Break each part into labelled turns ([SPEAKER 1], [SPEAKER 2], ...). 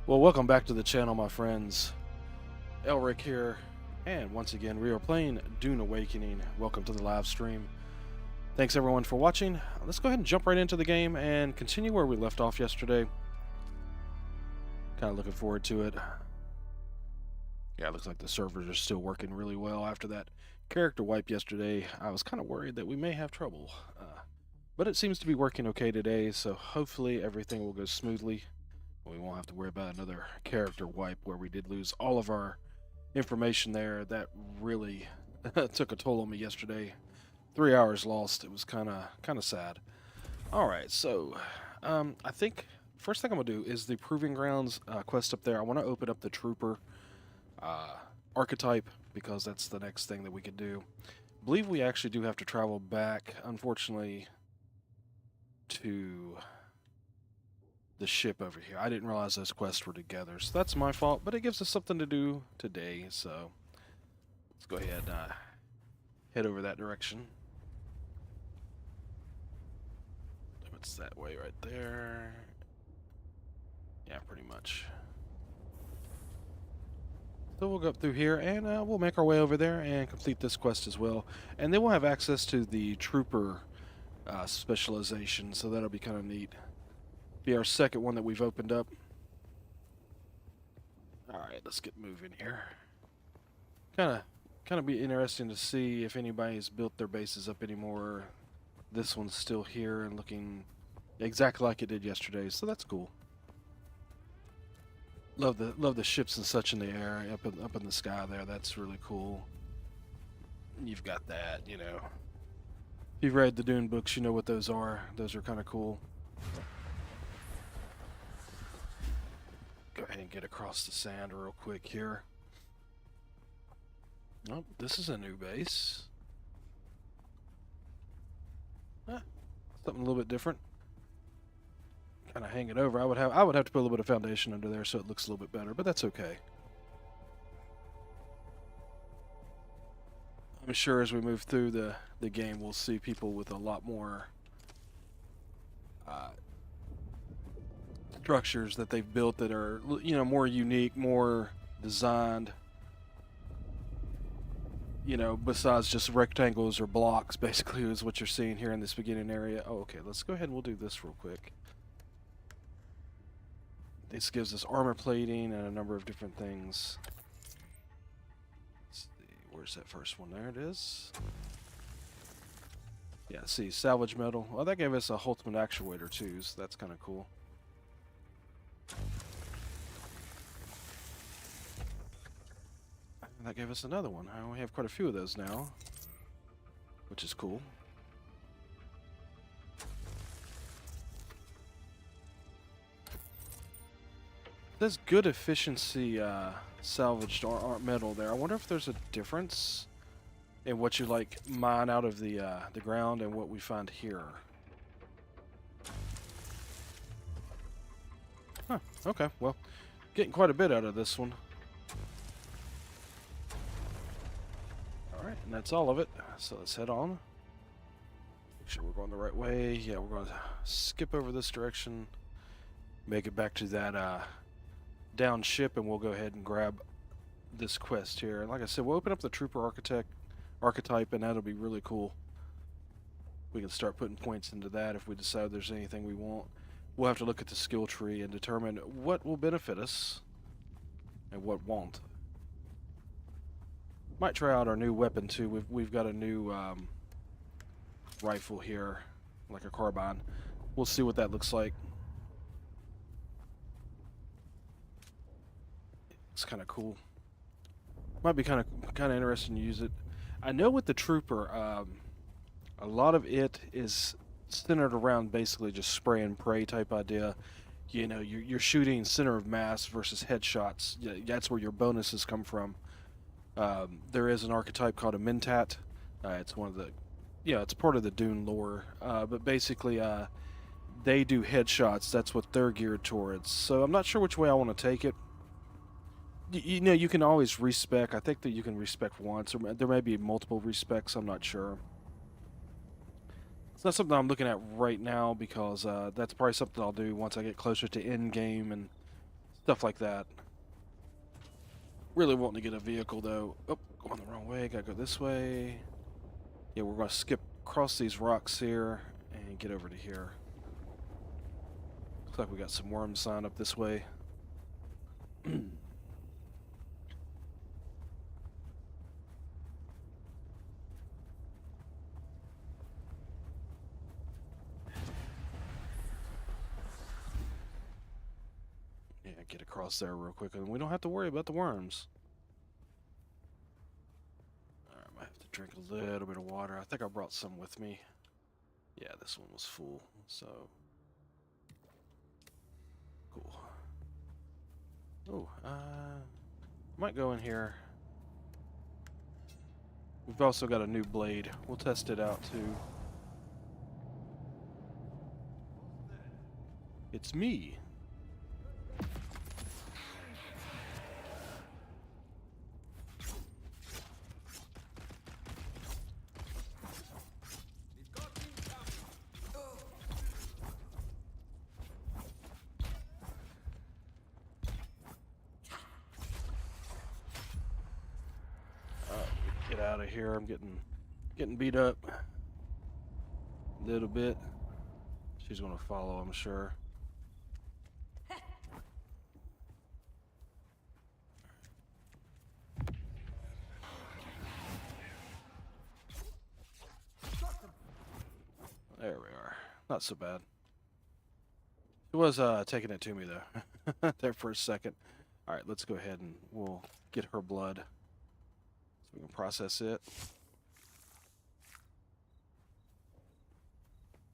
[SPEAKER 1] Well, welcome back to the channel, my friends. Elric here, and once again, we are playing Dune Awakening. Welcome to the live stream. Thanks everyone for watching. Let's go ahead and jump right into the game and continue where we left off yesterday. Kind of looking forward to it. Yeah, it looks like the servers are still working really well after that character wipe yesterday. I was kind of worried that we may have trouble, but it seems to be working okay today, so hopefully everything will go smoothly. We won't have to worry about another character wipe where we did lose all of our information there. That really took a toll on me yesterday. 3 hours lost. It was kind of sad. All right, so I think first thing I'm gonna do is the Proving Grounds quest up there. I want to open up the Trooper archetype because that's the next thing that we could do. I believe we actually do have to travel back, unfortunately, to the ship over here. I didn't realize those quests were together, so that's my fault, but it gives us something to do today, so let's go ahead and head over that direction. It's that way right there. Yeah, pretty much. So we'll go up through here, and we'll make our way over there and complete this quest as well. And then we'll have access to the Trooper specialization, so that'll be kind of neat. Be our second one that we've opened up. Alright, let's get moving here. Kind of be interesting to see if anybody's built their bases up anymore. This one's still here and looking exactly like it did yesterday, so that's cool. Love the ships and such in the air, up in the sky there. That's really cool. You've got that, you know. If you've read the Dune books, you know what those are. Those are kind of cool. Go ahead and get across the sand real quick here. Oh, this is a new base. Something a little bit different. Kind of hang it over. I would have to put a little bit of foundation under there so it looks a little bit better, but that's okay. I'm sure as we move through the game, we'll see people with a lot more structures that they've built that are, you know, more unique, more designed. You know, besides just rectangles or blocks, basically, is what you're seeing here in this beginning area. Oh, okay, let's go ahead and we'll do this real quick. This gives us armor plating and a number of different things. Let's see, where's that first one? There it is. Yeah, see, salvage metal. Well, that gave us a ultimate actuator too, so that's kind of cool. And that gave us another one. We have quite a few of those now, which is cool. There's good efficiency salvaged metal there. I wonder if there's a difference in what you like mine out of the ground and what we find here. Huh, okay, well, getting quite a bit out of this one. Alright, and that's all of it. So let's head on. Make sure we're going the right way. Yeah, we're going to skip over this direction. Make it back to that down ship, and we'll go ahead and grab this quest here. And like I said, we'll open up the Trooper archetype, and that'll be really cool. We can start putting points into that if we decide there's anything we want. We'll have to look at the skill tree and determine what will benefit us and what won't. Might try out our new weapon too. We've got a new rifle here, like a carbine. We'll see what that looks like. It's kind of cool. Might be kind of interesting to use it. I know with the Trooper, a lot of it is centered around basically just spray and pray type idea. You know, you're shooting center of mass versus headshots. Yeah, that's where your bonuses come from. There is an archetype called a Mentat. It's one of the, yeah, it's part of the Dune lore. But basically, they do headshots. That's what they're geared towards. So I'm not sure which way I want to take it. You know, you can always respec. I think that you can respec once, or there may be multiple respecs. I'm not sure. It's not something I'm looking at right now because that's probably something I'll do once I get closer to end game and Stuff like that. Really wanting to get a vehicle though. Oh, going the wrong way. Gotta go this way. Yeah, we're gonna skip across these rocks here and get over to here. Looks like we got some worms signed up this way. Yeah, get across there real quick, and we don't have to worry about the worms. Alright, I might have to drink a little bit of water. I think I brought some with me. Yeah, this one was full, so... Cool. Oh, might go in here. We've also got a new blade. We'll test it out, too. It's me. Get out of here. I'm getting beat up a little bit. She's gonna follow, I'm sure. There we are. Not so bad. It was taking it to me though. There for a second. All right, let's go ahead and we'll get her blood so we can process it.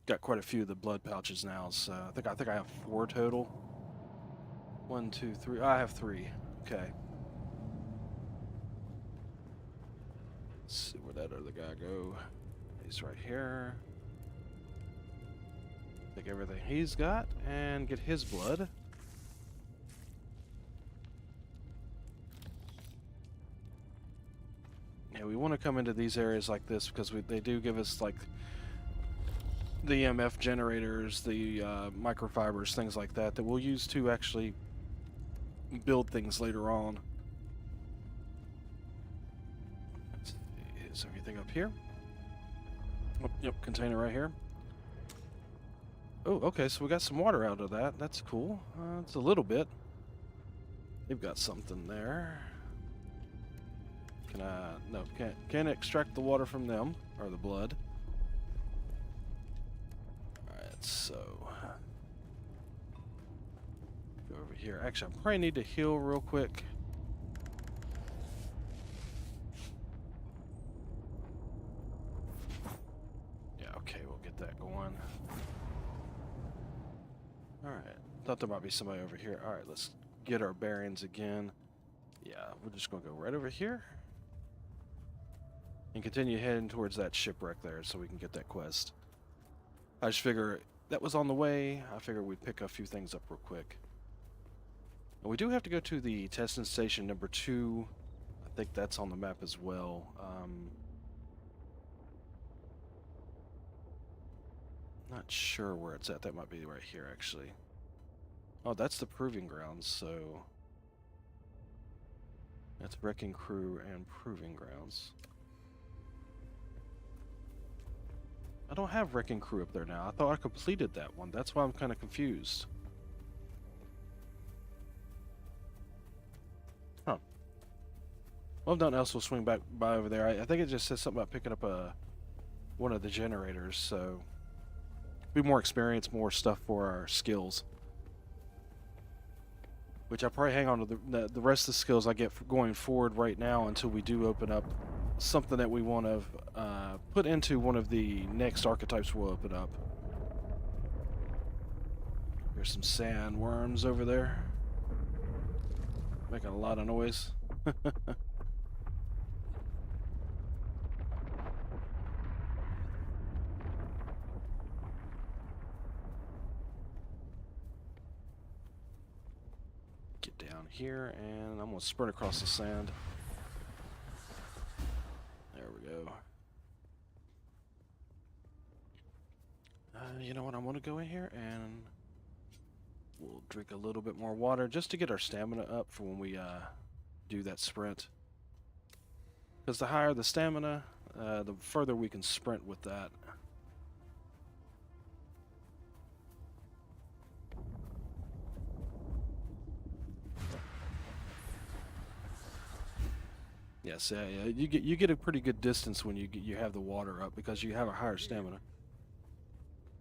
[SPEAKER 1] Got quite a few of the blood pouches now, so I think I have 4 total. 1, 2, 3. I have 3. Okay. Let's see where that other guy go. He's right here. Take everything he's got and get his blood. Yeah, we want to come into these areas like this because they do give us like the EMF generators, the microfibers, things like that that we'll use to actually build things later on. Let's see, is there anything up here? Oh, yep, container right here. Oh, okay, so we got some water out of that. That's cool. It's a little bit. They've got something there. Can I... No, can't extract the water from them, or the blood. Alright, so... Go over here. Actually, I probably need to heal real quick. Yeah, okay, we'll get that going. Alright, thought there might be somebody over here. Alright, let's get our bearings again. Yeah, we're just going to go right over here. And continue heading towards that shipwreck there so we can get that quest. I just figure that was on the way. I figured we'd pick a few things up real quick. And we do have to go to the testing station number 2. I think that's on the map as well. Not sure where it's at. That might be right here, actually. Oh, that's the proving grounds, so... That's Wrecking Crew and Proving Grounds. I don't have Wrecking Crew up there now. I thought I completed that one. That's why I'm kind of confused. Huh. Well, if nothing else, we'll swing back by over there. I think it just says something about picking up one of the generators, so... Be more experience, more stuff for our skills. Which I probably hang on to the rest of the skills I get going forward right now until we do open up something that we want to put into one of the next archetypes we'll open up. There's some sand worms over there. Making a lot of noise. Get down here, and I'm going to sprint across the sand. There we go. You know what? I'm going to go in here and We'll drink a little bit more water just to get our stamina up for when we do that sprint. Because the higher the stamina, the further we can sprint with that. Yes, yeah, you get a pretty good distance when you have the water up because you have a higher stamina.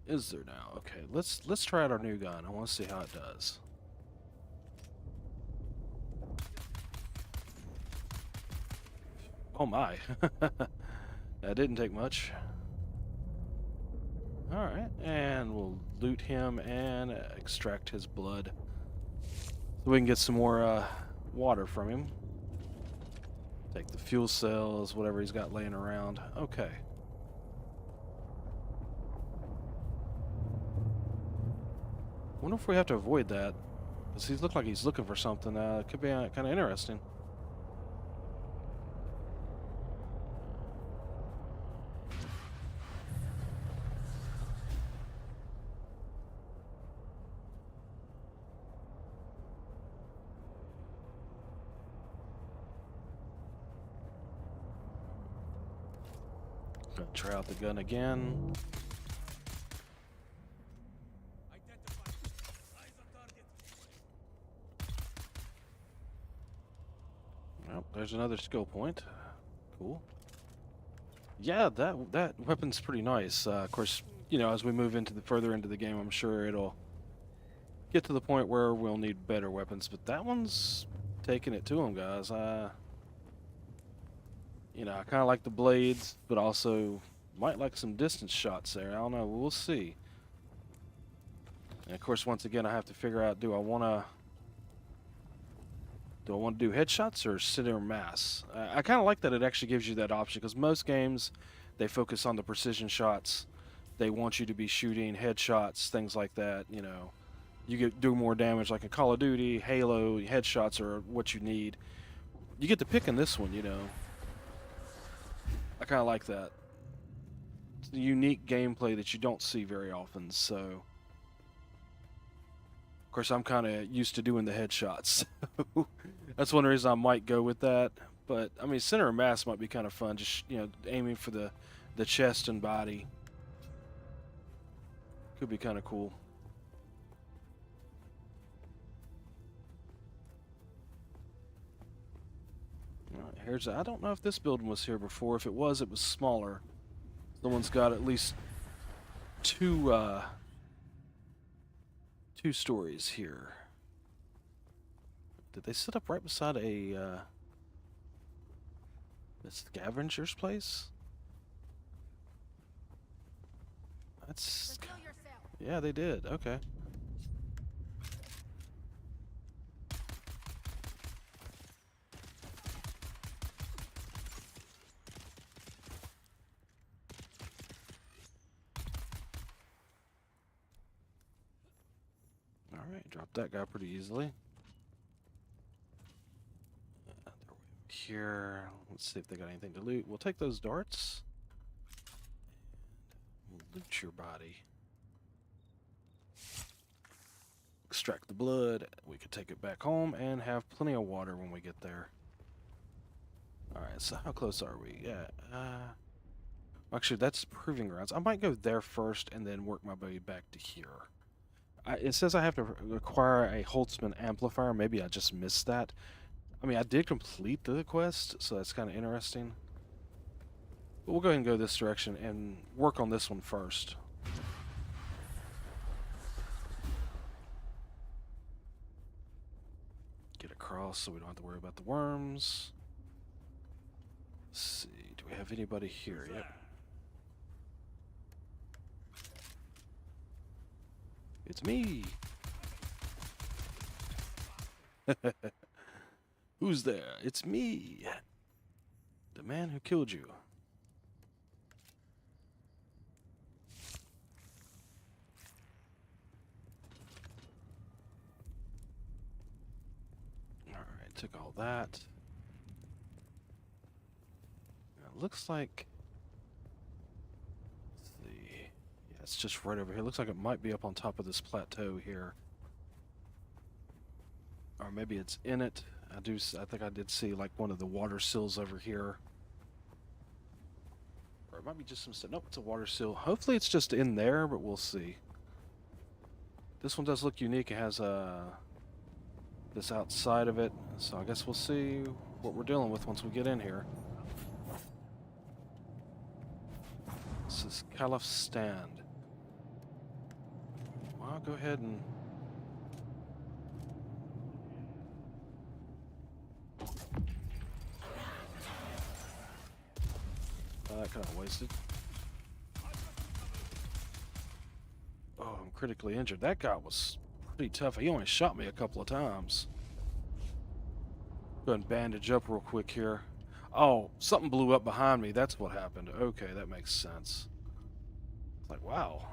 [SPEAKER 1] Is there now? Okay, let's try out our new gun. I want to see how it does. Oh my. That didn't take much. Alright, and we'll loot him and extract his blood. So we can get some more water from him. Take the fuel cells, whatever he's got laying around. Okay. Wonder if we have to avoid that. Because he looks like he's looking for something. It could be kind of interesting. Gonna try out the gun again. Oh, there's another skill point. Cool. Yeah, that weapon's pretty nice. Of course, you know, as we move into the further into the game, I'm sure it'll get to the point where we'll need better weapons. But that one's taking it to him, guys. You know, I kind of like the blades, but also might like some distance shots there. I don't know. We'll see. And of course, once again, I have to figure out: do I want to do headshots or center mass? I kind of like that it actually gives you that option because most games they focus on the precision shots. They want you to be shooting headshots, things like that. You know, you do more damage, like in Call of Duty, Halo. Headshots are what you need. You get to pick in this one, you know. I kind of like that. It's a unique gameplay that you don't see very often, so... Of course, I'm kind of used to doing the headshots, so that's one reason I might go with that. But, I mean, center of mass might be kind of fun, just, you know, aiming for the chest and body. Could be kind of cool. Here's I don't know if this building was here before. If it was smaller. Someone's got at least two stories here. Did they set up right beside a scavenger's place? That's yeah, they did. Okay. Alright, dropped that guy pretty easily. They're way over here. Let's see if they got anything to loot. We'll take those darts. And we'll loot your body. Extract the blood. We could take it back home and have plenty of water when we get there. Alright, so how close are we? Yeah, actually, that's proving grounds. I might go there first and then work my way back to here. It says I have to acquire a Holtzman amplifier. Maybe I just missed that. I mean, I did complete the quest, so that's kind of interesting. But we'll go ahead and go this direction and work on this one first. Get across so we don't have to worry about the worms. Let's see, do we have anybody here? Yep. It's me! Who's there? It's me! The man who killed you. Alright, took all that. It looks like... Let's see... Yeah, it's just right over here. Looks like it might be up on top of this plateau here. Or maybe it's in it. I think I did see like one of the water sills over here. Or it might be just some stuff. Nope, it's a water sill. Hopefully it's just in there, but we'll see. This one does look unique. It has this outside of it, so I guess we'll see what we're dealing with once we get in here. This is Caliph's Stand. Well, I'll go ahead and... that kind of wasted. Oh, I'm critically injured. That guy was pretty tough. He only shot me a couple of times. Go ahead and bandage up real quick here. Oh, something blew up behind me. That's what happened. Okay, that makes sense. It's like, wow.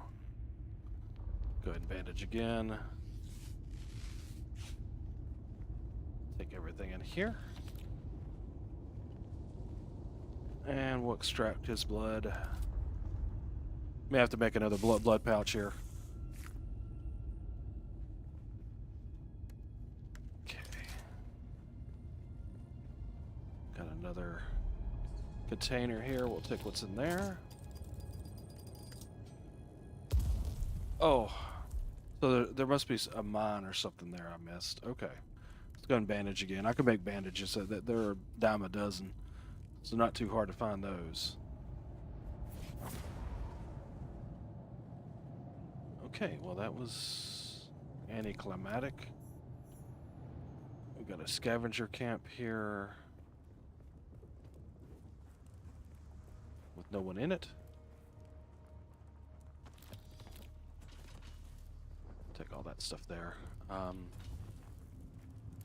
[SPEAKER 1] Go ahead and bandage again. Take everything in here. And we'll extract his blood. May have to make another blood pouch here. Okay. Got another container here. We'll take what's in there. Oh. So there must be a mine or something there I missed. Okay. Let's go and bandage again. I can make bandages. So that there are a dime a dozen. So not too hard to find those. Okay, well that was anticlimactic. We've got a scavenger camp here with no one in it. Take all that stuff there.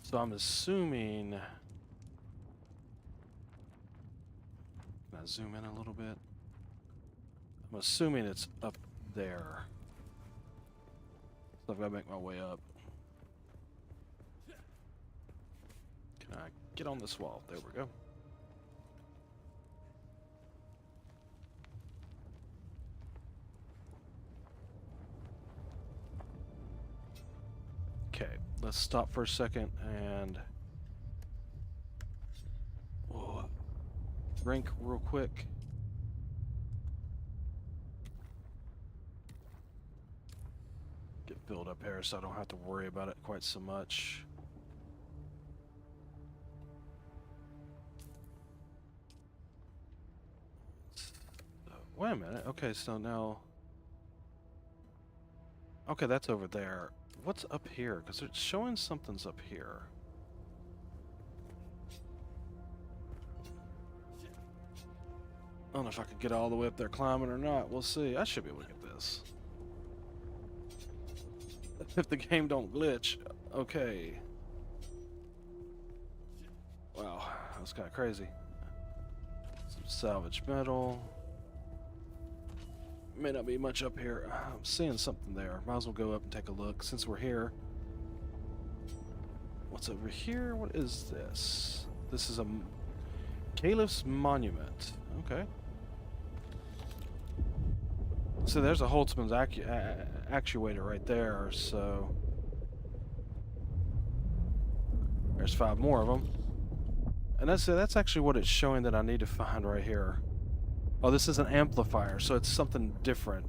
[SPEAKER 1] So I'm assuming... Can I zoom in a little bit? I'm assuming it's up there. So I've got to make my way up. Can I get on this wall? There we go. Okay, let's stop for a second and drink real quick. Get filled up here so I don't have to worry about it quite so much. Wait a minute. Okay, so now... Okay, that's over there. What's up here? Because it's showing something's up here. I don't know if I can get all the way up there climbing or not. We'll see. I should be able to get this. If the game don't glitch. Okay. Wow, that was kind of crazy. Some salvage metal. May not be much up here. I'm seeing something there. Might as well go up and take a look since we're here. What's over here? What is this? This is a Caliph's Monument. Okay. So there's a Holtzman's actuator right there, so... There's 5 more of them. And that's actually what it's showing that I need to find right here. Oh, this is an amplifier, so it's something different.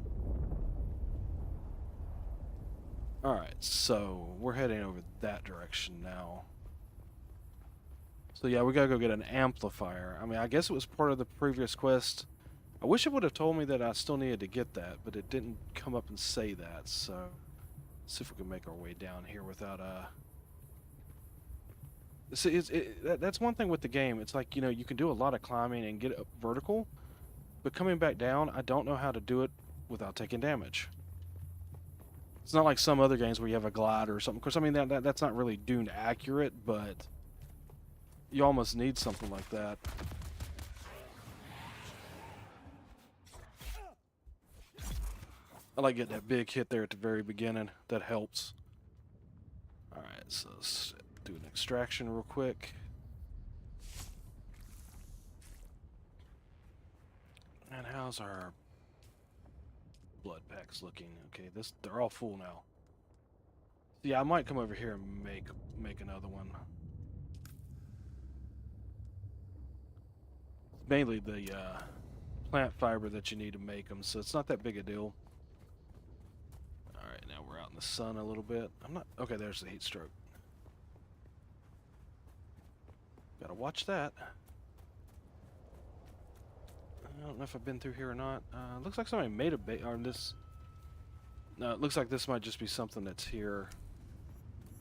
[SPEAKER 1] Alright, so we're heading over that direction now. So yeah, we gotta go get an amplifier. I mean, I guess it was part of the previous quest. I wish it would have told me that I still needed to get that, but it didn't come up and say that, so... Let's see if we can make our way down here without, See, that's one thing with the game. It's like, you know, you can do a lot of climbing and get up vertical, but coming back down, I don't know how to do it without taking damage. It's not like some other games where you have a glider or something. Of course, I mean, that's not really Dune accurate, but you almost need something like that. I like getting that big hit there at the very beginning. That helps. Alright, so let's do an extraction real quick. And how's our blood packs looking? Okay, they're all full now. Yeah, I might come over here and make another one. Mainly the plant fiber that you need to make them, so it's not that big a deal. All right, now we're out in the sun a little bit. I'm not okay. There's the heat stroke. Gotta watch that. I don't know if I've been through here or not. Looks like somebody made a bait on this. No, it looks like this might just be something that's here.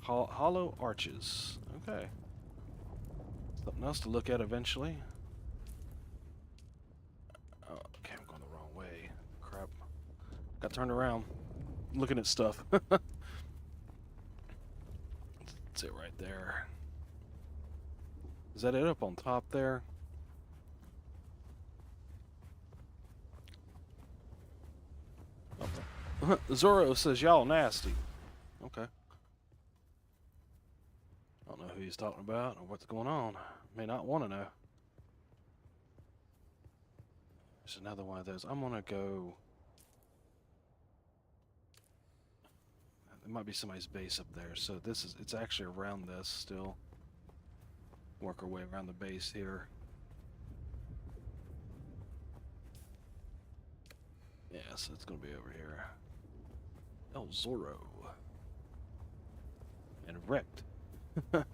[SPEAKER 1] Hollow arches. Okay. Something else to look at eventually. Oh, okay, I'm going the wrong way. Crap. Got turned around. Looking at stuff. That's it right there. Is that it up on top there? Oh. Zorro says y'all nasty. Okay. I don't know who he's talking about or what's going on. May not want to know. There's another one of those. I'm gonna go. There might be somebody's base up there, so it's actually around this still. Work our way around the base here. Yeah, so it's gonna be over here. El Zorro. And wrecked. It's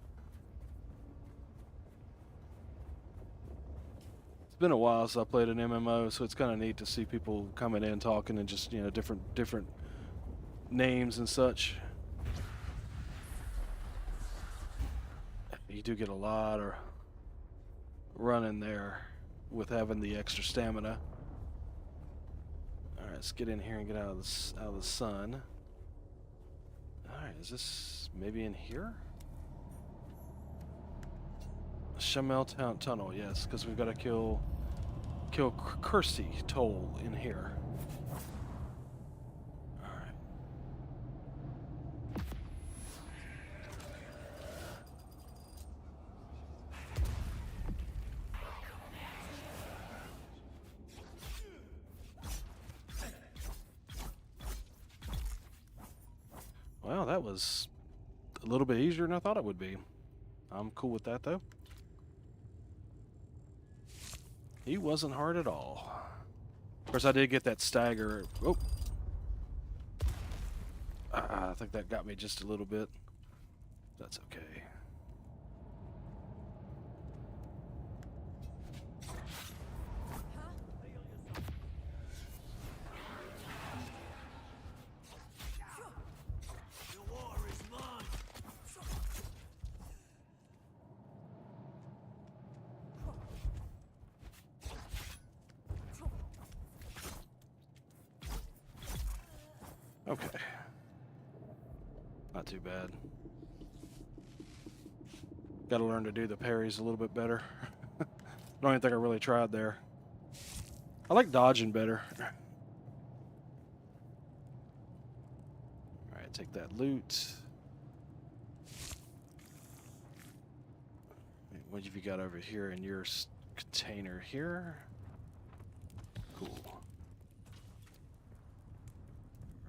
[SPEAKER 1] been a while since I played an MMO, so it's kind of neat to see people coming in talking and just, you know, different names and such. You do get a lot of running there with having the extra stamina. All right, let's get in here and get out of the sun. All right, is this maybe in here? Shamel Tunnel, yes, because we've got to kill Kersey Toll in here. All right. Well, that was a little bit easier than I thought it would be. I'm cool with that, though. He wasn't hard at all. Of course, I did get that stagger. Oh. I think that got me just a little bit. That's okay. Okay. Not too bad. Gotta learn to do the parries a little bit better. Don't even think I really tried there. I like dodging better. Alright, take that loot. What have you got over here in your container here? Cool.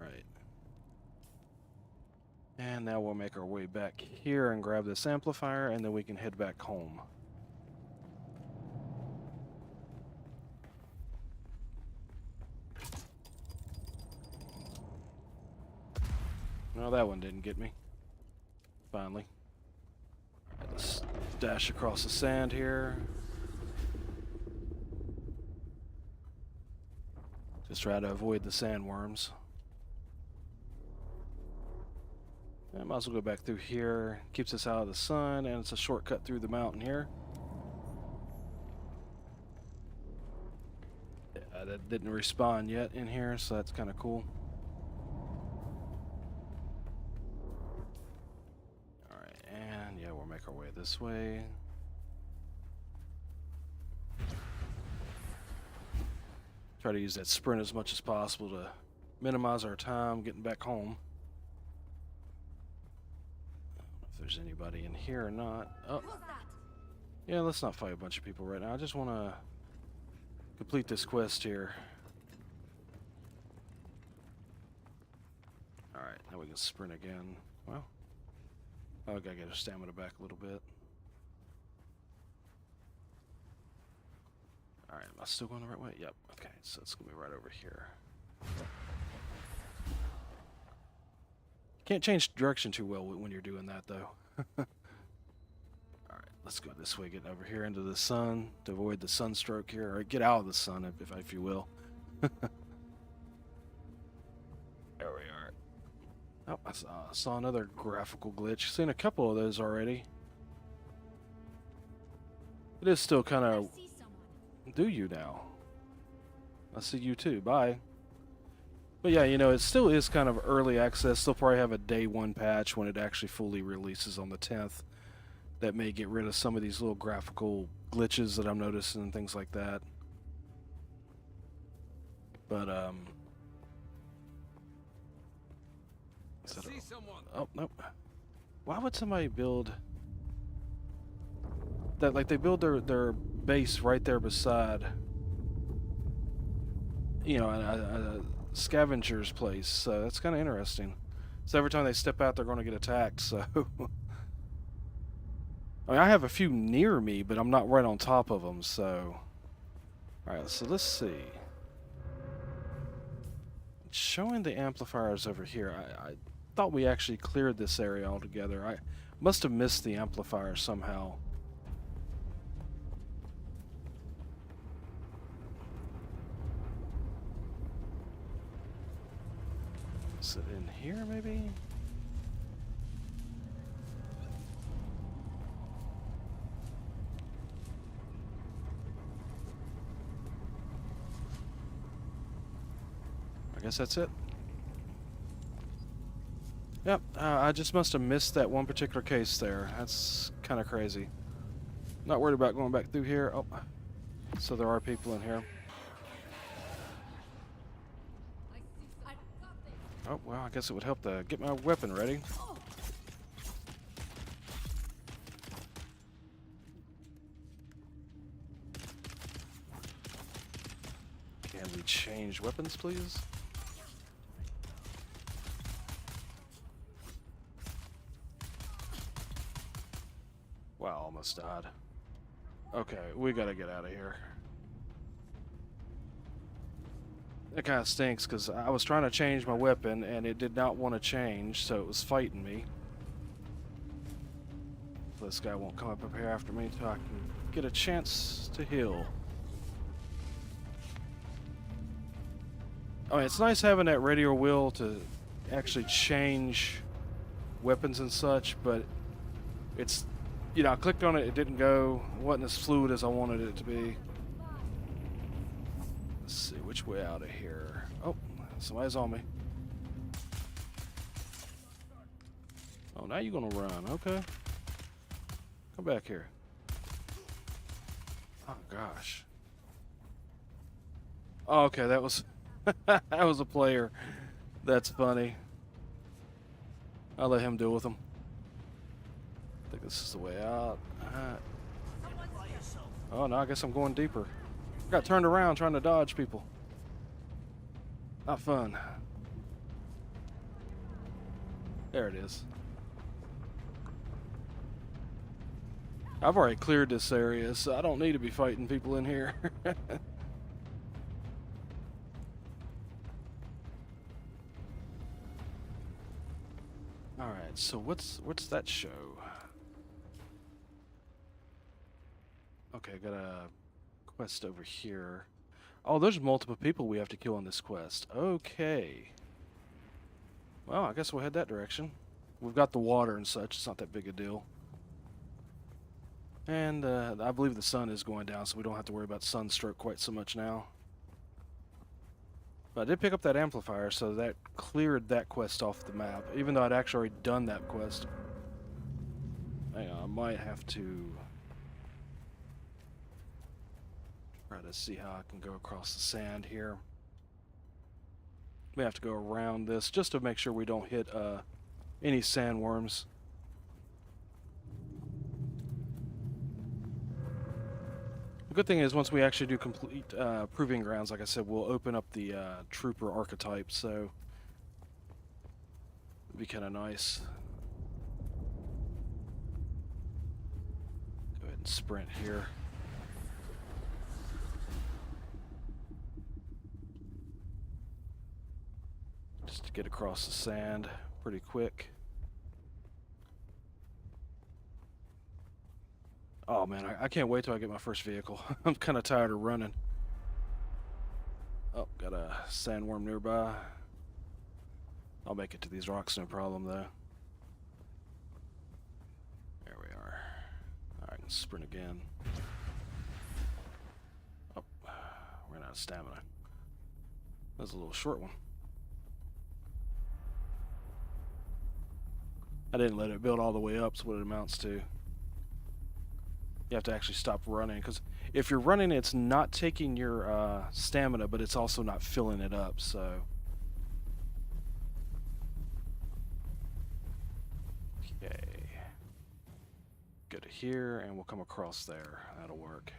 [SPEAKER 1] Right. And now we'll make our way back here and grab this amplifier, and then we can head back home. No, that one didn't get me. Finally. Right, let's dash across the sand here. Just try to avoid the sandworms. I might as well go back through here. Keeps us out of the sun, and it's a shortcut through the mountain here. Yeah, that didn't respawn yet in here, so that's kind of cool. Alright, and yeah, we'll make our way this way. Try to use that sprint as much as possible to minimize our time getting back home. I don't know if there's anybody in here or not. Oh, yeah, let's not fight a bunch of people right now. I just want to complete this quest here. Alright, now we can sprint again. Well, I gotta get her stamina back a little bit. Alright, am I still going the right way? Yep. Okay, so it's gonna be right over here. Can't change direction too well when you're doing that, though. Alright, let's go this way, getting over here into the sun to avoid the sunstroke here, or get out of the sun, if you will. There we are. Oh, I saw another graphical glitch. Seen a couple of those already. It is still kind of... Do you now? I see you too. Bye. But yeah, you know, it still is kind of early access. They'll probably have a day 1 patch when it actually fully releases on the 10th. That may get rid of some of these little graphical glitches that I'm noticing and things like that. But, oh, nope. Why would somebody build... that, like, they build their base right there beside, you know, a scavenger's place, so that's kind of interesting. So every time they step out, they're going to get attacked, so... I mean, I have a few near me, but I'm not right on top of them, so... Alright, so let's see. It's showing the amplifiers over here. I thought we actually cleared this area altogether. I must have missed the amplifier somehow. Is it in here, maybe? I guess that's it. Yep, I just must have missed that one particular case there. That's kind of crazy. Not worried about going back through here. Oh, so there are people in here. Oh, well, I guess it would help to get my weapon ready. Can we change weapons, please? Wow, almost died. Okay, we gotta get out of here. That kind of stinks, because I was trying to change my weapon, and it did not want to change, so it was fighting me. This guy won't come up here after me until I can get a chance to heal. I mean, it's nice having that radio wheel to actually change weapons and such, but it's... You know, I clicked on it, it didn't go. It wasn't as fluid as I wanted it to be. Let's see, which way out of here? Oh, somebody's on me. Oh, now you're gonna run, okay. Come back here. Oh, gosh. Oh, okay, that was... that was a player. That's funny. I'll let him deal with him. I think this is the way out. Oh, no, I guess I'm going deeper. Got turned around trying to dodge people. Not fun. There it is. I've already cleared this area, so I don't need to be fighting people in here. Alright, so what's that show? Okay, I got a quest over here. Oh, there's multiple people we have to kill on this quest. Okay. Well, I guess we'll head that direction. We've got the water and such. It's not that big a deal. And I believe the sun is going down, so we don't have to worry about sunstroke quite so much now. But I did pick up that amplifier, so that cleared that quest off the map, even though I'd actually already done that quest. Hang on, I might have to try to see how I can go across the sand here. We have to go around this just to make sure we don't hit any sandworms. The good thing is once we actually do complete proving grounds, like I said, we'll open up the trooper archetype, so it'd be kind of nice. sprint here. Just to get across the sand pretty quick. Oh man, I can't wait till I get my first vehicle. I'm kind of tired of running. Oh, got a sandworm nearby. I'll make it to these rocks, no problem though. There we are. I can sprint again. Oh, ran out of stamina. That was a little short one. I didn't let it build all the way up, is what it amounts to. You have to actually stop running, because if you're running, it's not taking your stamina, but it's also not filling it up, so... Okay. Go to here, and we'll come across there. That'll work.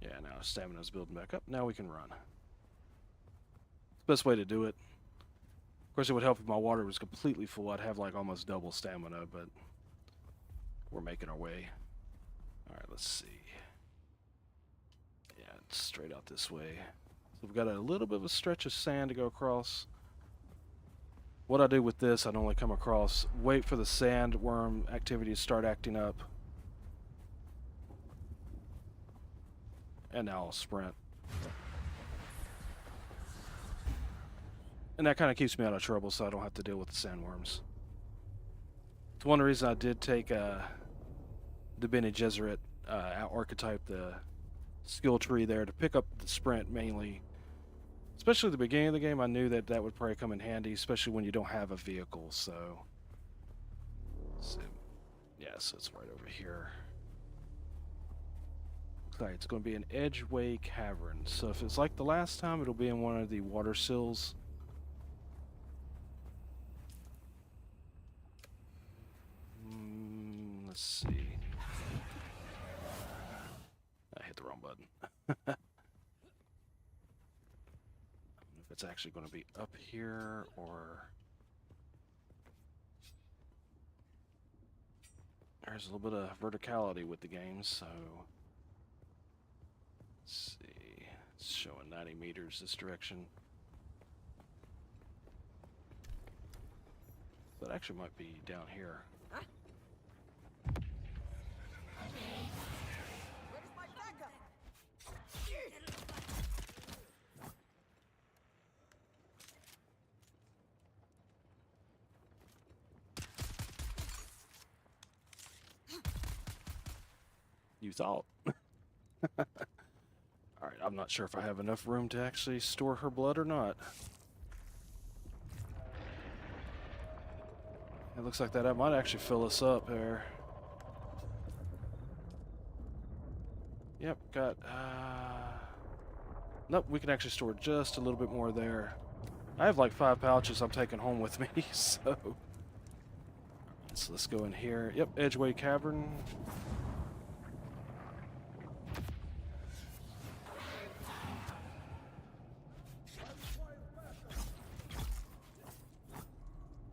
[SPEAKER 1] Yeah, now stamina's building back up. Now we can run. It's the best way to do it. Of course, it would help if my water was completely full. I'd have like almost double stamina, but we're making our way. Alright, let's see. Yeah, it's straight out this way. So we've got a little bit of a stretch of sand to go across. What I do with this, I normally come across, wait for the sandworm activity to start acting up. And now I'll sprint. And that kind of keeps me out of trouble, so I don't have to deal with the sandworms. It's one reason I did take the Bene Gesserit archetype, the skill tree there, to pick up the sprint mainly. Especially at the beginning of the game, I knew that that would probably come in handy, especially when you don't have a vehicle, so... yeah, so it's right over here. It's going to be an edgeway cavern. So if it's like the last time, it'll be in one of the water sills. Let's see. I hit the wrong button. I don't know if it's actually going to be up here or... There's a little bit of verticality with the game, so... Let's see, it's showing 90 meters this direction. That actually might be down here. Huh? Where's my backup? You thought. Alright, I'm not sure if I have enough room to actually store her blood or not. It looks like that might actually fill us up there. Yep, got... Nope, we can actually store just a little bit more there. I have like 5 pouches I'm taking home with me, so... So let's go in here. Yep, Edgeway Cavern.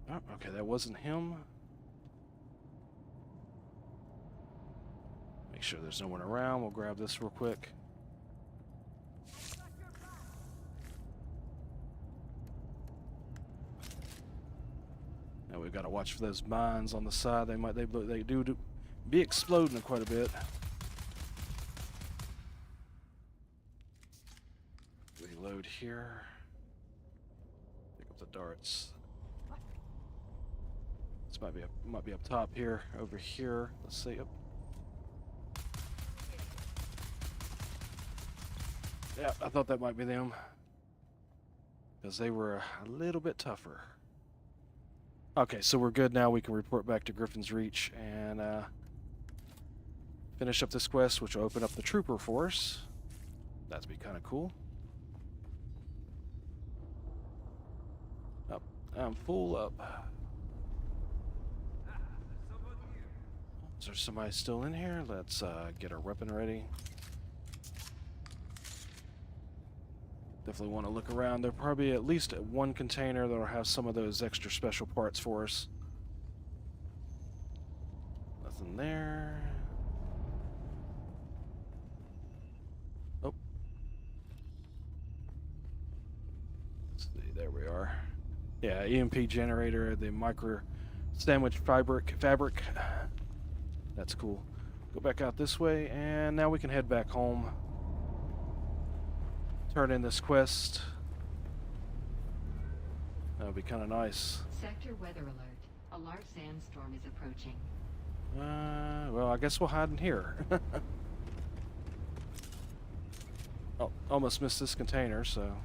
[SPEAKER 1] Oh, okay, that wasn't him. Make sure there's no one around. We'll grab this real quick. Now we've got to watch for those mines on the side. They do be exploding quite a bit. Reload here. Pick up the darts. This might be up top here, over here. Let's see. Yep. Yeah, I thought that might be them, because they were a little bit tougher. Okay, so we're good now. We can report back to Griffin's Reach and finish up this quest, which will open up the Trooper Force. That'd be kind of cool. Up, I'm full up. Is there somebody still in here? Let's get our weapon ready. Definitely want to look around. There'll probably be at least one container that'll have some of those extra special parts for us. Nothing there. Oh. Let's see, there we are. Yeah, EMP generator, the micro sandwich fabric. That's cool. Go back out this way, and now we can head back home. Turn in this quest. That would be kind of nice.
[SPEAKER 2] Sector weather alert. A large sandstorm is approaching.
[SPEAKER 1] Well, I guess we'll hide in here. Oh, almost missed this container, so.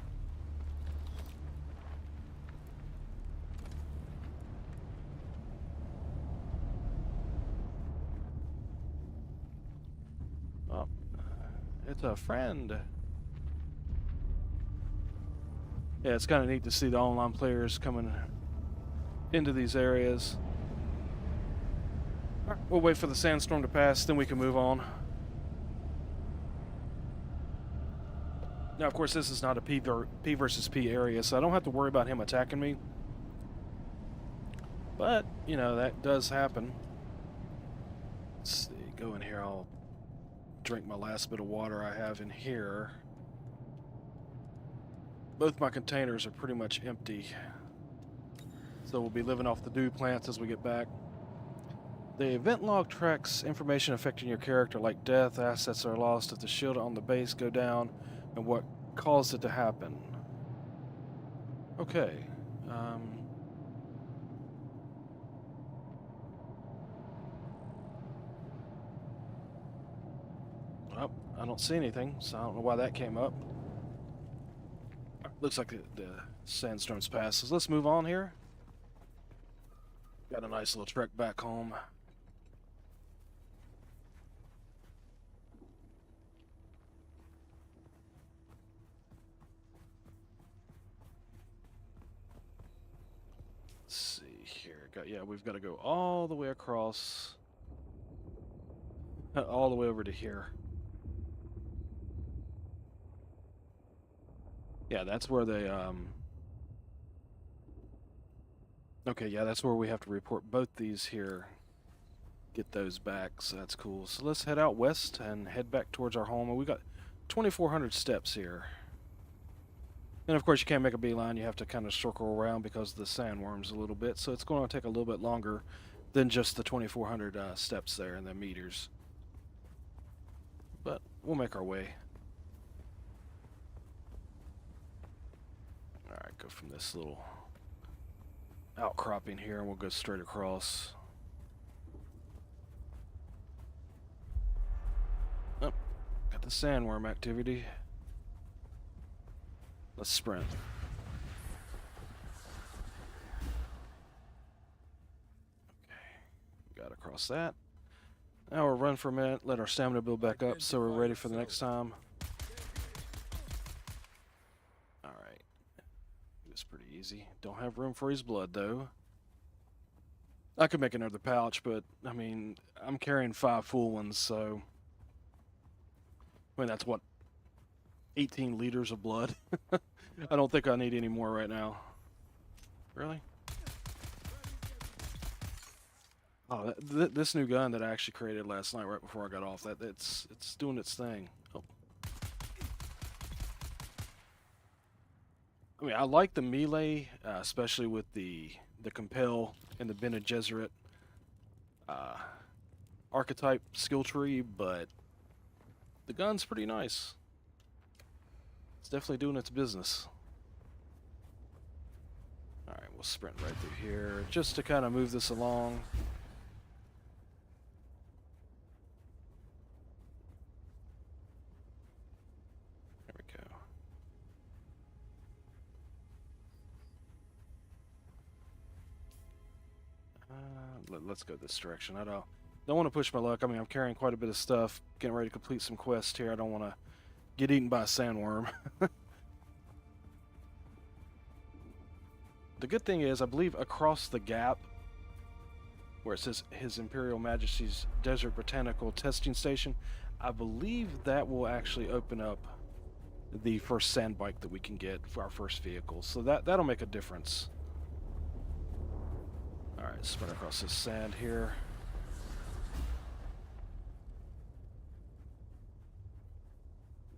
[SPEAKER 1] Oh, it's a friend. Yeah, it's kind of neat to see the online players coming into these areas. All right, we'll wait for the sandstorm to pass, then we can move on. Now, of course, this is not a P versus P area, so I don't have to worry about him attacking me. But, you know, that does happen. Let's see, go in here. I'll drink my last bit of water I have in here. Both my containers are pretty much empty. So we'll be living off the dew plants as we get back. The event log tracks information affecting your character, like death, assets are lost if the shield on the base go down, and what caused it to happen. Okay. Well, I don't see anything, so I don't know why that came up. Looks like the sandstorm's passed. So let's move on here. Got a nice little trek back home. Let's see here. Yeah, we've got to go all the way across. All the way over to here. Yeah, that's where they, okay, yeah, that's where we have to report both these here. Get those back, so that's cool. So let's head out west and head back towards our home. And we got 2,400 steps here. And of course, you can't make a beeline. You have to kind of circle around because of the sandworms a little bit. So it's going to take a little bit longer than just the 2,400 steps there and the meters. But we'll make our way. Alright, go from this little outcropping here and we'll go straight across. Oh, got the sandworm activity. Let's sprint. Okay, got across that. Now we'll run for a minute, let our stamina build back up so we're ready for the next time. Alright. It's pretty easy. Don't have room for his blood, though. I could make another pouch, but, I mean, I'm carrying 5 full ones, so... I mean, that's what? 18 liters of blood? I don't think I need any more right now. Really? Oh, this new gun that I actually created last night right before I got off, it's doing its thing. Oh. I mean, I like the melee, especially with the Compel and the Bene Gesserit archetype skill tree, but the gun's pretty nice. It's definitely doing its business. Alright, we'll sprint right through here just to kind of move this along. There we go. Let's go this direction. I don't want to push my luck. I mean, I'm carrying quite a bit of stuff, getting ready to complete some quests here. I don't want to get eaten by a sandworm. The good thing is, I believe across the gap, where it says His Imperial Majesty's Desert Botanical Testing Station. I believe that will actually open up the first sand bike that we can get for our first vehicle. So that'll make a difference. Alright, sprint across this sand here.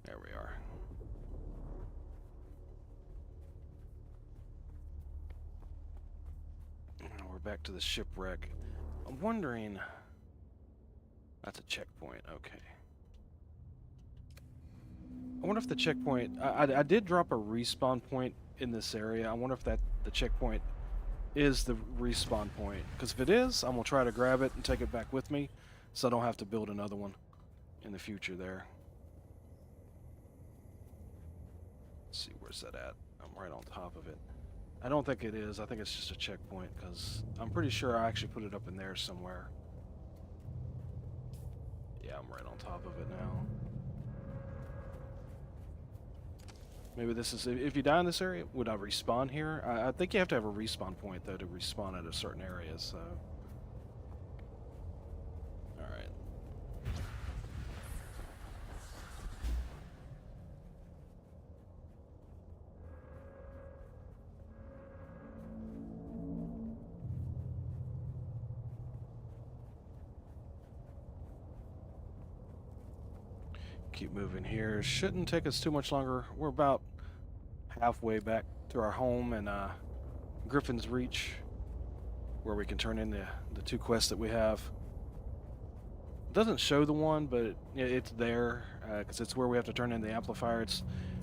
[SPEAKER 1] There we are. And we're back to the shipwreck. I'm wondering... That's a checkpoint, okay. I wonder if the checkpoint... I did drop a respawn point in this area. I wonder if the checkpoint is the respawn point. Because if it is, I'm going to try to grab it and take it back with me, so I don't have to build another one in the future there. Let's see, where's that at? I'm right on top of it. I don't think it is. I think it's just a checkpoint, because I'm pretty sure I actually put it up in there somewhere. Yeah, I'm right on top of it now. Maybe this is... If you die in this area, would I respawn here? I think you have to have a respawn point, though, to respawn at a certain area, so... Alright. Keep moving here. Shouldn't take us too much longer. We're about halfway back to our home in Griffin's Reach, where we can turn in the two quests that we have. It doesn't show the one, but it's there because it's where we have to turn in the amplifier.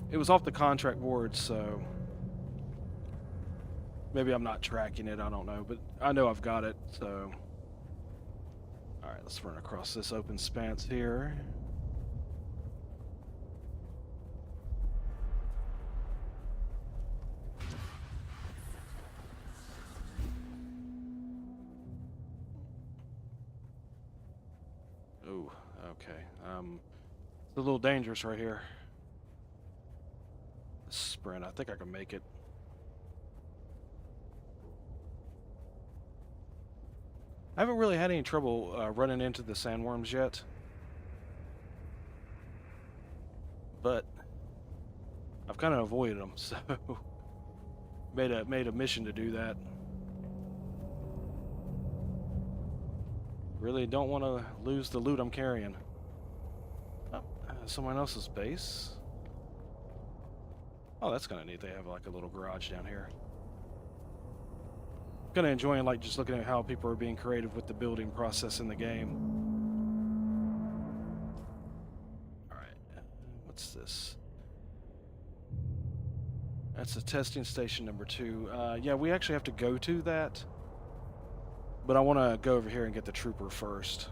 [SPEAKER 1] It was off the contract board, so maybe I'm not tracking it. I don't know, but I know I've got it. So, all right, let's run across this open expanse here. Ooh, okay. It's a little dangerous right here. Sprint, I think I can make it. I haven't really had any trouble running into the sandworms yet. But I've kind of avoided them, so made a mission to do that. Really don't want to lose the loot I'm carrying. Oh, someone else's base. Oh, that's kind of neat. They have like a little garage down here. Kind of enjoying like just looking at how people are being creative with the building process in the game. All right, what's this? That's the testing station number 2. Yeah, we actually have to go to that. But I want to go over here and get the trooper first.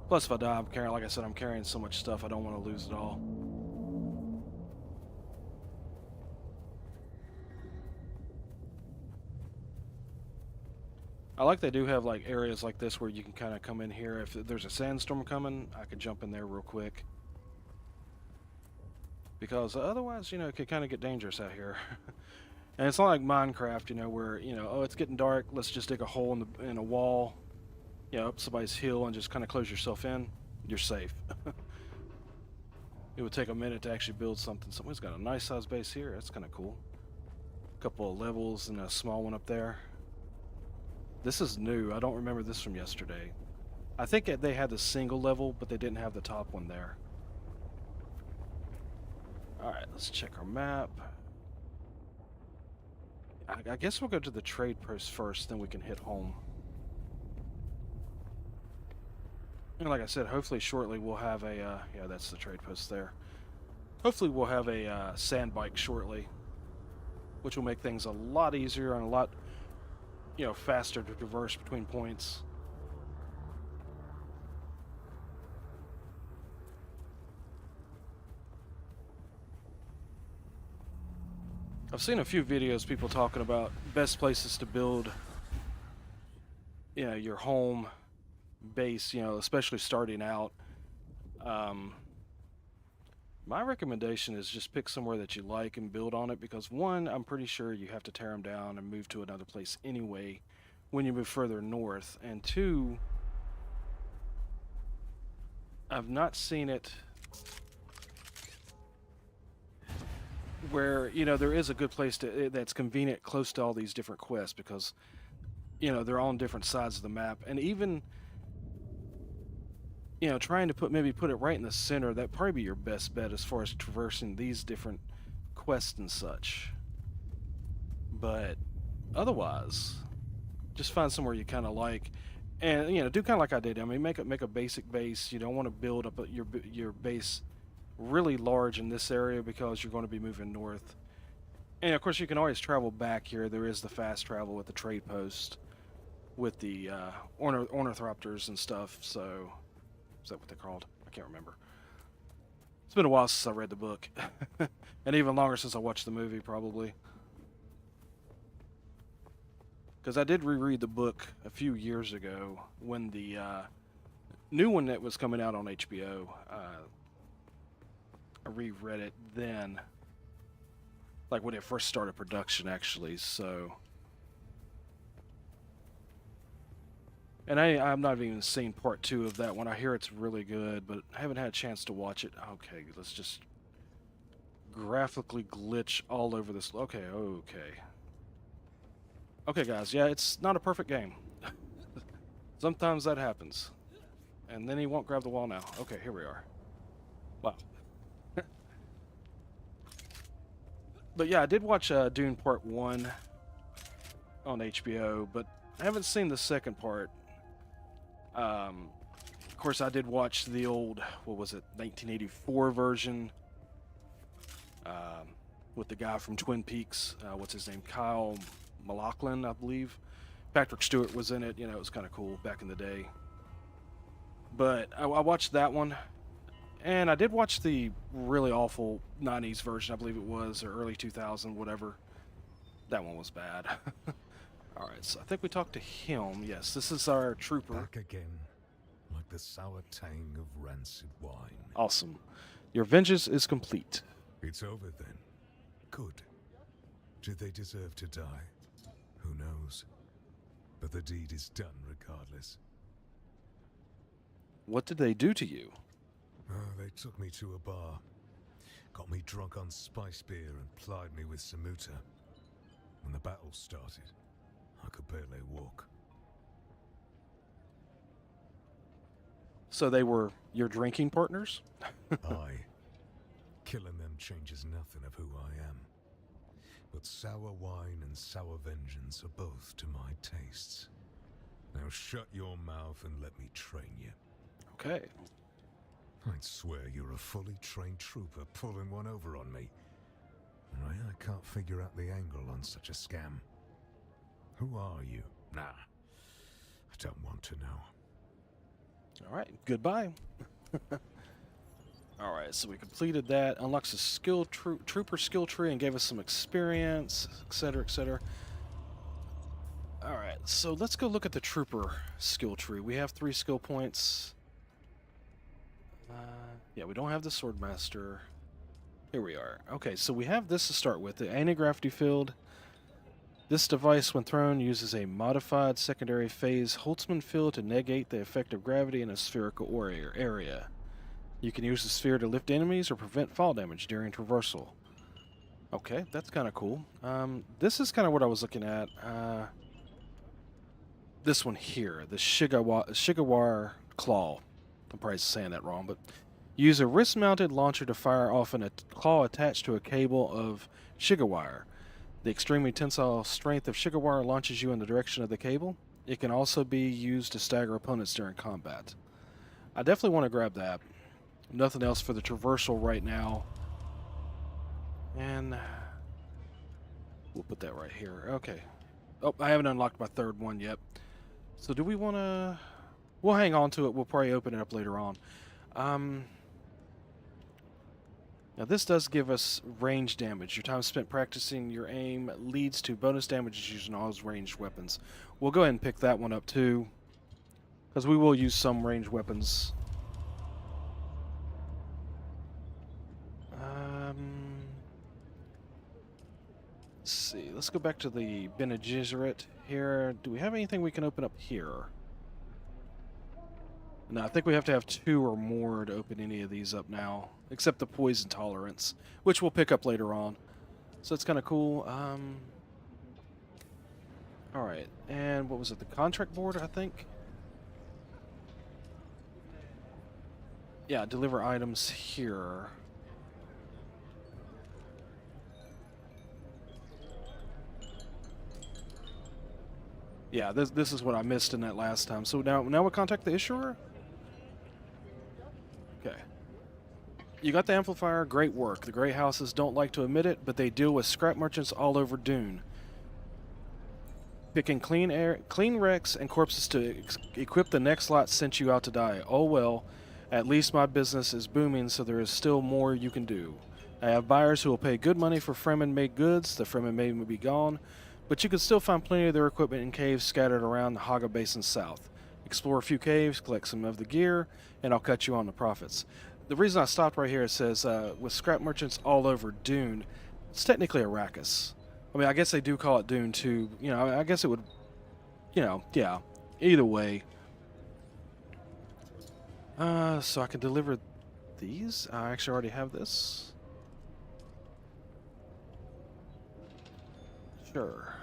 [SPEAKER 1] Plus, if I die, I'm carrying, like I said, I'm carrying so much stuff, I don't want to lose it all. I like they do have like areas like this where you can kind of come in here. If there's a sandstorm coming, I could jump in there real quick. Because otherwise, it could kind of get dangerous out here. And it's not like Minecraft, where, oh, it's getting dark, let's just dig a hole in a wall, up somebody's hill and just kind of close yourself in. You're safe. It would take a minute to actually build something. Someone's got a nice size base here. That's kind of cool. A couple of levels and a small one up there. This is new. I don't remember this from yesterday. I think they had the single level, but they didn't have the top one there. Alright, let's check our map. I guess we'll go to the trade post first, then we can hit home. And like I said, hopefully shortly we'll have a, yeah, that's the trade post there. Hopefully we'll have a sand bike shortly, which will make things a lot easier and a lot, faster to traverse between points. I've seen a few videos, people talking about best places to build, your home base, especially starting out. My recommendation is just pick somewhere that you like and build on it because one, I'm pretty sure you have to tear them down and move to another place anyway when you move further north. And two, I've not seen it where, there is a good place that's convenient close to all these different quests because, they're on different sides of the map. And even, trying to maybe put it right in the center, that'd probably be your best bet as far as traversing these different quests and such. But otherwise, just find somewhere you kind of like, and do kind of like I did. I mean, make a basic base. You don't want to build up your base really large in this area because you're going to be moving north. And of course, you can always travel back here. There is the fast travel with the trade post, with the ornithopters and stuff. So, is that what they're called? I can't remember. It's been a while since I read the book, and even longer since I watched the movie, probably. Because I did reread the book a few years ago when the new one that was coming out on HBO. I reread it then, like when it first started production, actually. So, and I've not even seen part 2 of that one. I hear it's really good, but I haven't had a chance to watch it. Okay, let's just graphically glitch all over this. Okay. Okay, guys, yeah, it's not a perfect game. Sometimes that happens. And then he won't grab the wall now. Okay, here we are. Wow. But yeah, I did watch Dune Part 1 on HBO, but I haven't seen the second part. Of course, I did watch the old, 1984 version with the guy from Twin Peaks. What's his name? Kyle MacLachlan, I believe. Patrick Stewart was in it. It was kind of cool back in the day. But I watched that one. And I did watch the really awful 90s version, I believe it was, or early 2000, whatever. That one was bad. Alright, so I think we talked to him. Yes, this is our trooper.
[SPEAKER 3] Back again, like the sour tang of rancid wine.
[SPEAKER 1] Awesome. Your vengeance is complete.
[SPEAKER 3] It's over then. Good. Did they deserve to die? Who knows? But the deed is done regardless.
[SPEAKER 1] What did they do to you?
[SPEAKER 3] Oh, they took me to a bar. Got me drunk on spice beer and plied me with samuta. When the battle started, I could barely walk.
[SPEAKER 1] So they were your drinking partners?
[SPEAKER 3] Aye. Killing them changes nothing of who I am. But sour wine and sour vengeance are both to my tastes. Now shut your mouth and let me train you.
[SPEAKER 1] Okay.
[SPEAKER 3] I'd swear you're a fully trained trooper pulling one over on me. And I can't figure out the angle on such a scam. Who are you? Nah, I don't want to know.
[SPEAKER 1] Alright, goodbye. Alright, so we completed that. Unlocks a skill trooper skill tree and gave us some experience, etc., etc. Alright, so let's go look at the trooper skill tree. We have 3 skill points. Yeah, we don't have the Swordmaster. Here we are. Okay, so we have this to start with, the anti-gravity field. This device, when thrown, uses a modified secondary phase Holtzman field to negate the effect of gravity in a spherical area. You can use the sphere to lift enemies or prevent fall damage during traversal. Okay, that's kind of cool. This is kind of what I was looking at. This one here, the Shigawar Claw. I'm probably saying that wrong, but use a wrist-mounted launcher to fire off a claw attached to a cable of Shigawire. The extremely tensile strength of Shigawire launches you in the direction of the cable. It can also be used to stagger opponents during combat. I definitely want to grab that. Nothing else for the traversal right now. And we'll put that right here. Okay. Oh, I haven't unlocked my 3rd one yet. So do we want to... We'll hang on to it. We'll probably open it up later on. Now this does give us range damage. Your time spent practicing your aim leads to bonus damage using all those ranged weapons. We'll go ahead and pick that one up too, because we will use some ranged weapons. let's go back to the Bene Gesserit here. Do we have anything we can open up here? No, I think we have to have 2 or more to open any of these up now, except the poison tolerance, which we'll pick up later on. So it's kind of cool. All right, and what was it? The contract board, I think. Yeah, deliver items here. Yeah, this is what I missed in that last time. So now we'll contact the issuer. Okay. You got the amplifier. Great work. The Grey Houses don't like to admit it, but they deal with scrap merchants all over Dune. Picking clean wrecks and corpses to equip the next lot sent you out to die. Oh well, at least my business is booming, so there is still more you can do. I have buyers who will pay good money for Fremen-made goods. The Fremen-made will be gone, but you can still find plenty of their equipment in caves scattered around the Hagga Basin south. Explore a few caves, collect some of the gear, and I'll cut you on the profits. The reason I stopped right here, it says, with scrap merchants all over Dune, it's technically Arrakis. I mean, I guess they do call it Dune too. You know, I guess it would, you know, yeah. Either way. So I can deliver these? I actually already have this. Sure.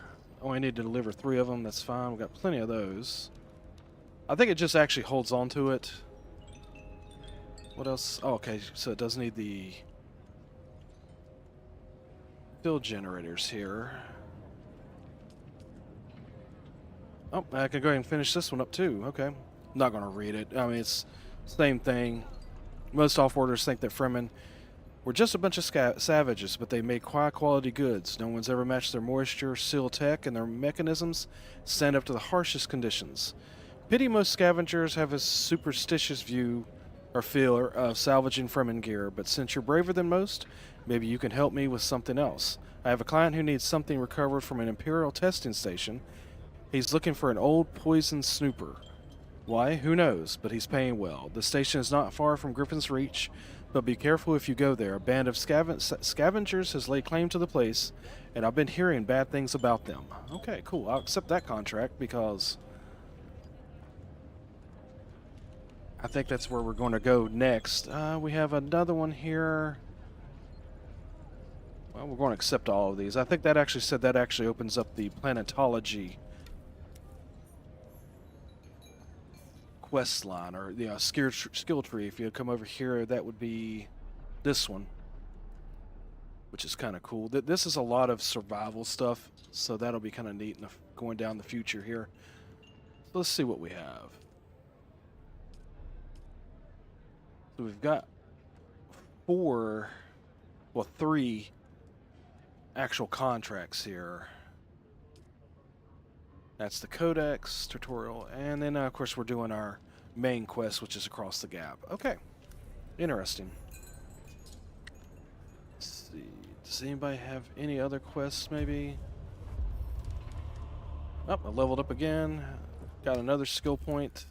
[SPEAKER 1] Oh, I need to deliver 3 of them. That's fine. We've got plenty of those. I think it just actually holds on to it. What else? Oh, okay. So it does need the build generators here. Oh, I can go ahead and finish this one up too. Okay. I'm not going to read it. I mean, it's the same thing. Most off-worlders think that Fremen were just a bunch of savages, but they make high-quality goods. No one's ever matched their moisture, seal tech, and their mechanisms stand up to the harshest conditions. Pity most scavengers have a superstitious view or feel of salvaging Fremen gear, but since you're braver than most, maybe you can help me with something else. I have a client who needs something recovered from an Imperial testing station. He's looking for an old poison snooper. Why? Who knows, but he's paying well. The station is not far from Griffin's Reach, but be careful if you go there. A band of scavengers has laid claim to the place, and I've been hearing bad things about them. Okay, cool. I'll accept that contract because I think that's where we're going to go next. We have another one here. Well, we're going to accept all of these. I think that actually said that actually opens up the planetology quest line, or the skill tree. If you come over here, that would be this one, which is kind of cool. This is a lot of survival stuff, so that'll be kind of neat going down the future here. So let's see what we have. So we've got 3 actual contracts here. That's the Codex tutorial, and then of course we're doing our main quest, which is across the gap. Okay, interesting. Let's see, does anybody have any other quests maybe? Oh, I leveled up again. Got another skill point.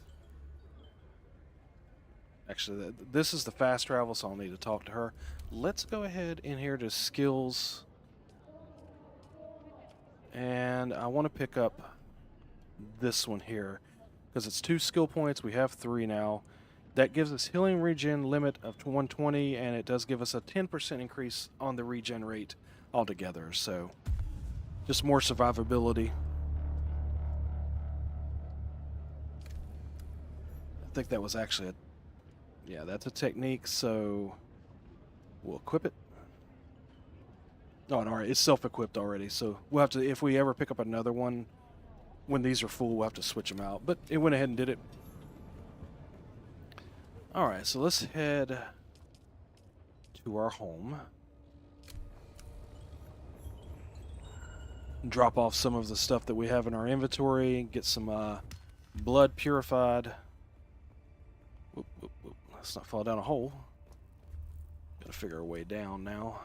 [SPEAKER 1] Actually, this is the fast travel, so I'll need to talk to her. Let's go ahead in here to skills. And I want to pick up this one here because it's 2 skill points. We have 3 now. That gives us healing regen limit of 120, and it does give us a 10% increase on the regen rate altogether. So just more survivability. I think that was actually yeah, that's a technique, so we'll equip it. Oh, and alright, it's self-equipped already, so we'll have to, if we ever pick up another one, when these are full, we'll have to switch them out. But it went ahead and did it. Alright, so let's head to our home. Drop off some of the stuff that we have in our inventory, get some blood purified. Whoop, whoop, whoop. Let's not fall down a hole. Gotta figure a way down now.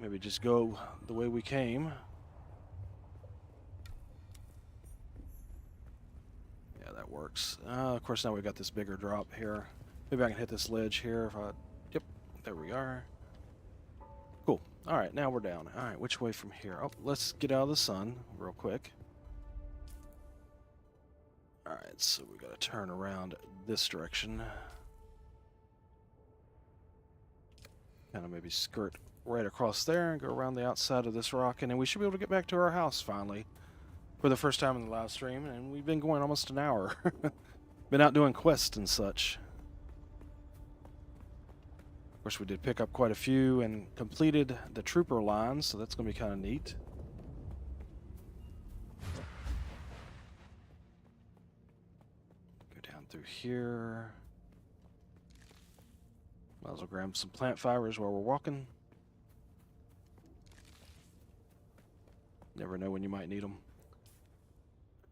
[SPEAKER 1] Maybe just go the way we came. Yeah, that works. Of course, now we've got this bigger drop here. Maybe I can hit this ledge here if I... Yep, there we are. Cool. Alright, now we're down. Alright, which way from here? Oh, let's get out of the sun real quick. Alright, so we gotta turn around this direction. Kind of maybe skirt right across there and go around the outside of this rock, and then we should be able to get back to our house finally. For the first time in the live stream, and we've been going almost an hour. Been out doing quests and such. Of course, we did pick up quite a few and completed the trooper line, so that's going to be kind of neat. Go down through here. Might as well grab some plant fibers while we're walking. Never know when you might need them.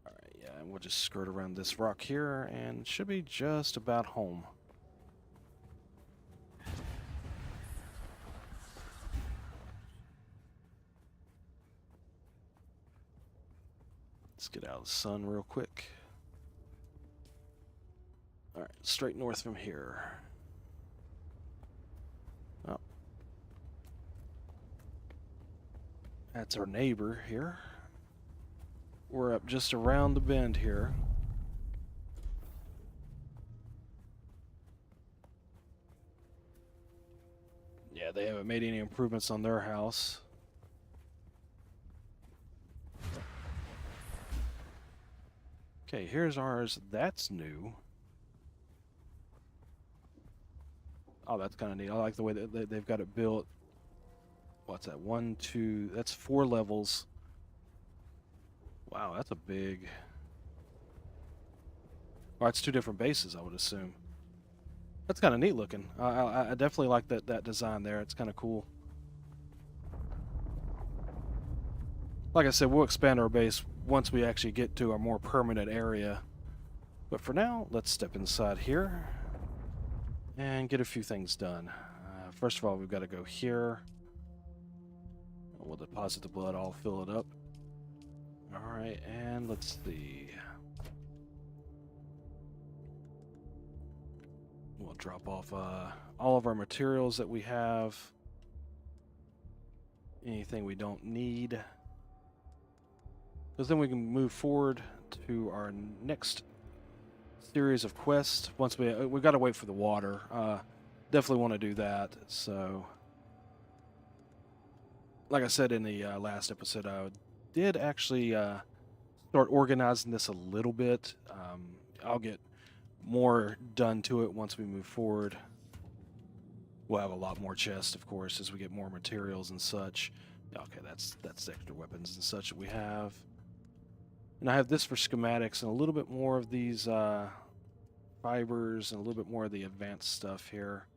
[SPEAKER 1] Alright, yeah, and we'll just skirt around this rock here, and should be just about home. Let's get out of the sun real quick. Alright, straight north from here. Oh. That's our neighbor here. We're up just around the bend here. Yeah, they haven't made any improvements on their house. Okay, here's ours. That's new. Oh, that's kind of neat. I like the way that they've got it built. What's that? 1, 2, that's 4 levels. Wow, that's a big... Well, it's 2 different bases, I would assume. That's kind of neat looking. I definitely like that design there. It's kind of cool. Like I said, we'll expand our base once we actually get to a more permanent area. But for now, let's step inside here and get a few things done. First of all, we've got to go here. We'll deposit the blood. I'll fill it up. Alright, and let's see. We'll drop off all of our materials that we have. Anything we don't need. Because then we can move forward to our next series of quests. Once we've got to wait for the water. Definitely want to do that. So, like I said in the last episode, I did actually start organizing this a little bit. I'll get more done to it once we move forward. We'll have a lot more chests, of course, as we get more materials and such. Okay, that's extra weapons and such that we have. And I have this for schematics and a little bit more of these fibers and a little bit more of the advanced stuff here.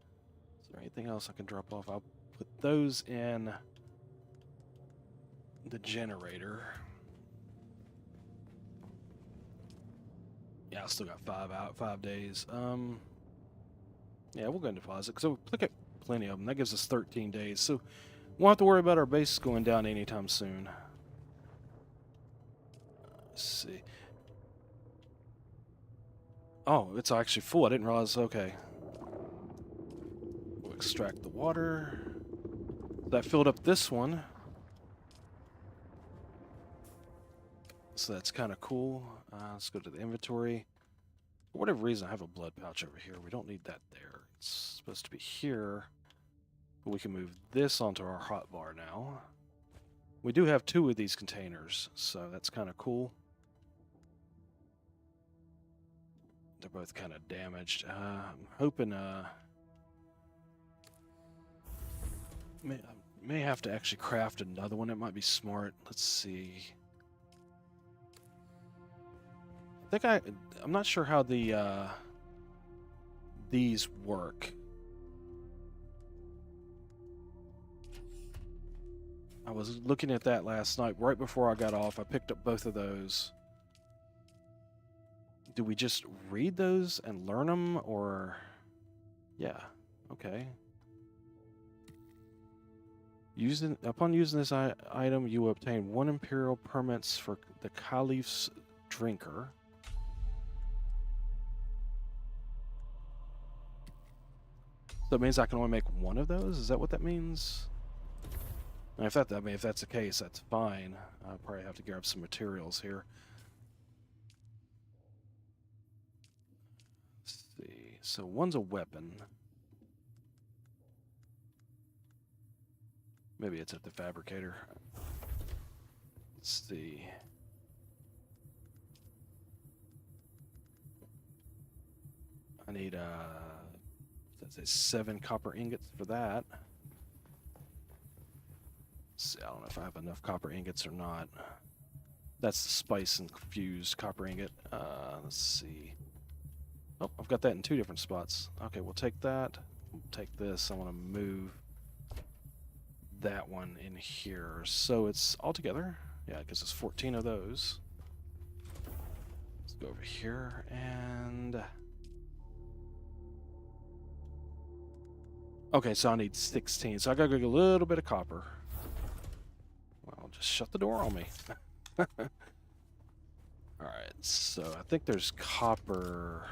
[SPEAKER 1] Is there anything else I can drop off? I'll put those in the generator. Yeah, I still got 5 days. Yeah, we'll go and deposit because we'll pick up plenty of them. That gives us 13 days, so we won't have to worry about our base going down anytime soon. Let's see. Oh, it's actually full. I didn't realize. Okay. We'll extract the water. That filled up this one. So that's kind of cool. Let's go to the inventory. For whatever reason, I have a blood pouch over here. We don't need that there. It's supposed to be here. But we can move this onto our hotbar now. We do have 2 of these containers, so that's kind of cool. They're both kind of damaged. I'm hoping may have to actually craft another one. It might be smart. Let's see. I think I'm not sure how the these work. I was looking at that last night right before I got off. I picked up both of those. Do we just read those and learn them, or... Yeah, okay. Upon using this item, you will obtain 1 Imperial permits for the Caliph's Drinker. So it means I can only make one of those? Is that what that means? And if if that's the case, that's fine. I'll probably have to grab some materials here. Let's see. So one's a weapon. Maybe it's at the fabricator. Let's see. I need let's say 7 copper ingots for that. Let's see, I don't know if I have enough copper ingots or not. That's the spice infused copper ingot. Let's see. Oh, I've got that in 2 different spots. Okay, we'll take that. We'll take this. I want to move that one in here. So it's all together. Yeah, because it's 14 of those. Let's go over here and... Okay, so I need 16. So I gotta go get a little bit of copper. Well, just shut the door on me. Alright, so I think there's copper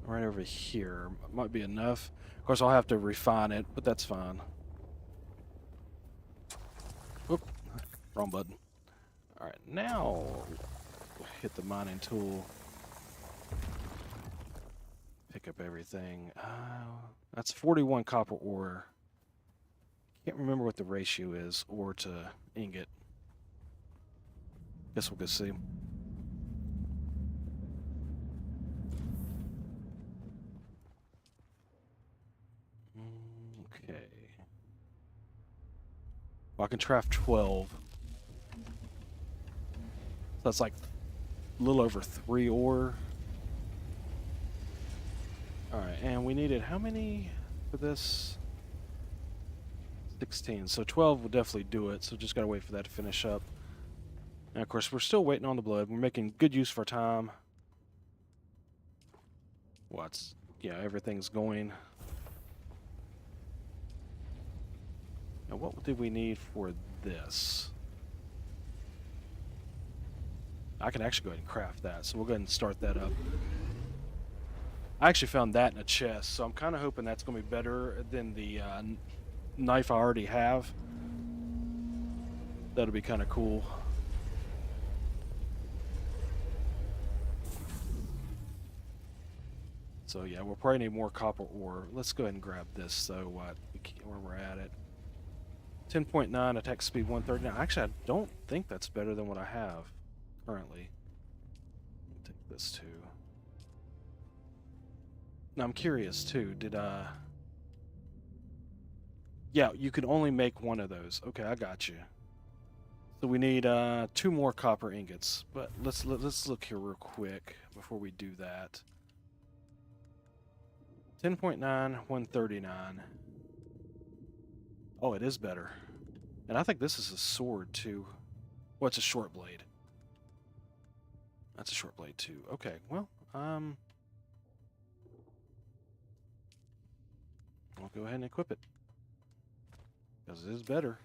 [SPEAKER 1] right over here. Might be enough. Of course, I'll have to refine it, but that's fine. Whoop, wrong button. Alright, now we'll hit the mining tool. Pick up everything. That's 41 copper ore. Can't remember what the ratio is, ore to ingot. Guess we'll go see. Okay. Well, I can craft 12. So that's like a little over 3 ore. Alright, and we needed how many for this? 16. So 12 will definitely do it, so just gotta wait for that to finish up. And of course, we're still waiting on the blood. We're making good use of our time. What's... yeah, everything's going. Now, what did we need for this? I can actually go ahead and craft that, so we'll go ahead and start that up. I actually found that in a chest, so I'm kind of hoping that's going to be better than the knife I already have. That'll be kind of cool. So yeah, we'll probably need more copper ore. Let's go ahead and grab this, so where we're at it. 10.9 attack speed 139. Actually, I don't think that's better than what I have currently. Take this too. Now I'm curious too, yeah, you can only make one of those. Okay, I got you. So we need 2 more copper ingots, but let's look here real quick before we do that. 10.9, 139. Oh, it is better. And I think this is a sword too. Well, it's a short blade. That's a short blade too. Okay, well, I'll go ahead and equip it. Because it is better.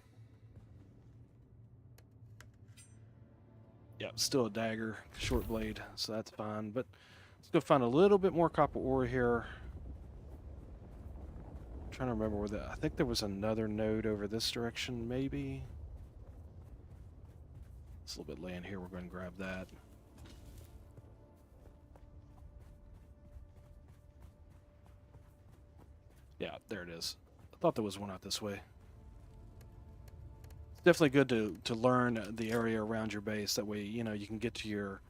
[SPEAKER 1] Yeah, still a dagger, short blade, so that's fine. But let's go find a little bit more copper ore here. I'm trying to remember where I think there was another node over this direction, maybe. It's a little bit land here. We're going to grab that. Yeah, there it is. I thought there was one out this way. It's definitely good to learn the area around your base. That way, you know, you can get to your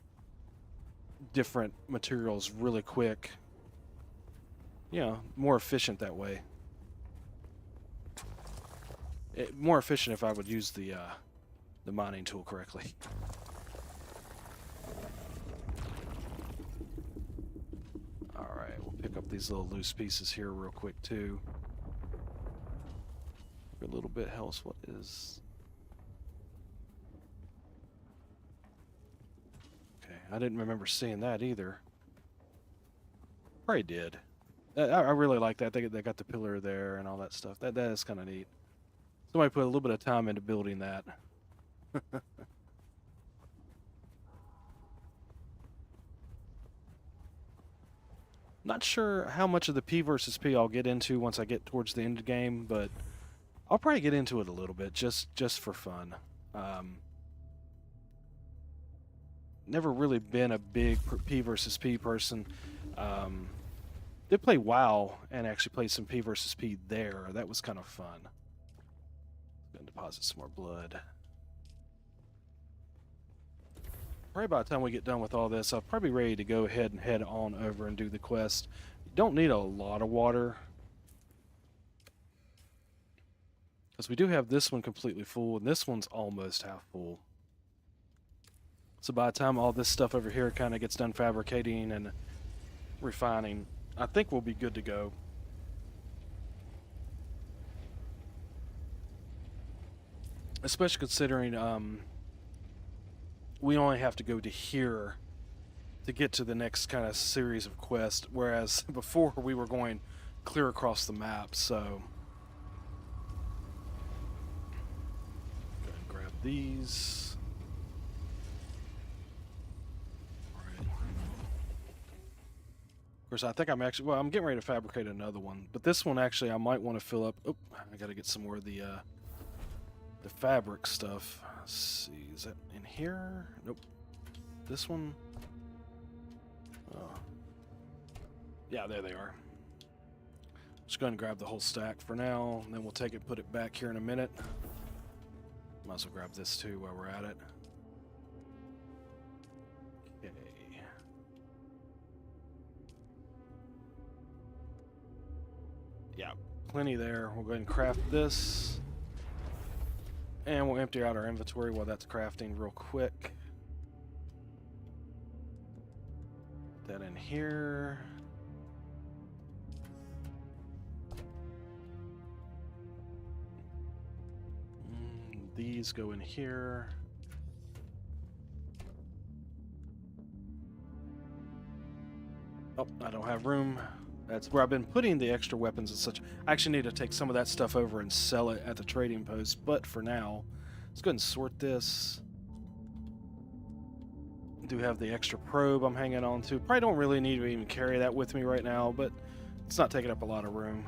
[SPEAKER 1] different materials really quick. You know, more efficient that way. More efficient if I would use the mining tool correctly. Alright, we'll pick up these little loose pieces here real quick too. A little bit else. What is... okay, I didn't remember seeing that either. Probably did. I really like that. They got the pillar there and all that stuff. That is kind of neat. Somebody put a little bit of time into building that. Not sure how much of the P versus P I'll get into once I get towards the end of the game, but I'll probably get into it a little bit just for fun. Never really been a big P versus P person. Did play WoW and actually played some P versus P there. That was kind of fun. Gonna deposit some more blood. Probably by the time we get done with all this, I'll probably be ready to go ahead and head on over and do the quest. You don't need a lot of water, because we do have this one completely full, and this one's almost half full. So by the time all this stuff over here kind of gets done fabricating and refining, I think we'll be good to go. Especially considering we only have to go to here to get to the next kind of series of quests, whereas before we were going clear across the map. So go ahead and grab these. Of course, I think I'm getting ready to fabricate another one, but this one actually I might want to fill up. Oh, I got to get some more of the fabric stuff. Let's see, is that in here? Nope. This one? Oh. Yeah, there they are. Just go ahead and grab the whole stack for now, and then we'll take it, put it back here in a minute. Might as well grab this too while we're at it. Okay. Yeah, plenty there. We'll go ahead and craft this. And we'll empty out our inventory while that's crafting real quick. Put that in here. These go in here. Oh, I don't have room. That's where I've been putting the extra weapons and such. I actually need to take some of that stuff over and sell it at the trading post, but for now, let's go ahead and sort this. Do have the extra probe I'm hanging on to. Probably don't really need to even carry that with me right now, but it's not taking up a lot of room.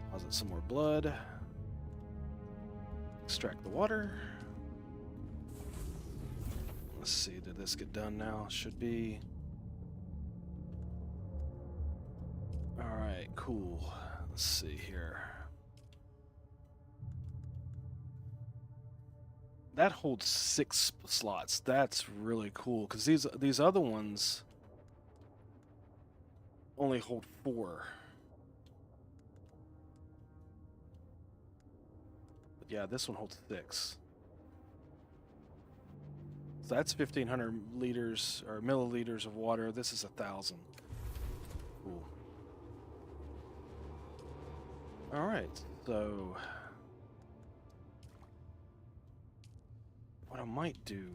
[SPEAKER 1] Deposit some more blood. Extract the water. Let's see, did this get done now? Should be. Alright, cool. Let's see here. That holds 6 slots. That's really cool, because these other ones only hold 4. But yeah, this one holds 6. So that's 1,500 liters or milliliters of water. This is 1,000. Cool. All right, so what I might do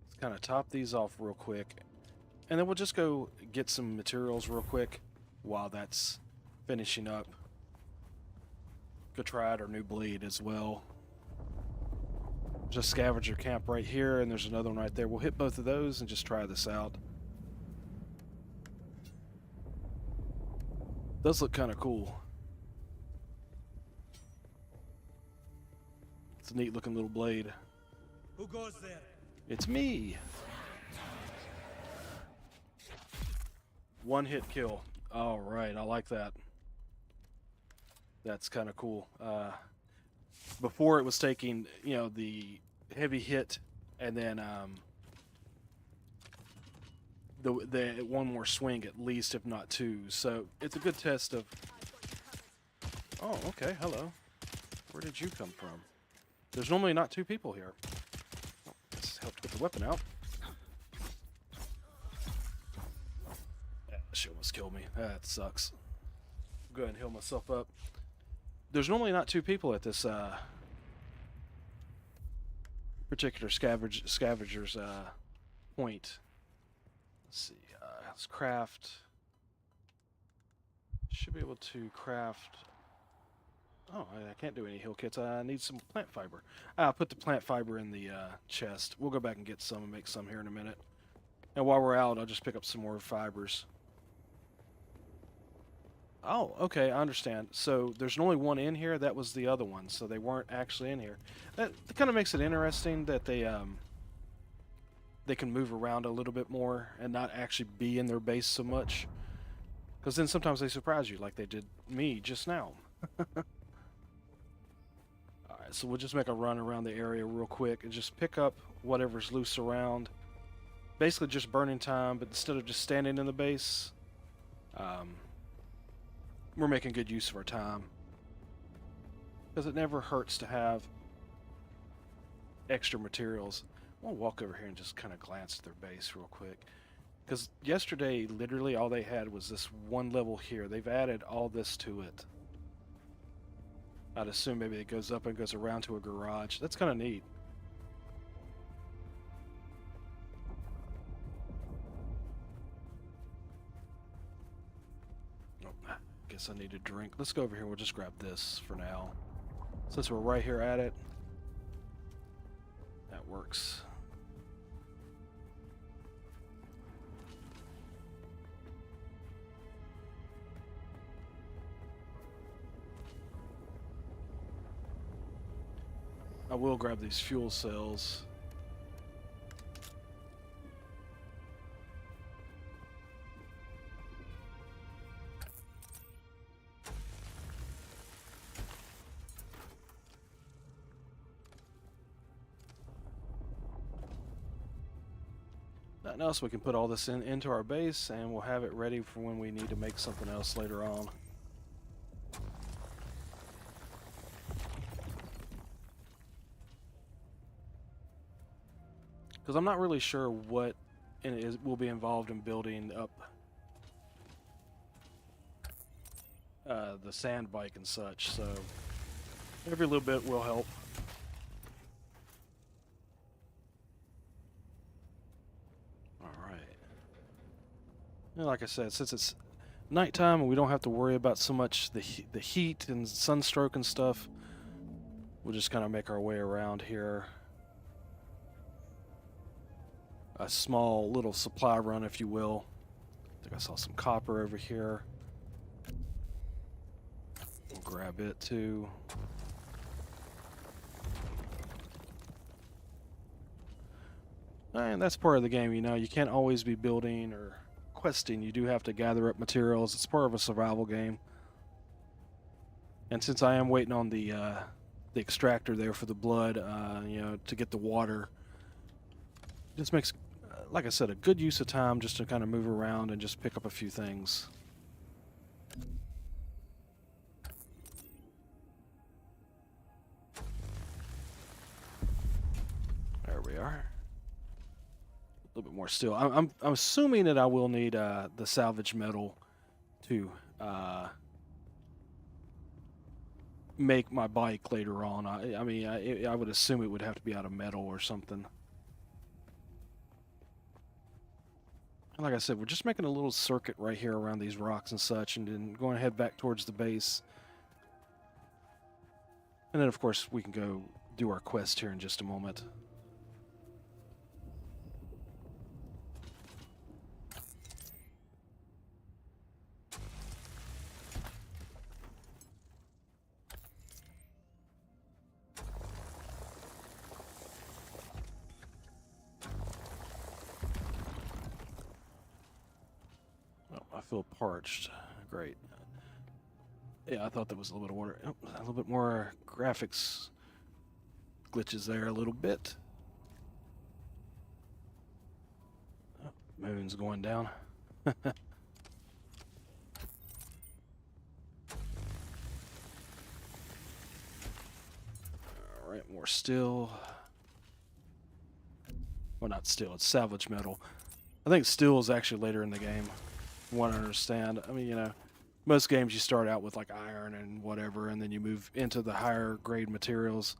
[SPEAKER 1] is kind of top these off real quick, and then we'll just go get some materials real quick while that's finishing up. Go try out our new blade as well. Just scavenger camp right here, and there's another one right there. We'll hit both of those and just try this out. Does look kind of cool. It's a neat looking little blade.
[SPEAKER 4] Who goes there?
[SPEAKER 1] It's me. One hit kill. All right, I like that. That's kind of cool. Before it was taking, the heavy hit and then the one more swing at least, if not 2. So it's a good test of. Oh, okay. Hello. Where did you come from? There's normally not 2 people here. Oh, this helped get the weapon out. She almost killed me. That sucks. Go ahead and heal myself up. There's normally not 2 people at this particular scavenger's point. Let's see. Let's craft. Should be able to craft. Oh, I can't do any heal kits. I need some plant fiber. I'll put the plant fiber in the chest. We'll go back and get some and make some here in a minute. And while we're out, I'll just pick up some more fibers. Oh, okay, I understand. So there's only one in here. That was the other one, so they weren't actually in here. That kind of makes it interesting that they can move around a little bit more and not actually be in their base so much. Because then sometimes they surprise you, like they did me just now. Alright, so we'll just make a run around the area real quick and just pick up whatever's loose around. Basically just burning time, but instead of just standing in the base, we're making good use of our time. Because it never hurts to have extra materials. I'll walk over here and just kind of glance at their base real quick. Because yesterday, literally all they had was this one level here. They've added all this to it. I'd assume maybe it goes up and goes around to a garage. That's kind of neat. Oh, guess I need a drink. Let's go over here. We'll just grab this for now. Since we're right here at it, that works. I will grab these fuel cells. Nothing else, we can put all this into our base and we'll have it ready for when we need to make something else later on. Because I'm not really sure what will be involved in building up the sand bike and such, so every little bit will help. Alright. And like I said, since it's nighttime and we don't have to worry about so much the heat and sunstroke and stuff, we'll just kind of make our way around here. A small little supply run, if you will. I think I saw some copper over here. We'll grab it too. And that's part of the game, you know. You can't always be building or questing. You do have to gather up materials. It's part of a survival game. And since I am waiting on the extractor there for the blood, you know, to get the water, this makes, like I said, a good use of time just to kind of move around and just pick up a few things. There we are. A little bit more steel. I'm assuming that I will need the salvage metal to make my bike later on. I mean, I would assume it would have to be out of metal or something. And like I said, we're just making a little circuit right here around these rocks and such, and then going to head back towards the base. And then, of course, we can go do our quest here in just a moment. I feel parched. Great. Yeah, I thought that was a little bit of water. Oh, a little bit more graphics glitches there a little bit. Oh, moon's going down. Alright, more steel. Well, not steel, it's salvage metal. I think steel is actually later in the game, from what I understand. I mean, you know, most games you start out with like iron and whatever, and then you move into the higher grade materials.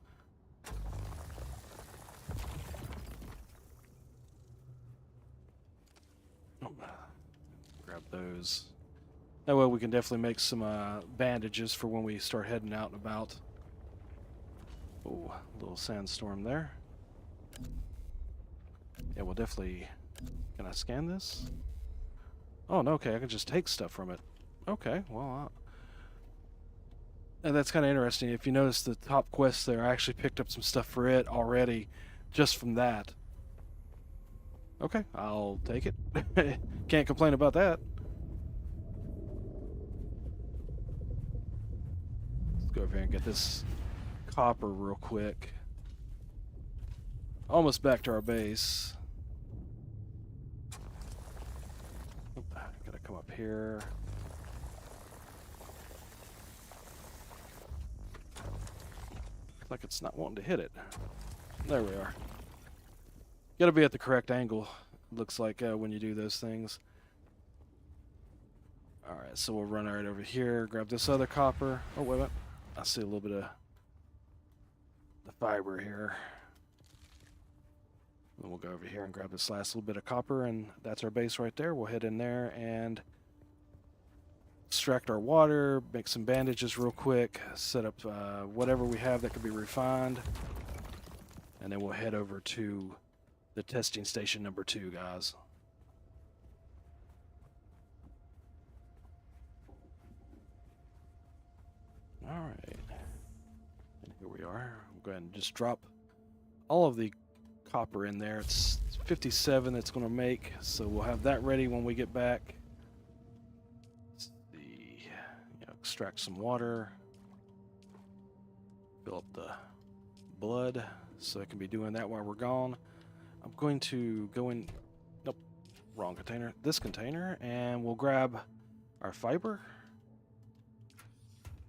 [SPEAKER 1] Oh, grab those. That way we can definitely make some bandages for when we start heading out and about. Oh, a little sandstorm there. Yeah, we'll definitely Can I scan this? Oh, no, okay, I can just take stuff from it. Okay, well, and that's kind of interesting. If you notice the top quest there, I actually picked up some stuff for it already just from that. Okay, I'll take it. Can't complain about that. Let's go over here and get this copper real quick. Almost back to our base. Oop, gotta come up here. Like it's not wanting to hit it. There we are. Gotta be at the correct angle, looks like, when you do those things. Alright, so we'll run right over here, grab this other copper. Oh, wait a minute. I see a little bit of the fiber here. Then we'll go over here and grab this last little bit of copper, and that's our base right there. We'll head in there and extract our water, make some bandages real quick, set up whatever we have that could be refined, and then we'll head over to the testing station number 2, guys. Alright. And here we are. We'll go ahead and just drop all of the copper in there. It's 57 that's going to make, so we'll have that ready when we get back. Extract some water. Fill up the blood so I can be doing that while we're gone. I'm going to go in... Nope, wrong container. This container, and we'll grab our fiber.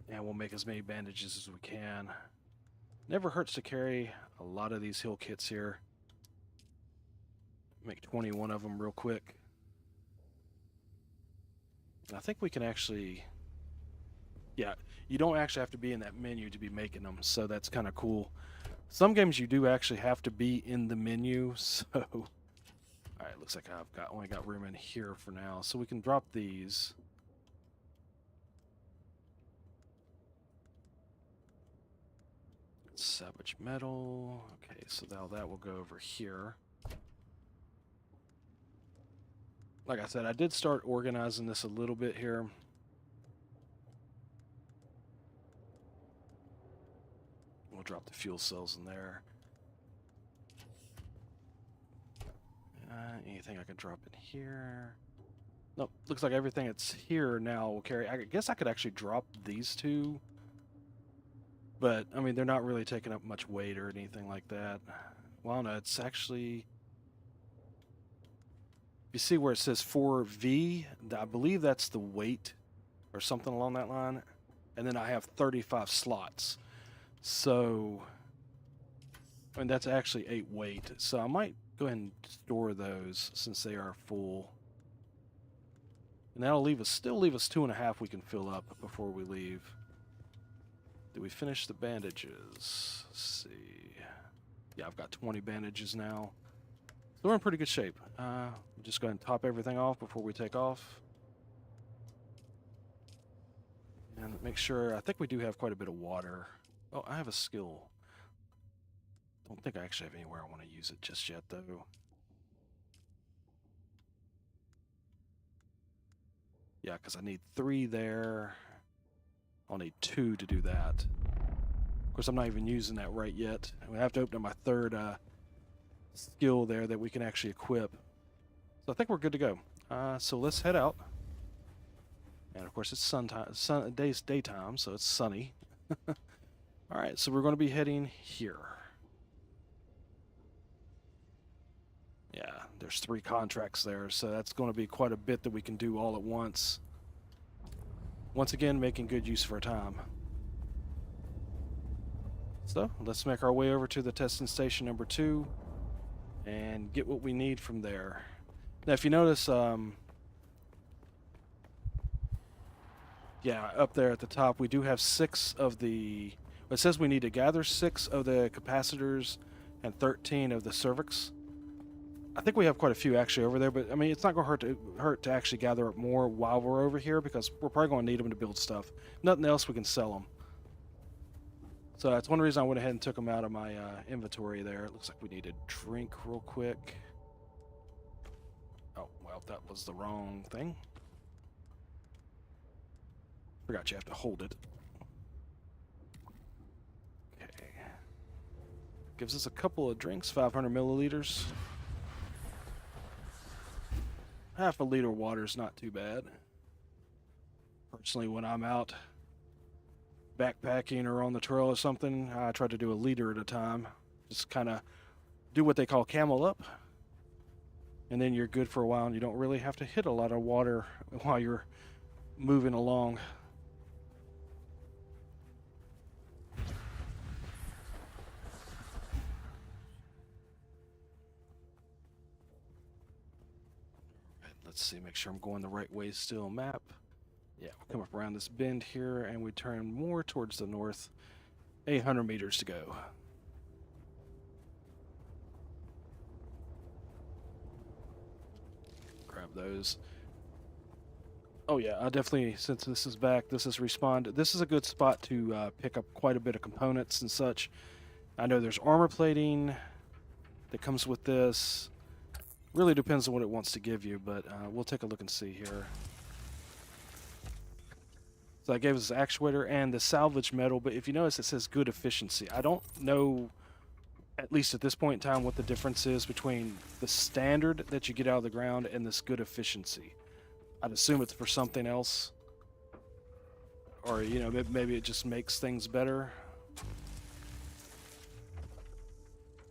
[SPEAKER 1] And we'll make as many bandages as we can. Never hurts to carry a lot of these heal kits here. Make 21 of them real quick. And I think we can actually... Yeah, you don't actually have to be in that menu to be making them, so that's kind of cool. Some games you do actually have to be in the menu, so... Alright, looks like I've only got room in here for now, so we can drop these. Savage metal. Okay, so now that will go over here. Like I said, I did start organizing this a little bit here. We'll drop the fuel cells in there. Anything I can drop in here? Nope, looks like everything that's here now will carry. I guess I could actually drop these two. But, I mean, they're not really taking up much weight or anything like that. Well, no, it's actually... You see where it says 4V? I believe that's the weight or something along that line. And then I have 35 slots. So, I mean, that's actually 8 weight. So I might go ahead and store those since they are full. And that'll still leave us 2.5 we can fill up before we leave. Did we finish the bandages? Let's see. Yeah, I've got 20 bandages now. So we're in pretty good shape. Just go ahead and top everything off before we take off. And make sure, I think we do have quite a bit of water. Oh, I have a skill. Don't think I actually have anywhere I want to use it just yet, though. Yeah, because I need 3 there. I'll need 2 to do that. Of course, I'm not even using that right yet. We have to open up my 3rd skill there that we can actually equip. So I think we're good to go. So let's head out. And of course, it's daytime, so it's sunny. All right, so we're going to be heading here. Yeah, there's 3 contracts there, so that's going to be quite a bit that we can do all at once. Once again, making good use of our time. So, let's make our way over to the testing station number 2 and get what we need from there. Now, if you notice, yeah, up there at the top, we do have 6 of the... It says we need to gather 6 of the capacitors and 13 of the cervix. I think we have quite a few actually over there, but I mean, it's not going to hurt to actually gather up more while we're over here because we're probably going to need them to build stuff. Nothing else, we can sell them. So that's one reason I went ahead and took them out of my inventory there. It looks like we need a drink real quick. Oh, that was the wrong thing. Forgot you have to hold it. Okay. Gives us a couple of drinks, 500 milliliters. Half a liter of water is not too bad. Personally, when I'm out backpacking or on the trail or something, I try to do a liter at a time. Just kind of do what they call camel up. And then you're good for a while and you don't really have to hit a lot of water while you're moving along. Let's see, make sure I'm going the right way still. Map. Yeah, we'll come up around this bend here and we turn more towards the north. 800 meters to go. Grab those. Oh yeah, I definitely, since this is back, this is respawned. This is a good spot to pick up quite a bit of components and such. I know there's armor plating that comes with this. Really depends on what it wants to give you, but we'll take a look and see here. So that gave us the actuator and the salvage metal, but if you notice it says good efficiency. I don't know, at least at this point in time, what the difference is between the standard that you get out of the ground and this good efficiency. I'd assume it's for something else. Or, you know, maybe it just makes things better.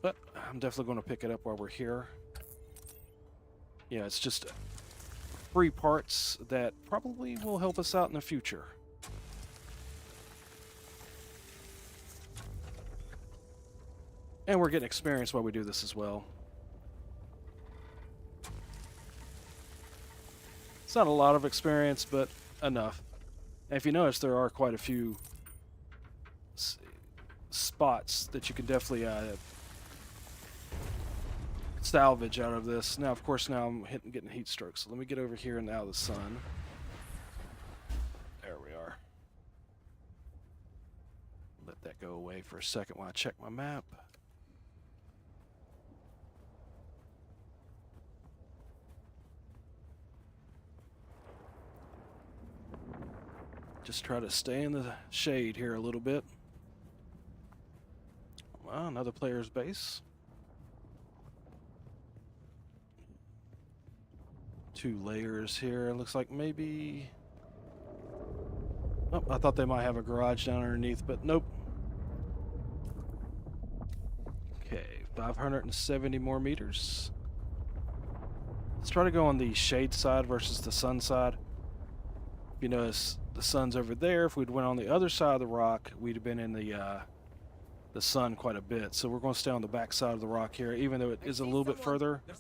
[SPEAKER 1] But I'm definitely going to pick it up while we're here. Yeah, it's just free parts that probably will help us out in the future. And we're getting experience while we do this as well. It's not a lot of experience, but enough. And if you notice, there are quite a few spots that you can definitely salvage out of this. Now, of course, now I'm getting heat strokes. So let me get over here and out of the sun. There we are. Let that go away for a second while I check my map. Just try to stay in the shade here a little bit. Well, another player's base. 2 layers here. It looks like maybe... Oh, I thought they might have a garage down underneath, but nope. Okay, 570 more meters. Let's try to go on the shade side versus the sun side. If you notice, the sun's over there. If we'd went on the other side of the rock, we'd have been in the sun quite a bit. So we're going to stay on the back side of the rock here, even though it is a little bit further. Yeah,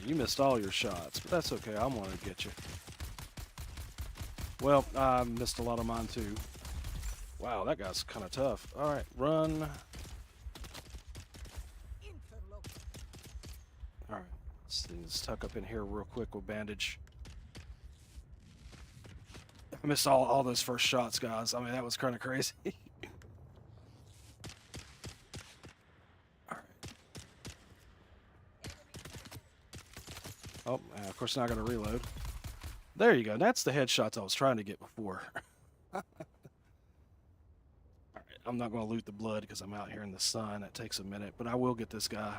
[SPEAKER 1] you missed all your shots, but that's okay. I'm going to get you. Well, I missed a lot of mine too. Wow, that guy's kind of tough. All right, run. All right, let's tuck up in here real quick with bandage. I missed all those first shots, guys. I mean, that was kind of crazy. All right. Oh, of course, not going to reload. There you go. That's the headshots I was trying to get before. All right, I'm not going to loot the blood because I'm out here in the sun. That takes a minute, but I will get this guy.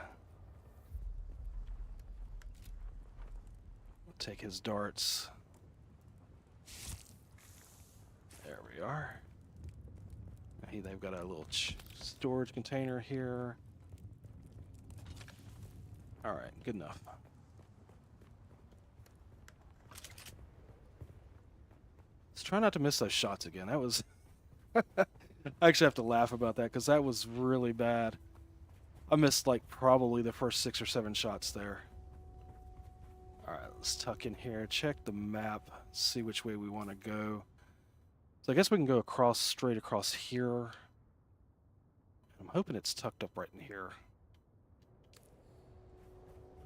[SPEAKER 1] I'll take his darts. There we are. They've got a little storage container here. All right, good enough. Let's try not to miss those shots again. That was... I actually have to laugh about that because that was really bad. I missed like probably the first 6 or 7 shots there. All right, let's tuck in here. Check the map. See which way we want to go. So I guess we can go across, straight across here. I'm hoping it's tucked up right in here.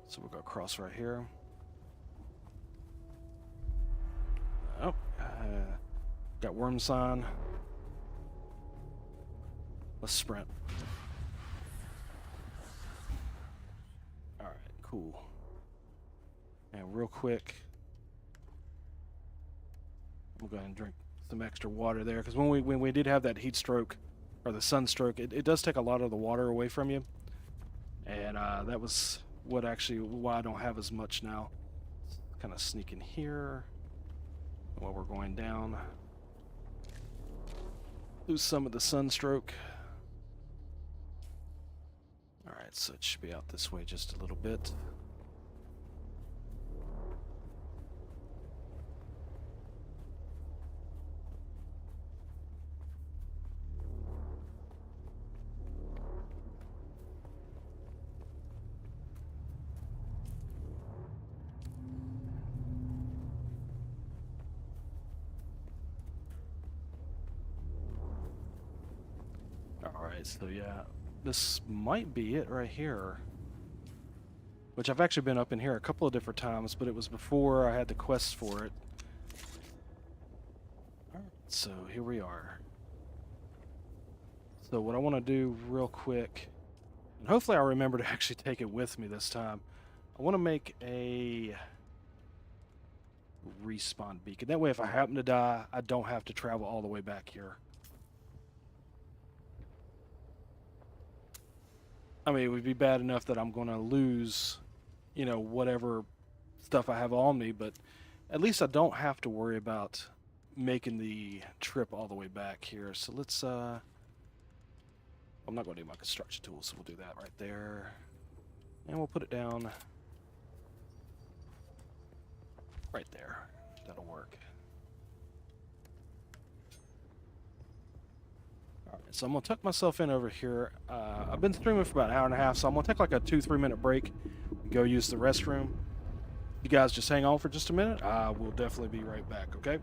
[SPEAKER 1] So we'll go across right here. Oh, got worm sign. Let's sprint. All right, cool. And real quick, I'm going to drink some extra water there, because when we did have that heat stroke, or the sunstroke, it does take a lot of the water away from you. And that was why I don't have as much now. Kind of sneak in here while we're going down. Lose some of the sunstroke. Alright, so it should be out this way just a little bit. Alright, so yeah, this might be it right here. Which I've actually been up in here a couple of different times, but it was before I had the quest for it. Alright, so here we are. So what I want to do real quick, and hopefully I'll remember to actually take it with me this time. I want to make a respawn beacon. That way if I happen to die, I don't have to travel all the way back here. I mean, it would be bad enough that I'm going to lose, you know, whatever stuff I have on me, but at least I don't have to worry about making the trip all the way back here. So let's, I'm not going to do my construction tools, so we'll do that right there. And we'll put it down right there. That'll work. Alright, so I'm going to tuck myself in over here. I've been streaming for about an hour and a half, so I'm going to take like a 2-3 minute break and go use the restroom. You guys just hang on for just a minute. I will definitely be right back, okay?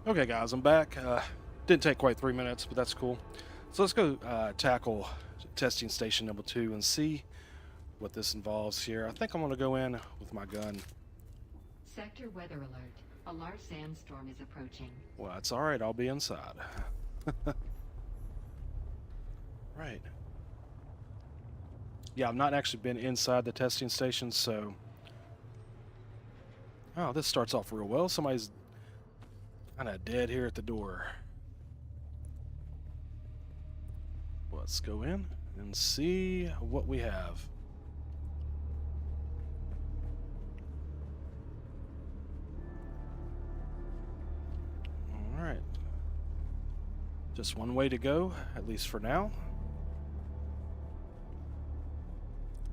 [SPEAKER 1] Okay, guys, I'm back. Didn't take quite 3 minutes, but that's cool. So let's go tackle testing station number 2 and see what this involves here. I think I'm going to go in with my gun.
[SPEAKER 2] Sector weather alert. A large sandstorm is approaching.
[SPEAKER 1] Well, that's all right. I'll be inside. Right. Yeah, I've not actually been inside the testing station, so... Oh, this starts off real well. Somebody's kind of dead here at the door. Let's go in and see what we have. Just one way to go, at least for now.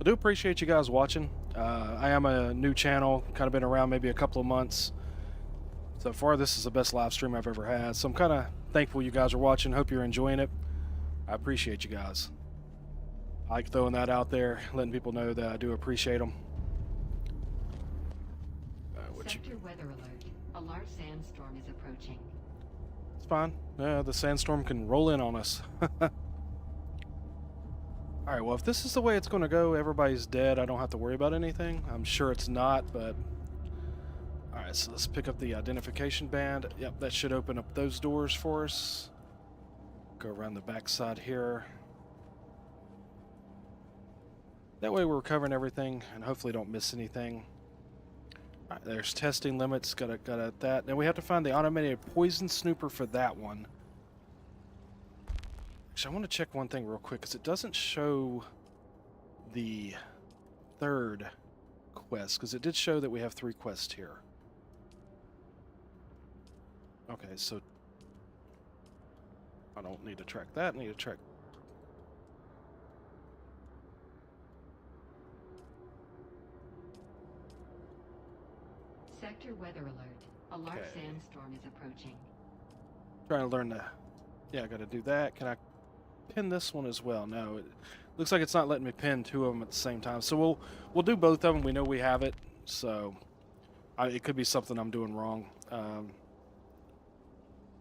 [SPEAKER 1] I do appreciate you guys watching. I am a new channel, kind of been around maybe a couple of months. So far, this is the best live stream I've ever had. So I'm kind of thankful you guys are watching. Hope you're enjoying it. I appreciate you guys. I like throwing that out there, letting people know that I do appreciate them.
[SPEAKER 2] Sector weather alert. A large sandstorm is approaching.
[SPEAKER 1] It's fine. Yeah, the sandstorm can roll in on us. Alright, well, if this is the way it's going to go, everybody's dead. I don't have to worry about anything. I'm sure it's not, but... Alright, so let's pick up the identification band. Yep, that should open up those doors for us. Go around the backside here. That way we're covering everything and hopefully don't miss anything. Alright, there's testing limits. Got that. Now we have to find the automated poison snooper for that one. Actually, I want to check one thing real quick, because it doesn't show the third quest, because it did show that we have 3 quests here. Okay, so I don't need to track that. I need to track...
[SPEAKER 2] Sector weather alert. A large
[SPEAKER 1] Okay.
[SPEAKER 2] sandstorm is approaching.
[SPEAKER 1] Trying to learn the... Yeah, I got to do that. Can I pin this one as well? No, it looks like it's not letting me pin 2 of them at the same time. So we'll do both of them. We know we have it, so it could be something I'm doing wrong.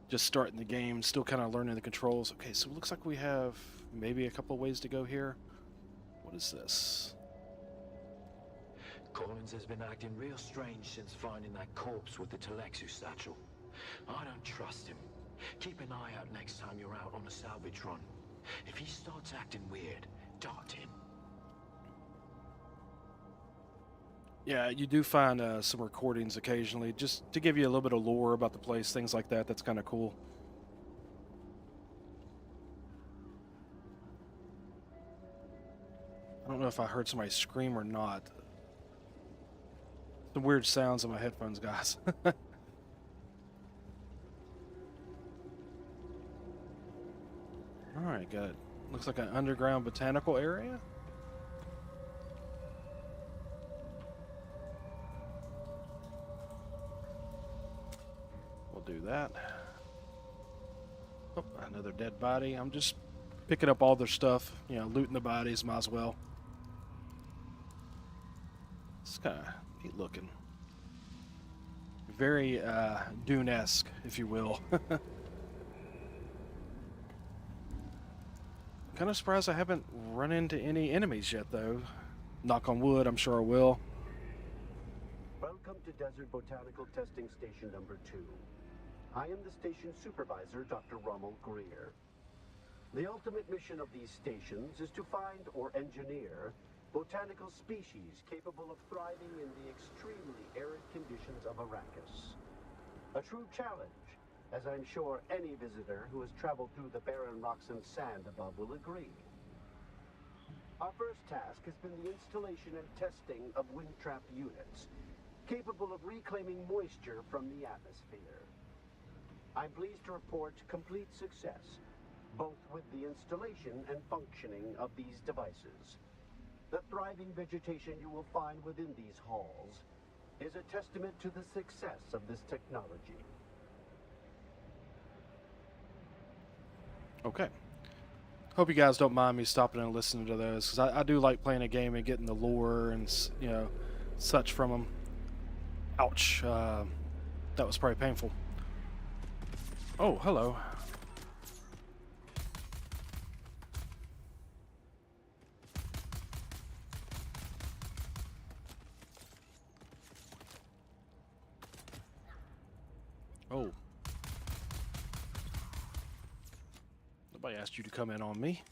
[SPEAKER 1] Just starting the game, still kind of learning the controls. Okay, so it looks like we have maybe a couple of ways to go here. What is this?
[SPEAKER 5] Collins has been acting real strange since finding that corpse with the Telexu satchel. I don't trust him. Keep an eye out next time you're out on a salvage run. If he starts acting weird, dart him.
[SPEAKER 1] Yeah, you do find some recordings occasionally, just to give you a little bit of lore about the place, things like that. That's kind of cool. I don't know if I heard somebody scream or not. Some weird sounds in my headphones, guys. Alright, got it. Looks like an underground botanical area. We'll do that. Oh, another dead body. I'm just picking up all their stuff. You know, looting the bodies, might as well. It's kind of neat looking. Very Dune-esque, if you will. Kind of surprised I haven't run into any enemies yet, though. Knock on wood, I'm sure I will.
[SPEAKER 6] Welcome to Desert Botanical Testing Station number 2. I am the station supervisor, Dr. Rommel Greer. The ultimate mission of these stations is to find or engineer botanical species capable of thriving in the extremely arid conditions of Arrakis. A true challenge, as I'm sure any visitor who has traveled through the barren rocks and sand above will agree. Our first task has been the installation and testing of wind trap units, capable of reclaiming moisture from the atmosphere. I'm pleased to report complete success, both with the installation and functioning of these devices. The thriving vegetation you will find within these halls is a testament to the success of this technology.
[SPEAKER 1] Okay. Hope you guys don't mind me stopping and listening to those, because I do like playing a game and getting the lore and, you know, such from them. Ouch. That was probably painful. Oh, hello. Oh. Nobody asked you to come in on me.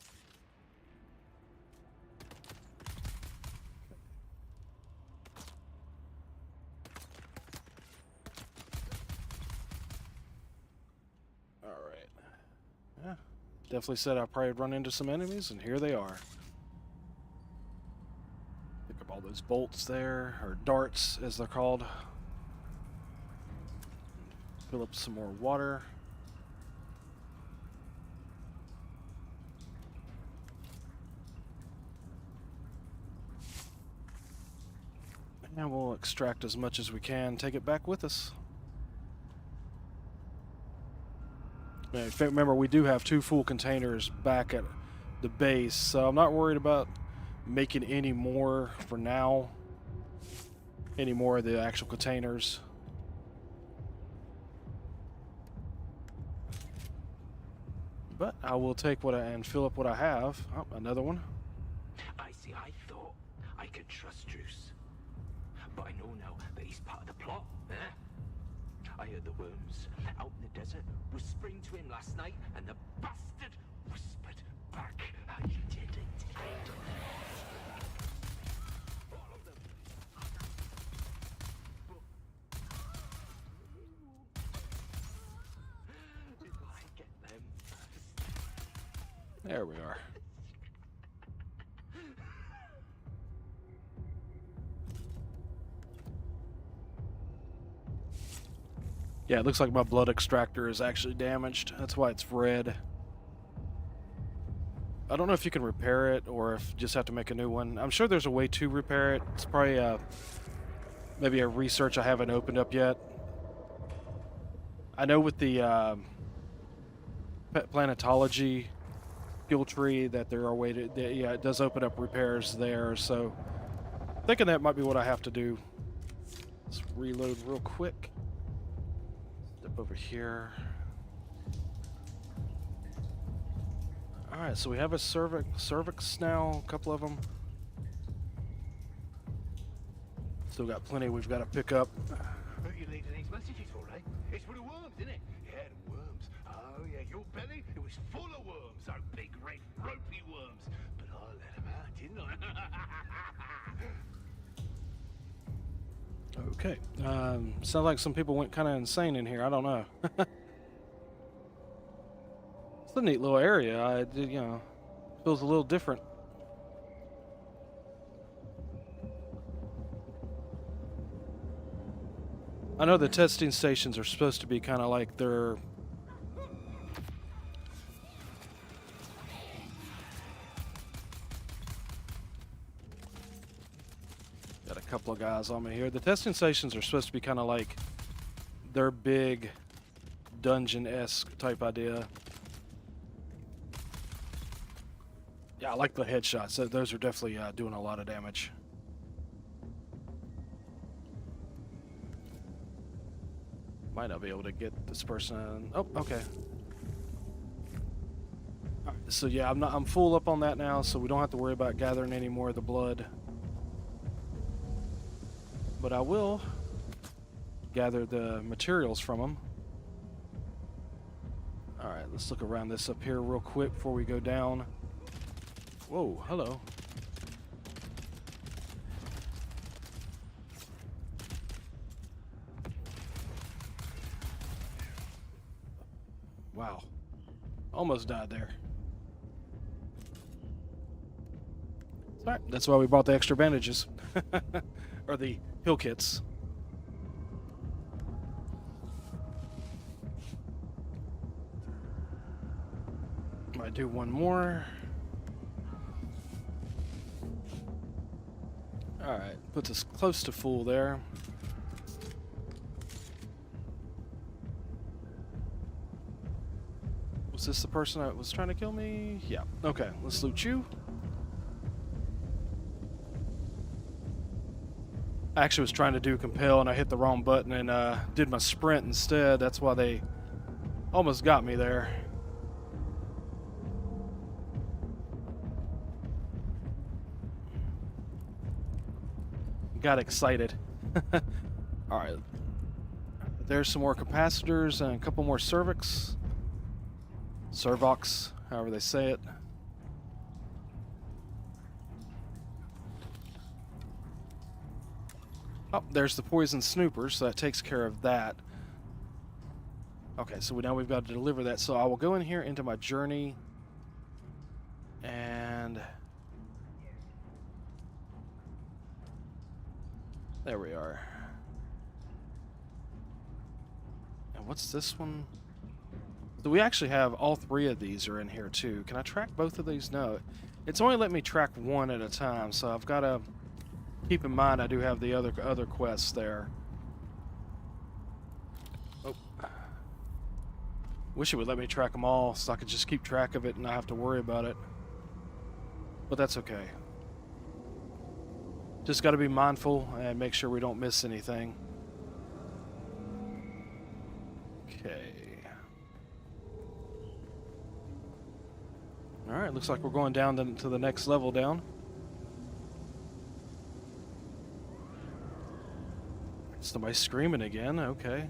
[SPEAKER 1] Alright. Yeah. Definitely said I probably run into some enemies, and here they are. Pick up all those bolts there, or darts as they're called. Fill up some more water. And we'll extract as much as we can, take it back with us. Now, if you remember, we do have 2 full containers back at the base, so I'm not worried about making any more for now. Any more of the actual containers. But I will take what and fill up what I have. Oh, another one.
[SPEAKER 5] I see, I thought I could trust Druce. But I know now that he's part of the plot, eh? I heard the worms out in the desert whispering to him last night, and the bastard whispered back how you did it. All of them. But if I get them first.
[SPEAKER 1] There we are. Yeah, it looks like my blood extractor is actually damaged. That's why it's red. I don't know if you can repair it or if you just have to make a new one. I'm sure there's a way to repair it. It's probably maybe a research I haven't opened up yet. I know with the planetology skill tree that there are way to, yeah, it does open up repairs there. So thinking that might be what I have to do. Let's reload real quick. Step over here. Alright, so we have a cervix now, a couple of them. Still got plenty we've got to pick up.
[SPEAKER 7] What you leaving these messages for, eh? It's for the worms, isn't it? Yeah, the worms. Oh, yeah, your belly, it was full of worms, those big, red, ropey worms. But I let them out, didn't I?
[SPEAKER 1] Okay. Sounds like some people went kind of insane in here. I don't know. It's a neat little area. I did, you know, feels a little different. I know the testing stations are supposed to be kind of like they're got a couple of guys on me here. The testing stations are supposed to be kind of like their big dungeon-esque type idea. Yeah, I like the headshots. Those are definitely doing a lot of damage. Might not be able to get this person. Oh, okay. All right, so yeah, I'm full up on that now, so we don't have to worry about gathering any more of the blood. But I will gather the materials from them. All right, let's look around this up here real quick before we go down. Whoa, hello. Wow. Almost died there. All right, that's why we bought the extra bandages. Or the heal kits. Might do one more. Alright, puts us close to full there. Was this the person that was trying to kill me? Yeah. Okay, let's loot you. I actually was trying to do compel and I hit the wrong button and did my sprint instead. That's why they almost got me there. Got excited. Alright. There's some more capacitors and a couple more cervix. Servox, however they say it. Oh, there's the poison snoopers, so that takes care of that. Okay, so now we've got to deliver that. So I will go in here into my journey and there we are. And what's this one? So we actually have all 3 of these are in here too. Can I track both of these? No. It's only let me track one at a time, so I've got to keep in mind I do have the other quests there. Oh. Wish it would let me track them all so I could just keep track of it and not have to worry about it. But that's okay. Just got to be mindful and make sure we don't miss anything. Okay. Alright, looks like we're going down to the next level down. Somebody screaming again, okay.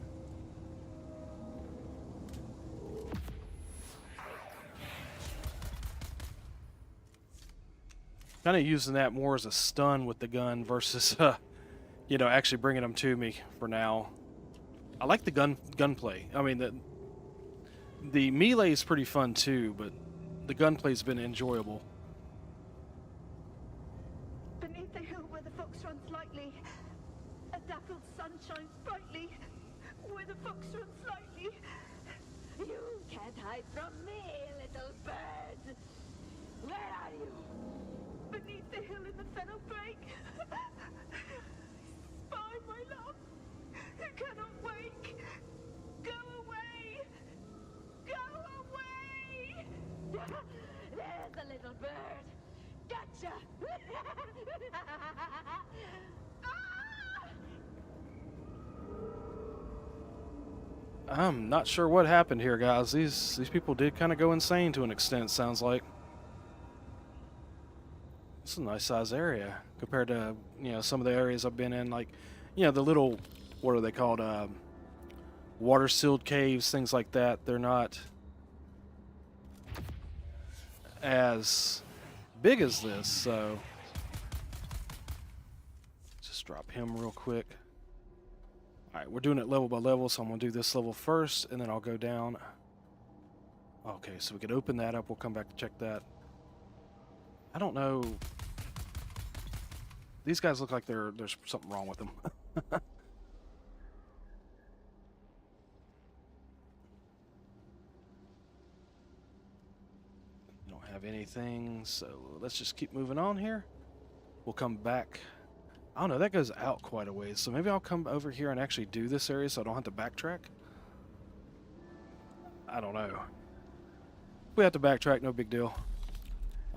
[SPEAKER 1] Kind of using that more as a stun with the gun versus, you know, actually bringing them to me for now. I like the gunplay. I mean, the melee is pretty fun too, but the gunplay's been enjoyable.
[SPEAKER 8] Beneath the hill where the fox runs lightly, a dappled sun shines brightly. Where the fox runs lightly, you can't hide from me, little bird. Where are you? Beneath the hill in the fennel brake. Spy, my love, who cannot wake. Go away! Go away! There's the little bird. Gotcha!
[SPEAKER 1] I'm not sure what happened here, guys. These people did kind of go insane to an extent, sounds like. It's a nice size area compared to, you know, some of the areas I've been in, like, you know, the little, what are they called, water sealed caves, things like that. They're not as big as this, so just drop him real quick. Alright, we're doing it level by level, so I'm going to do this level first, and then I'll go down. Okay, so we can open that up. We'll come back to check that. I don't know. These guys look like there's something wrong with them. Don't have anything, so let's just keep moving on here. We'll come back. I don't know, that goes out quite a ways, so maybe I'll come over here and actually do this area so I don't have to backtrack. I don't know. If we have to backtrack, no big deal.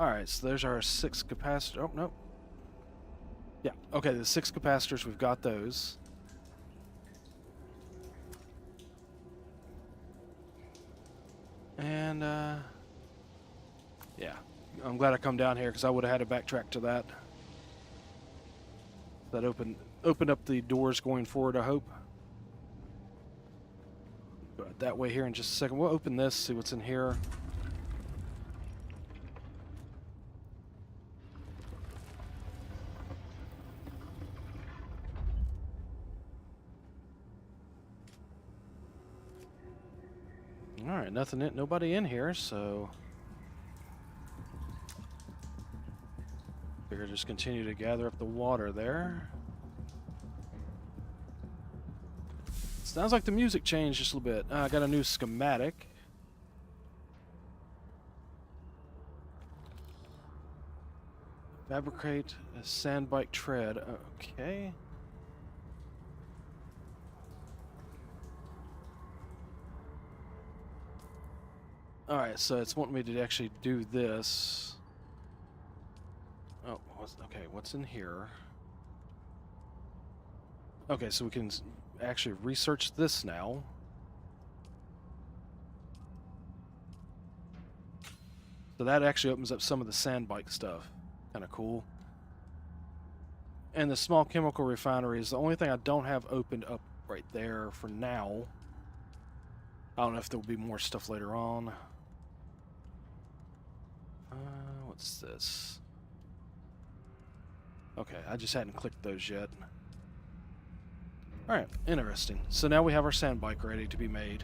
[SPEAKER 1] Alright, so there's our 6 capacitors. Oh, no. Yeah, okay, the 6 capacitors, we've got those. And, yeah. I'm glad I come down here because I would have had to backtrack to that. That opened up the doors going forward, I hope. Go that way here in just a second. We'll open this, see what's in here. Alright, nobody in here, so figure just continue to gather up the water there. Sounds like the music changed just a little bit. I got a new schematic. Fabricate a sand bike tread. Okay. Alright, so it's wanting me to actually do this. Oh, okay, what's in here? Okay, so we can actually research this now. So that actually opens up some of the sand bike stuff. Kind of cool. And the small chemical refinery is the only thing I don't have opened up right there for now. I don't know if there'll be more stuff later on. What's this? Okay, I just hadn't clicked those yet. Alright, interesting. So now we have our sand bike ready to be made.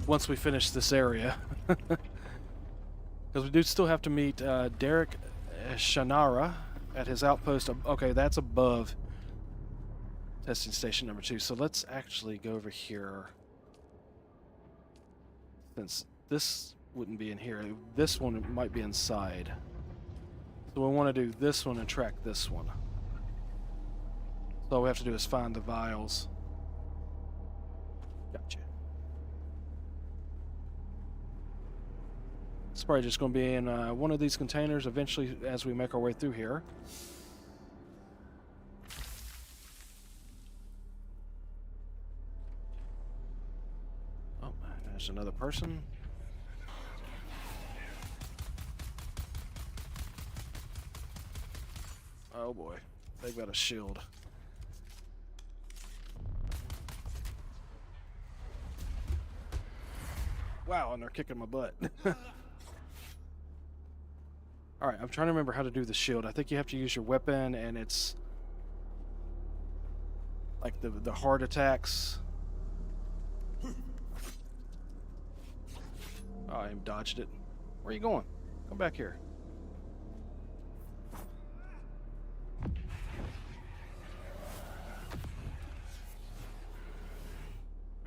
[SPEAKER 1] Once we finish this area. Because we do still have to meet Derek Shannara at his outpost. Okay, that's above testing station number 2. So let's actually go over here. Since this wouldn't be in here, this one might be inside. So we want to do this one and track this one. So all we have to do is find the vials. Gotcha. It's probably just going to be in one of these containers eventually as we make our way through here. Oh, there's another person. Oh boy, they've got a shield. Wow, and they're kicking my butt. Alright, I'm trying to remember how to do the shield. I think you have to use your weapon, and it's like the hard attacks. Oh, I dodged it. Where are you going? Come back here.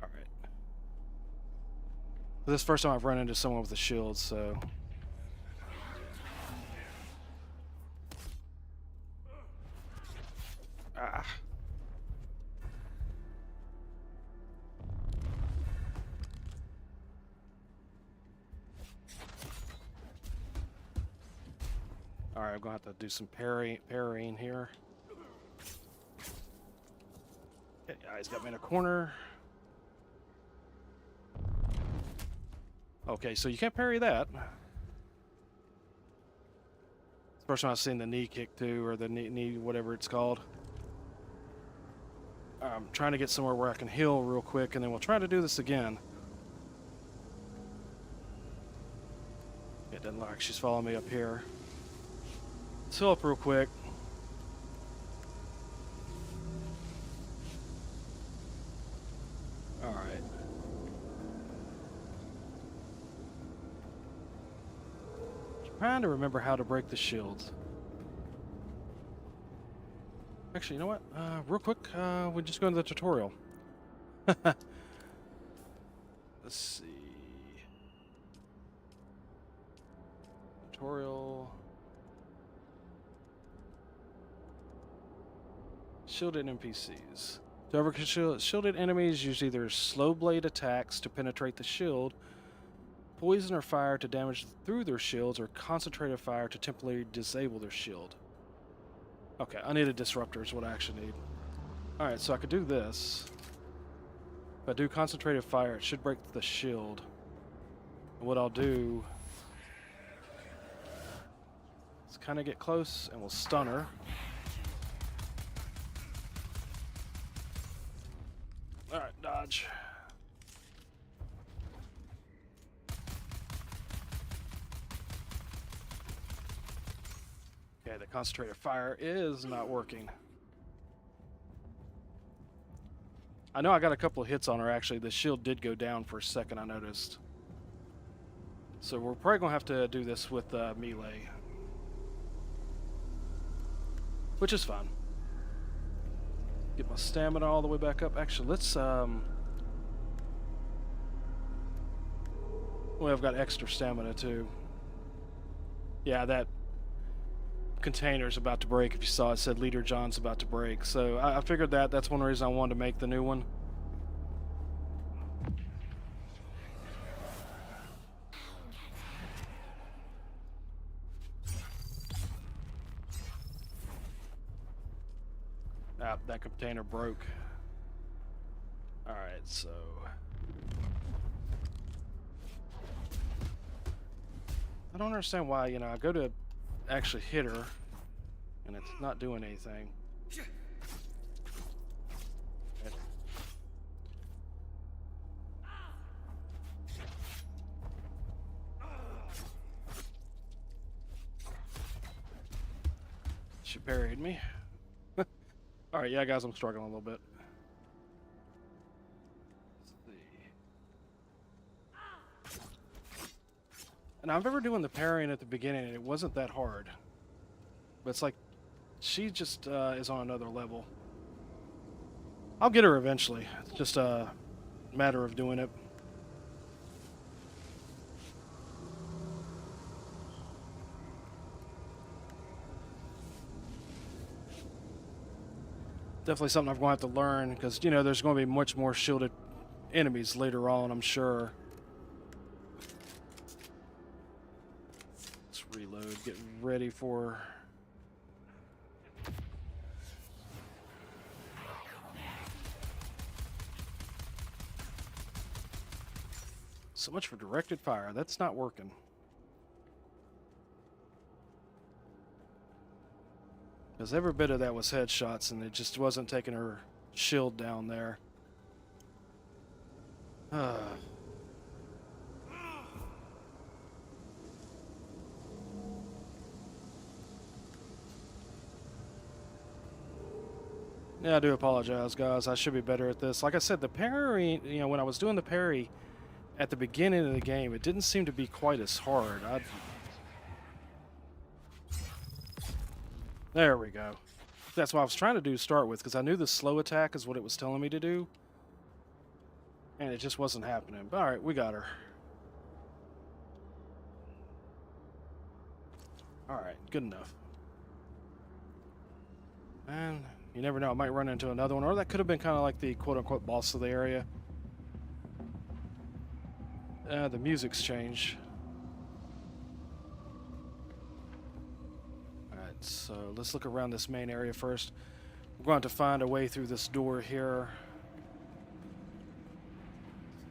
[SPEAKER 1] Alright. This is the first time I've run into someone with a shield, so... Ah. Alright, I'm gonna have to do some parrying here. Okay, yeah, he's got me in a corner. Okay, so you can't parry that. It's the first time I've seen the knee kick too, or the knee whatever it's called. I'm trying to get somewhere where I can heal real quick, and then we'll try to do this again. It doesn't look like she's following me up here. Let's heal up real quick. Alright. Trying to remember how to break the shields. Actually, you know what? Real quick, we'll just go into the tutorial. Let's see. Tutorial. Shielded NPCs. To overkill shielded enemies, use either slow blade attacks to penetrate the shield, poison or fire to damage through their shields, or concentrated fire to temporarily disable their shield. Okay, I need a disruptor is what I actually need. Alright, so I could do this. If I do concentrated fire, it should break the shield. And what I'll do is kind of get close and we'll stun her. Alright, dodge. Okay, the concentrated fire is not working. I know I got a couple of hits on her, actually. The shield did go down for a second, I noticed. So we're probably going to have to do this with melee. Which is fine. Get my stamina all the way back up. Actually, let's... Well, I've got extra stamina, too. Yeah, that container's about to break. If you saw it, said Leader John's about to break. So I figured that's one reason I wanted to make the new one. Ah, that container broke. Alright, so... I don't understand why, you know, I go to actually hit her, and it's not doing anything. She parried me. Alright, yeah guys, I'm struggling a little bit. And I remember doing the parrying at the beginning, and it wasn't that hard. But it's like, she just is on another level. I'll get her eventually. It's just a matter of doing it. Definitely something I'm going to have to learn, because, you know, there's going to be much more shielded enemies later on, I'm sure. Let's reload, get ready for... So much for directed fire. That's not working. Because every bit of that was headshots, and it just wasn't taking her shield down there. Yeah, I do apologize, guys. I should be better at this. Like I said, the parry, you know, when I was doing the parry at the beginning of the game, it didn't seem to be quite as hard. There we go. That's what I was trying to do to start with, because I knew the slow attack is what it was telling me to do. And it just wasn't happening. But alright, we got her. Alright, good enough. And you never know, I might run into another one, or that could have been kind of like the quote-unquote boss of the area. The music's changed. Alright, so let's look around this main area first. We're going to find a way through this door here.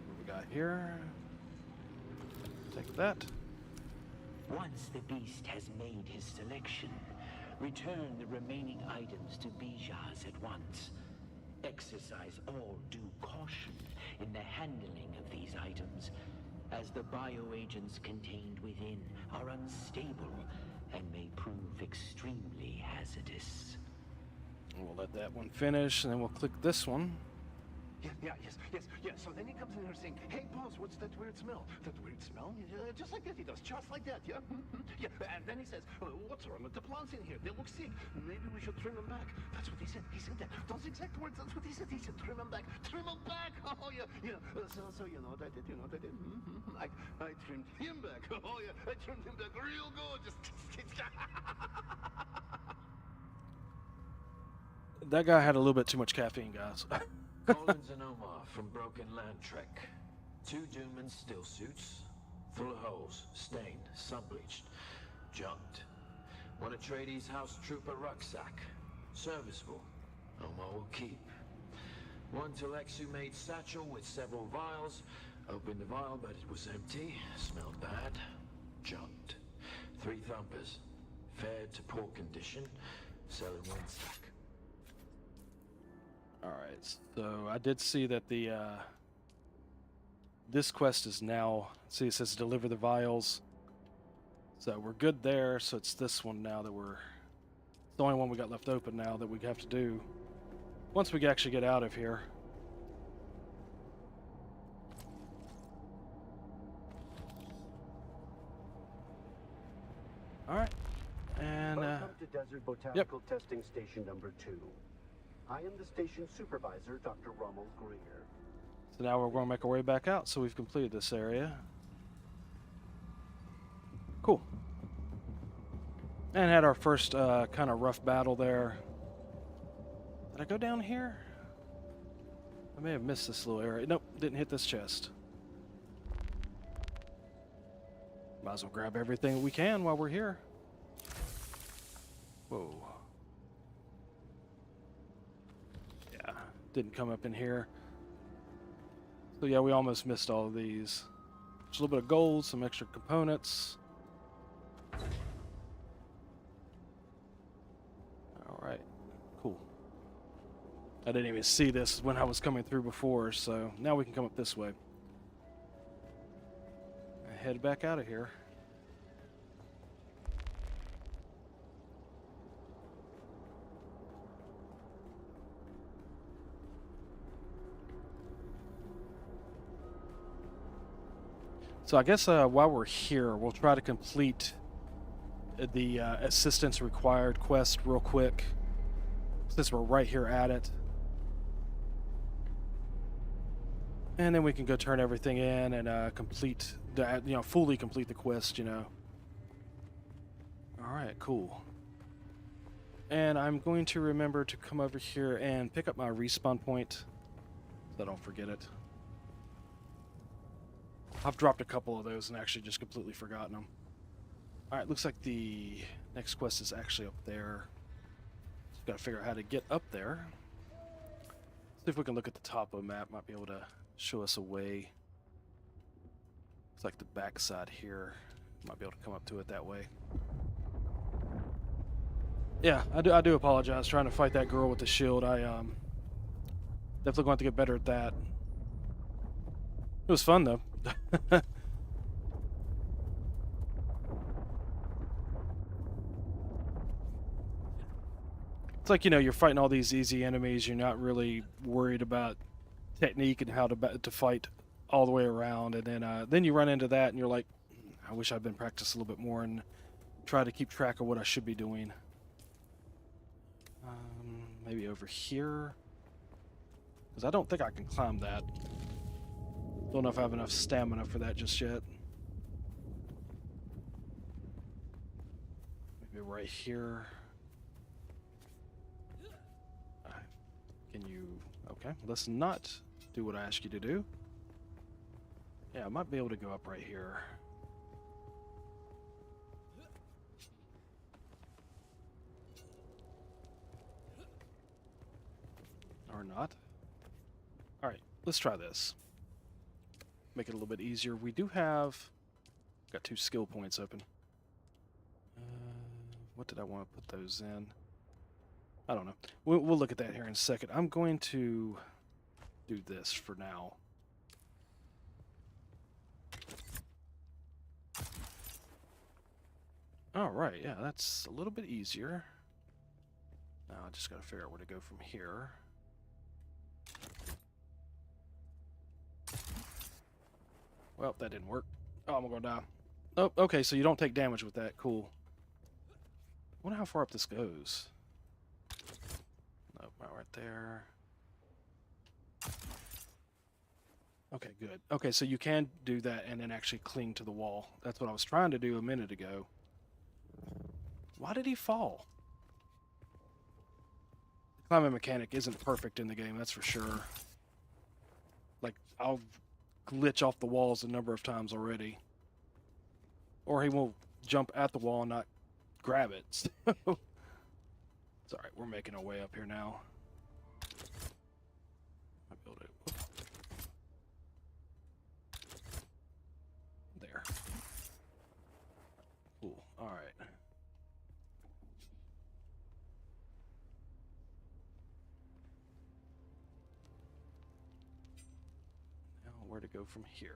[SPEAKER 1] What we got here? Take that.
[SPEAKER 5] Once the beast has made his selection, return the remaining items to Bijaz at once. Exercise all due caution in the handling of these items, as the bioagents contained within are unstable and may prove extremely hazardous.
[SPEAKER 1] We'll let that one finish, and then we'll click this one.
[SPEAKER 7] Yeah. So then he comes in here saying, "Hey, boss, what's that weird smell? That weird smell?" Just like that he does, just like that, yeah? Yeah, and then he says, "What's wrong with the plants in here? They look sick. Maybe we should trim them back." That's what he said. He said that. Those exact words, that's what he said. He said, "Trim them back. Trim them back." Oh, yeah. So you know what I did? You know what I did? I trimmed him back. Oh, yeah. I trimmed him back real good. Just...
[SPEAKER 1] That guy had a little bit too much caffeine, guys.
[SPEAKER 5] Collins and Omar from Broken Land Trek. 2 Doomman still suits, full of holes, stained, sun-bleached, junked. One Atreides House Trooper rucksack, serviceable, Omar will keep. 1 Telexu-made satchel with several vials. Opened the vial, but it was empty, smelled bad, junked. 3 Thumpers, fared to poor condition, selling 1 sack.
[SPEAKER 1] Alright, so I did see that the this quest is now, see it says deliver the vials. So we're good there, so it's this one now that we're, it's the only one we got left open now that we have to do once we actually get out of here. Alright, and
[SPEAKER 6] welcome to Desert Botanical Testing Station number 2. I am the station supervisor, Dr. Rommel Greer.
[SPEAKER 1] So now we're going to make our way back out, so we've completed this area. Cool. And had our first kind of rough battle there. Did I go down here? I may have missed this little area. Nope, didn't hit this chest. Might as well grab everything we can while we're here. Whoa. Yeah, didn't come up in here. So yeah, we almost missed all of these. Just a little bit of gold, some extra components. Alright, cool. I didn't even see this when I was coming through before, so now we can come up this way. Head back out of here. So I guess while we're here, we'll try to complete the assistance required quest real quick, since we're right here at it. And then we can go turn everything in and complete the, fully complete the quest, All right, cool. And I'm going to remember to come over here and pick up my respawn point so I don't forget it. I've dropped a couple of those and actually just completely forgotten them. Alright, looks like the next quest is actually up there. Just gotta figure out how to get up there. See if we can look at the top of the map. Might be able to show us a way. It's like the backside here. Might be able to come up to it that way. Yeah, I do apologize trying to fight that girl with the shield. I definitely going to get better at that. It was fun though. It's like, you know, you're fighting all these easy enemies. You're not really worried about technique and how to fight all the way around, and then you run into that and you're like, I wish I'd been practicing a little bit more and try to keep track of what I should be doing. Maybe over here, because I don't think I can climb that. Don't know if I have enough stamina for that just yet. Maybe right here. Can you... Okay, let's not do what I asked you to do. Yeah, I might be able to go up right here. Or not. Alright, let's try this. Make it a little bit easier. We do have... Got 2 skill points open. What did I want to put those in? I don't know. We'll look at that here in a second. I'm going to do this for now. Alright, yeah, that's a little bit easier. Now I just gotta figure out where to go from here. Well, that didn't work. Oh, I'm gonna die. Oh, okay, so you don't take damage with that. Cool. I wonder how far up this goes. Nope, right there. Okay, good. Okay, so you can do that and then actually cling to the wall. That's what I was trying to do a minute ago. Why did he fall? The climbing mechanic isn't perfect in the game, that's for sure. Like, I'll glitch off the walls a number of times already. Or he will jump at the wall and not grab it. It's alright, we're making our way up here now. Might be able to... There. Cool, alright. Now where to go from here?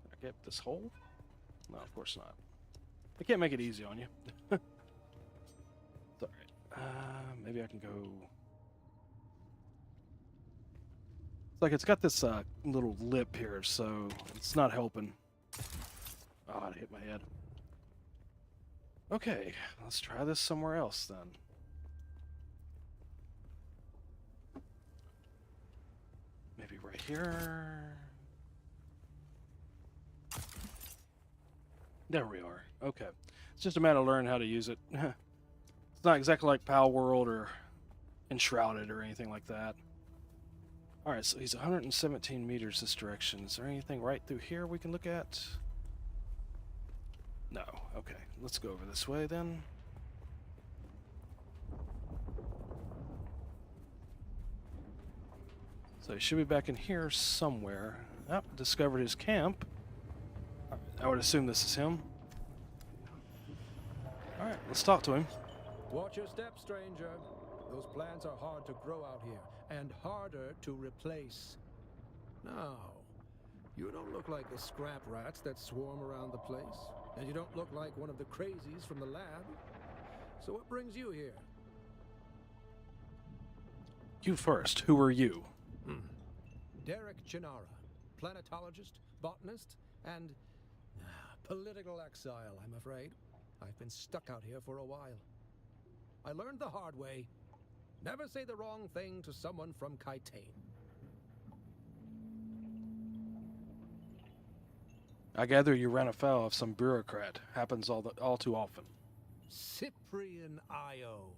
[SPEAKER 1] Can I get this hole? No, of course not. I can't make it easy on you. It's alright. Maybe I can go... It's like it's got this little lip here, so it's not helping. Oh, I hit my head. Okay, let's try this somewhere else then. Maybe right here. There we are. Okay. It's just a matter of learning how to use it. It's not exactly like Pal World or Enshrouded or anything like that. Alright, so he's 117 meters this direction. Is there anything right through here we can look at? No. Okay. Let's go over this way then. So he should be back in here somewhere. Oh, discovered his camp. I would assume this is him. Alright, let's talk to him.
[SPEAKER 9] Watch your step, stranger. Those plants are hard to grow out here, and harder to replace. Now, you don't look like the scrap rats that swarm around the place, and you don't look like one of the crazies from the lab. So what brings you here?
[SPEAKER 1] You first. Who are you?
[SPEAKER 9] Derek Chinara, planetologist, botanist, and political exile, I'm afraid. I've been stuck out here for a while. I learned the hard way. Never say the wrong thing to someone from Kaitain.
[SPEAKER 1] I gather you ran afoul of some bureaucrat. Happens all too often.
[SPEAKER 9] Cyprian Io.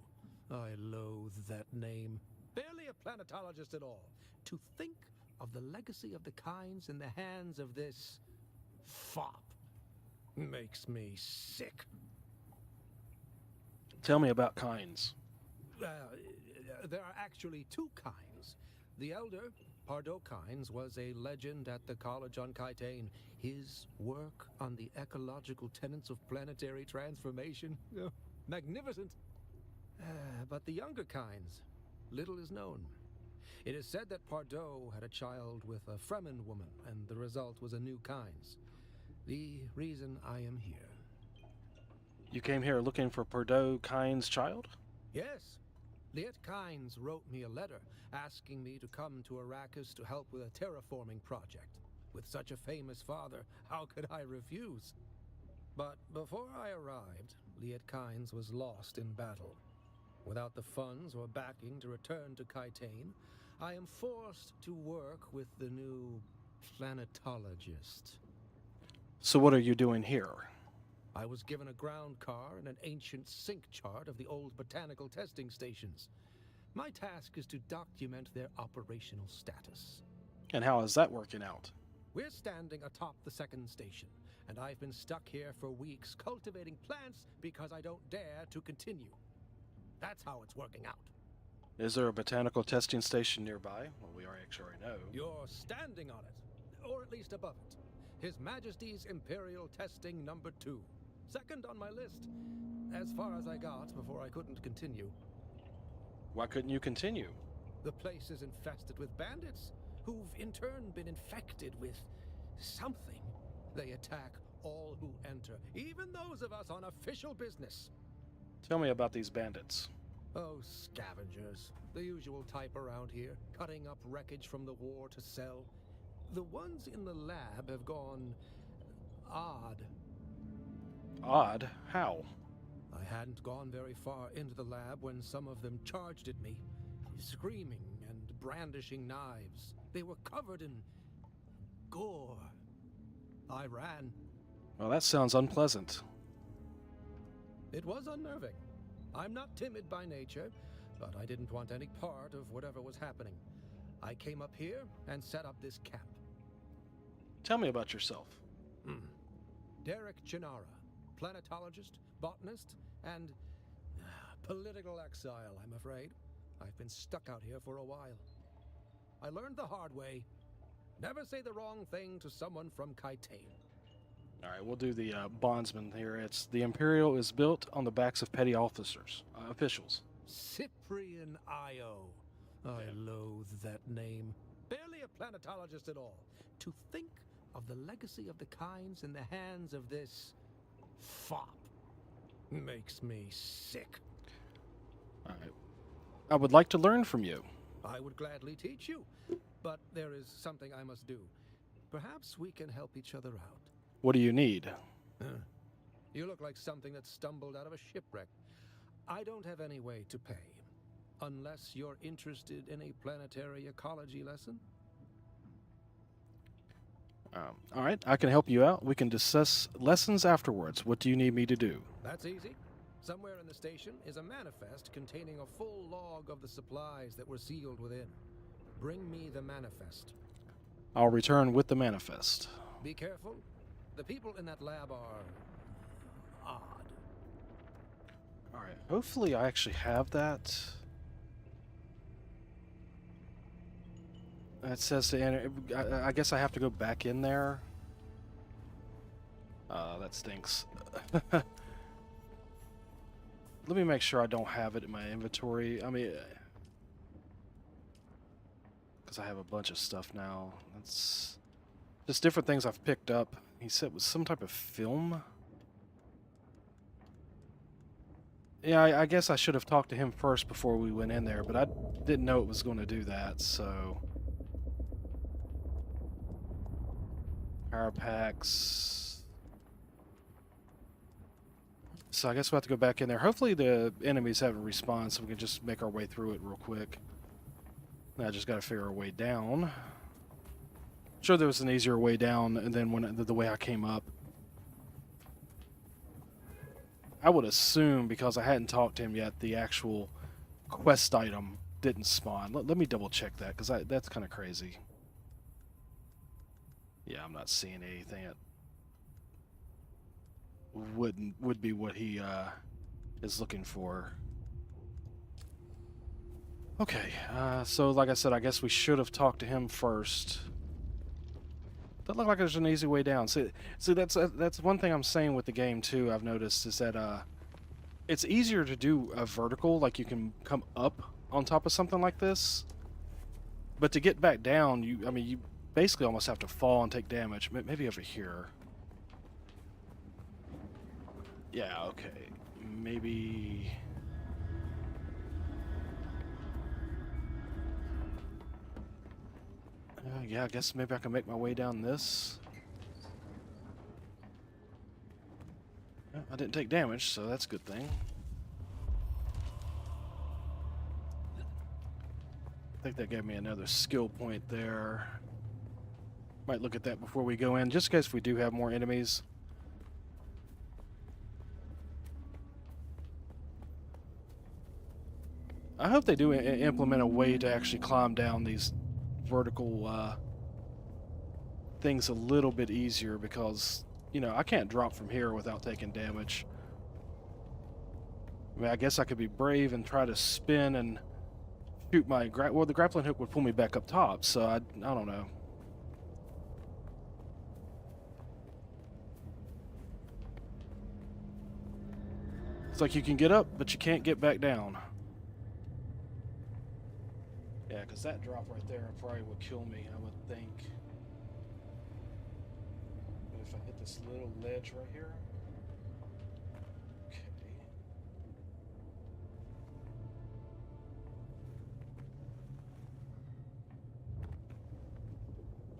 [SPEAKER 9] I loathe that name. Barely a planetologist at all. To think of the legacy of the Kynes in the hands of this fop makes me sick.
[SPEAKER 1] Tell me about Kynes.
[SPEAKER 9] There are actually two Kynes. The elder, Pardo Kynes, was a legend at the college on Kytane. His work on the ecological tenets of planetary transformation, magnificent. But the younger Kynes, little is known. It is said that Pardo had a child with a Fremen woman, and the result was a new Kynes. The reason I am here.
[SPEAKER 1] You came here looking for Pardo Kynes' child?
[SPEAKER 9] Yes. Liet Kynes wrote me a letter asking me to come to Arrakis to help with a terraforming project. With such a famous father, how could I refuse? But before I arrived, Liet Kynes was lost in battle. Without the funds or backing to return to Kytane, I am forced to work with the new planetologist.
[SPEAKER 1] So what are you doing here?
[SPEAKER 9] I was given a ground car and an ancient sync chart of the old botanical testing stations. My task is to document their operational status.
[SPEAKER 1] And how is that working out?
[SPEAKER 9] We're standing atop the second station, and I've been stuck here for weeks cultivating plants because I don't dare to continue. That's how it's working out.
[SPEAKER 1] Is there a botanical testing station nearby? Well, we actually already know.
[SPEAKER 9] You're standing on it, or at least above it. His Majesty's Imperial Testing Number 2. Second on my list. As far as I got before I couldn't continue.
[SPEAKER 1] Why couldn't you continue?
[SPEAKER 9] The place is infested with bandits, who've in turn been infected with something. They attack all who enter, even those of us on official business.
[SPEAKER 1] Tell me about these bandits.
[SPEAKER 9] Oh, scavengers. The usual type around here, cutting up wreckage from the war to sell. The ones in the lab have gone odd.
[SPEAKER 1] Odd? How?
[SPEAKER 9] I hadn't gone very far into the lab when some of them charged at me, screaming and brandishing knives. They were covered in gore. I ran.
[SPEAKER 1] Well, that sounds unpleasant.
[SPEAKER 9] It was unnerving. I'm not timid by nature, but I didn't want any part of whatever was happening. I came up here and set up this camp.
[SPEAKER 1] Tell me about yourself.
[SPEAKER 9] Derek Chinara, planetologist, botanist, and political exile, I'm afraid. I've been stuck out here for a while. I learned the hard way. Never say the wrong thing to someone from Kytane.
[SPEAKER 1] All right, we'll do the bondsman here. It's the Imperial is built on the backs of petty officers, officials.
[SPEAKER 9] Cyprian Io. I loathe that name. Barely a planetologist at all. To think of the legacy of the Kynes in the hands of this fop makes me sick.
[SPEAKER 1] All right. I would like to learn from you.
[SPEAKER 9] I would gladly teach you, but there is something I must do. Perhaps we can help each other out.
[SPEAKER 1] What do you need?
[SPEAKER 9] You look like something that stumbled out of a shipwreck. I don't have any way to pay. Unless you're interested in a planetary ecology lesson?
[SPEAKER 1] All right, I can help you out. We can discuss lessons afterwards. What do you need me to do?
[SPEAKER 9] That's easy. Somewhere in the station is a manifest containing a full log of the supplies that were sealed within. Bring me the manifest.
[SPEAKER 1] I'll return with the manifest.
[SPEAKER 9] Be careful. The people in that lab are odd.
[SPEAKER 1] All right, hopefully I actually have that. It says to enter. I guess I have to go back in there. That stinks. Let me make sure I don't have it in my inventory. I mean, because I have a bunch of stuff now. That's just different things I've picked up. He said it was some type of film. Yeah, I guess I should have talked to him first before we went in there, but I didn't know it was going to do that, so... Power packs. So I guess we'll have to go back in there. Hopefully the enemies haven't respawned, so we can just make our way through it real quick. Now I just got to figure our way down. Sure, there was an easier way down, and then when the way I came up. I would assume, because I hadn't talked to him yet, the actual quest item didn't spawn. Let me double check that, because that's kind of crazy. Yeah, I'm not seeing anything that would be what he is looking for. Okay, so like I said, I guess we should have talked to him first. Doesn't look like there's an easy way down. See, that's one thing I'm saying with the game too. I've noticed is that it's easier to do a vertical, like you can come up on top of something like this, but to get back down, you basically almost have to fall and take damage. Maybe over here. Yeah, okay, maybe. Yeah, I guess maybe I can make my way down this. Yeah, I didn't take damage, so that's a good thing. I think that gave me another skill point there. Might look at that before we go in, just in case we do have more enemies. I hope they do implement a way to actually climb down these vertical things a little bit easier, because you know I can't drop from here without taking damage. I mean, I guess I could be brave and try to spin and shoot my well, the grappling hook would pull me back up top, so I don't know. It's like you can get up, but you can't get back down. Yeah, because that drop right there probably would kill me, I would think. But if I hit this little ledge right here. Okay.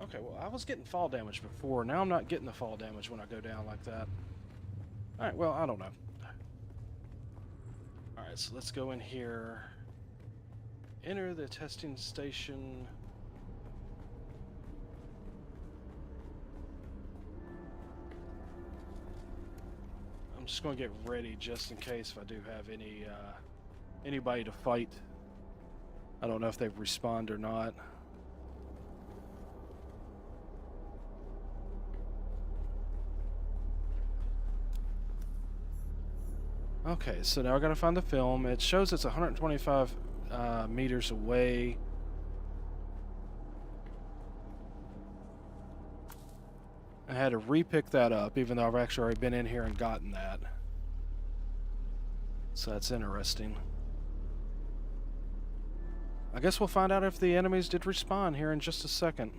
[SPEAKER 1] Okay, well, I was getting fall damage before. Now I'm not getting the fall damage when I go down like that. Alright, well, I don't know. Alright, so let's go in here. Enter the testing station. I'm just going to get ready just in case if I do have anybody to fight. I don't know if they've respawned or not. Okay, so now I gotta find the film. It shows it's 125 meters away. I had to re-pick that up, even though I've actually already been in here and gotten that. So that's interesting. I guess we'll find out if the enemies did respawn here in just a second.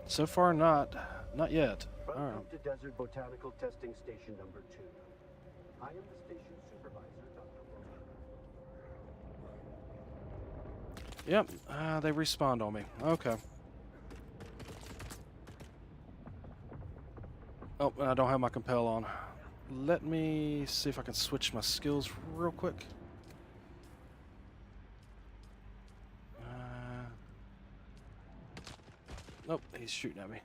[SPEAKER 1] So far, not yet.
[SPEAKER 6] Welcome to Desert Botanical Testing Station number 2. I am the station supervisor, Dr.
[SPEAKER 1] Yep, they respawned on me. Okay. Oh, and I don't have my compel on. Let me see if I can switch my skills real quick. Nope, he's shooting at me.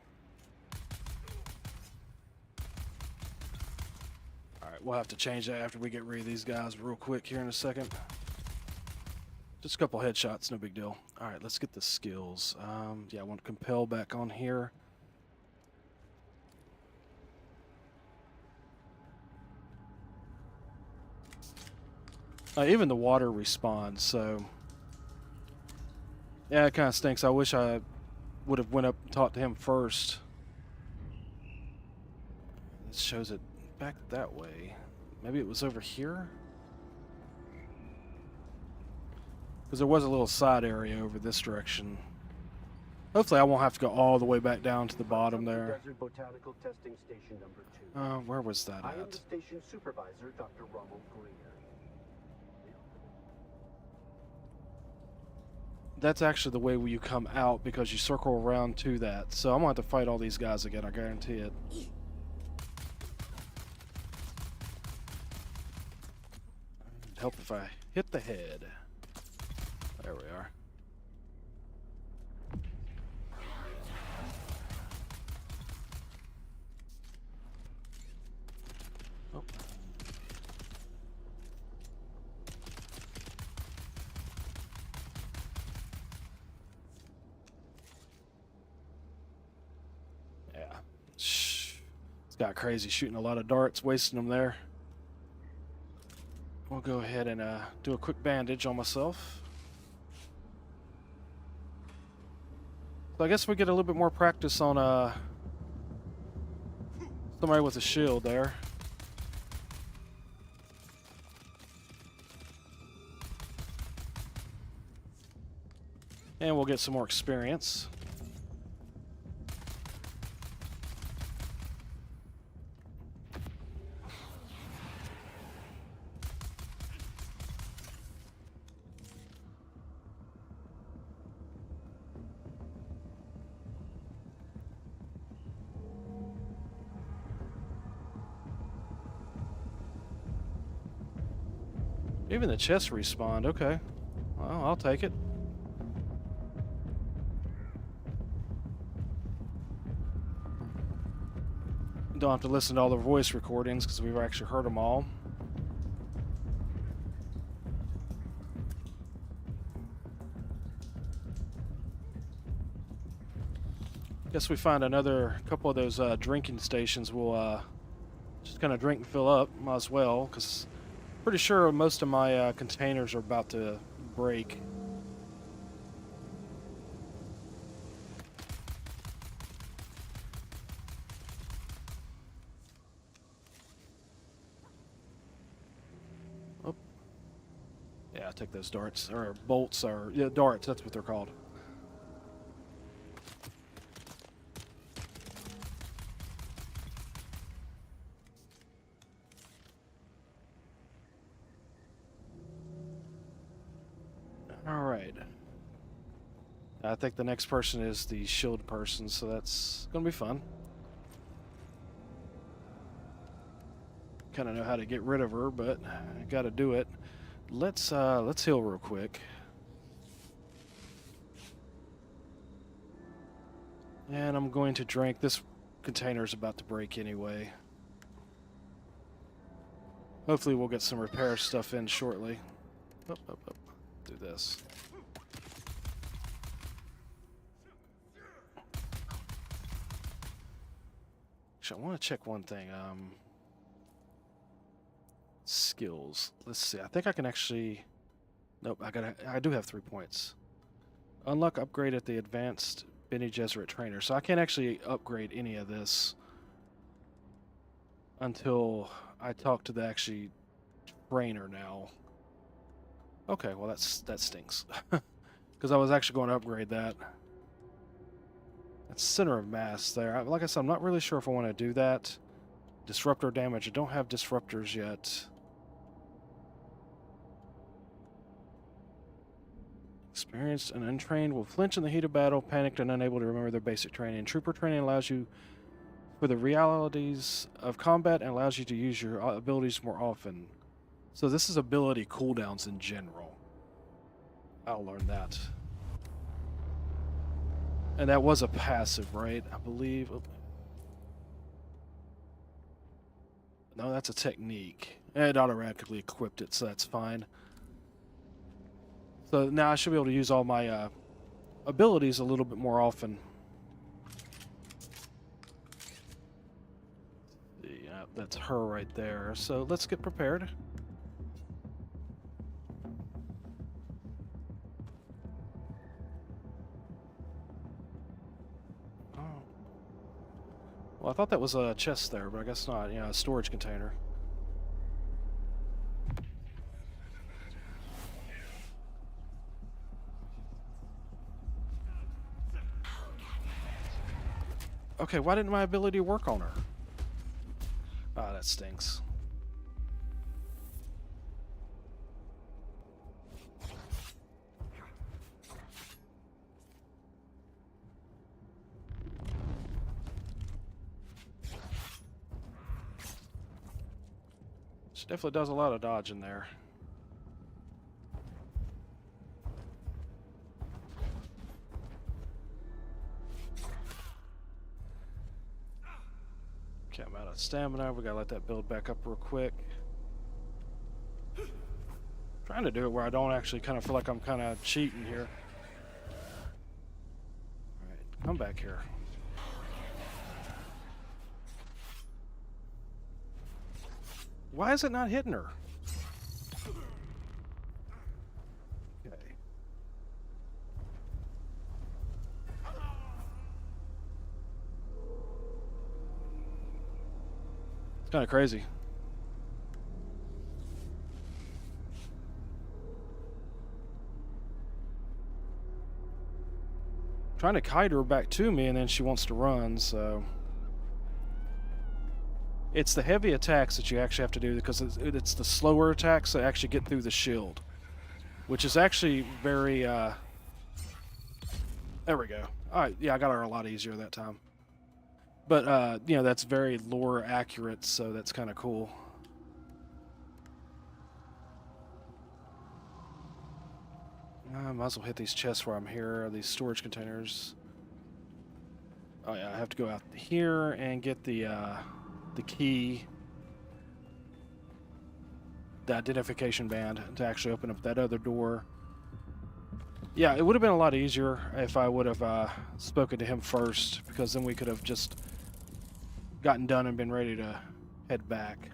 [SPEAKER 1] Alright, we'll have to change that after we get rid of these guys real quick here in a second. Just a couple headshots, no big deal. Alright, let's get the skills. Yeah, I want compel back on here. Even the water respawns, so... Yeah, it kind of stinks. I wish I would have went up and talked to him first. It shows it back that way. Maybe it was over here? Because there was a little side area over this direction. Hopefully I won't have to go all the way back down to the bottom there.
[SPEAKER 6] Desert Botanical Testing Station number 2.
[SPEAKER 1] Where was that
[SPEAKER 6] I am
[SPEAKER 1] at?
[SPEAKER 6] the station supervisor, Dr. Rommel Greer.
[SPEAKER 1] That's actually the way where you come out, because you circle around to that. So I'm going to have to fight all these guys again, I guarantee it. help if I hit the head. There we are. Oh. Yeah. Shh. It's got crazy shooting a lot of darts, wasting them there. We'll go ahead and do a quick bandage on myself. So I guess we get a little bit more practice on somebody with a shield there. And we'll get some more experience. Even the chests respawned. Okay. Well, I'll take it. Don't have to listen to all the voice recordings because we've actually heard them all. Guess we find another couple of those drinking stations. We'll just kind of drink and fill up. Might as well, because pretty sure most of my containers are about to break. Oh. Yeah, I'll take those darts, or bolts, or yeah, darts, that's what they're called. Alright. I think the next person is the shield person, so that's gonna be fun. Kinda know how to get rid of her, but I gotta do it. Let's heal real quick. And I'm going to drink. This container's about to break anyway. Hopefully we'll get some repair stuff in shortly. Up. Do this. Actually, I want to check one thing. Skills. Let's see. I think I can actually. Nope. I do have 3 points. Unlock upgrade at the advanced Bene Gesserit trainer. So I can't actually upgrade any of this until I talk to the actually trainer now. Okay, well that stinks. Because I was actually going to upgrade that. That's center of mass there. Like I said, I'm not really sure if I want to do that. Disruptor damage. I don't have disruptors yet. Experienced and untrained will flinch in the heat of battle, panicked and unable to remember their basic training. Trooper training allows you for the realities of combat and allows you to use your abilities more often. So this is ability cooldowns in general. I'll learn that. And that was a passive, right? I believe. No, that's a technique. It automatically equipped it, so that's fine. So now I should be able to use all my abilities a little bit more often. Yeah, that's her right there. So let's get prepared. Well, I thought that was a chest there, but I guess not. Yeah, a storage container. Okay, why didn't my ability work on her? Ah, that stinks. She definitely does a lot of dodging there. Okay, I'm out of stamina. We gotta let that build back up real quick. Trying to do it where I don't actually kind of feel like I'm kind of cheating here. Alright, come back here. Why is it not hitting her? Okay. It's kind of crazy. Trying to kite her back to me, and then she wants to run, so... It's the heavy attacks that you actually have to do, because it's the slower attacks that actually get through the shield. Which is actually very, There we go. Alright, yeah, I got her a lot easier that time. But, you know, that's very lore accurate, so that's kind of cool. I might as well hit these chests where I'm here, these storage containers. Oh yeah, I have to go out here and get the key, the identification band, to actually open up that other door. Yeah, it would have been a lot easier if I would have spoken to him first, because then we could have just gotten done and been ready to head back.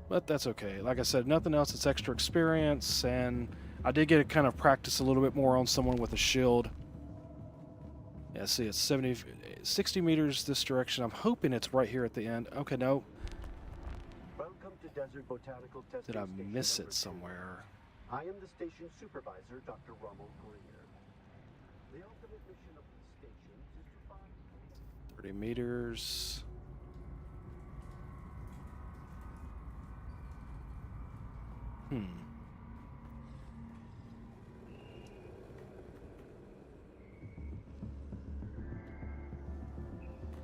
[SPEAKER 1] But that's okay. Like I said, nothing else. It's extra experience, and I did get to kind of practice a little bit more on someone with a shield. Yeah, see, it's 60 meters this direction. I'm hoping it's right here at the end. Okay, no.
[SPEAKER 6] Welcome to Desert Botanical Testing
[SPEAKER 1] Did I
[SPEAKER 6] Station
[SPEAKER 1] miss
[SPEAKER 6] number
[SPEAKER 1] it
[SPEAKER 6] 2.
[SPEAKER 1] somewhere?
[SPEAKER 6] I am the station supervisor, Dr. Rommel Greer. The ultimate mission of these stations is to find...
[SPEAKER 1] 30 meters.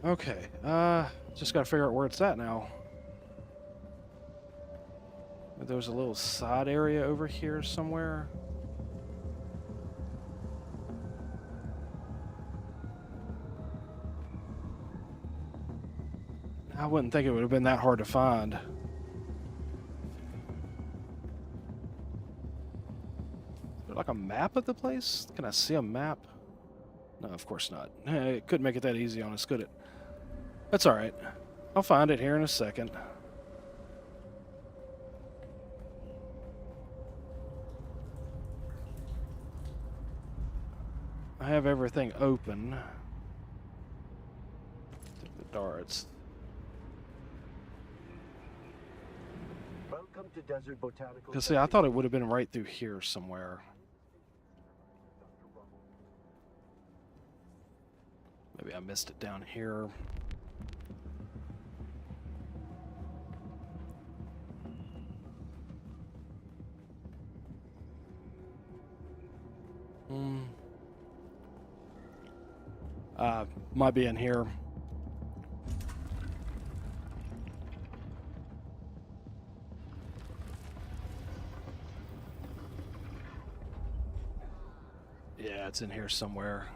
[SPEAKER 1] Okay, just gotta figure out where it's at now. There's a little side area over here somewhere. I wouldn't think it would have been that hard to find. Is there like a map of the place? Can I see a map? No, of course not. It couldn't make it that easy on us, could it? That's alright. I'll find it here in a second. I have everything open. The darts.
[SPEAKER 6] Welcome to Desert Botanical.
[SPEAKER 1] Because see, I thought it would have been right through here somewhere. Maybe I missed it down here. Might be in here. Yeah, it's in here somewhere.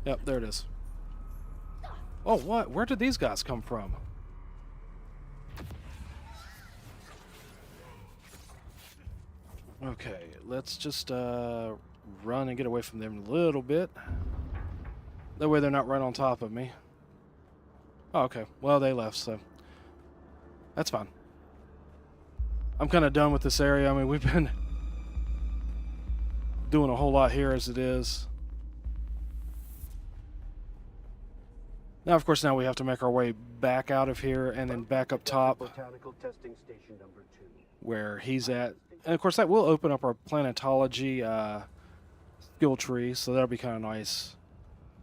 [SPEAKER 1] Yep, there it is. Oh, what? Where did these guys come from? Okay, let's just run and get away from them a little bit. That way they're not right on top of me. Oh, okay. Well, they left, so that's fine. I'm kind of done with this area. I mean, we've been doing a whole lot here as it is. Now, of course, now we have to make our way back out of here and then back up top
[SPEAKER 6] Botanical Testing Station number 2.
[SPEAKER 1] where he's at. And, of course, that will open up our planetology skill tree, so that'll be kind of nice.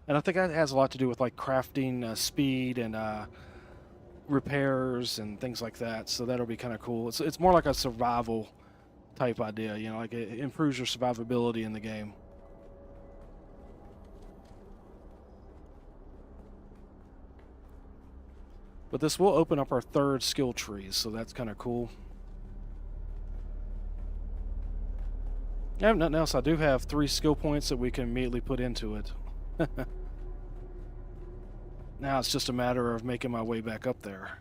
[SPEAKER 1] And I think that has a lot to do with, like, crafting speed and repairs and things like that, so that'll be kind of cool. It's more like a survival type idea, you know, like it improves your survivability in the game. But this will open up our third skill tree, so that's kind of cool. Yeah, if nothing else, I do have 3 skill points that we can immediately put into it. Now it's just a matter of making my way back up there.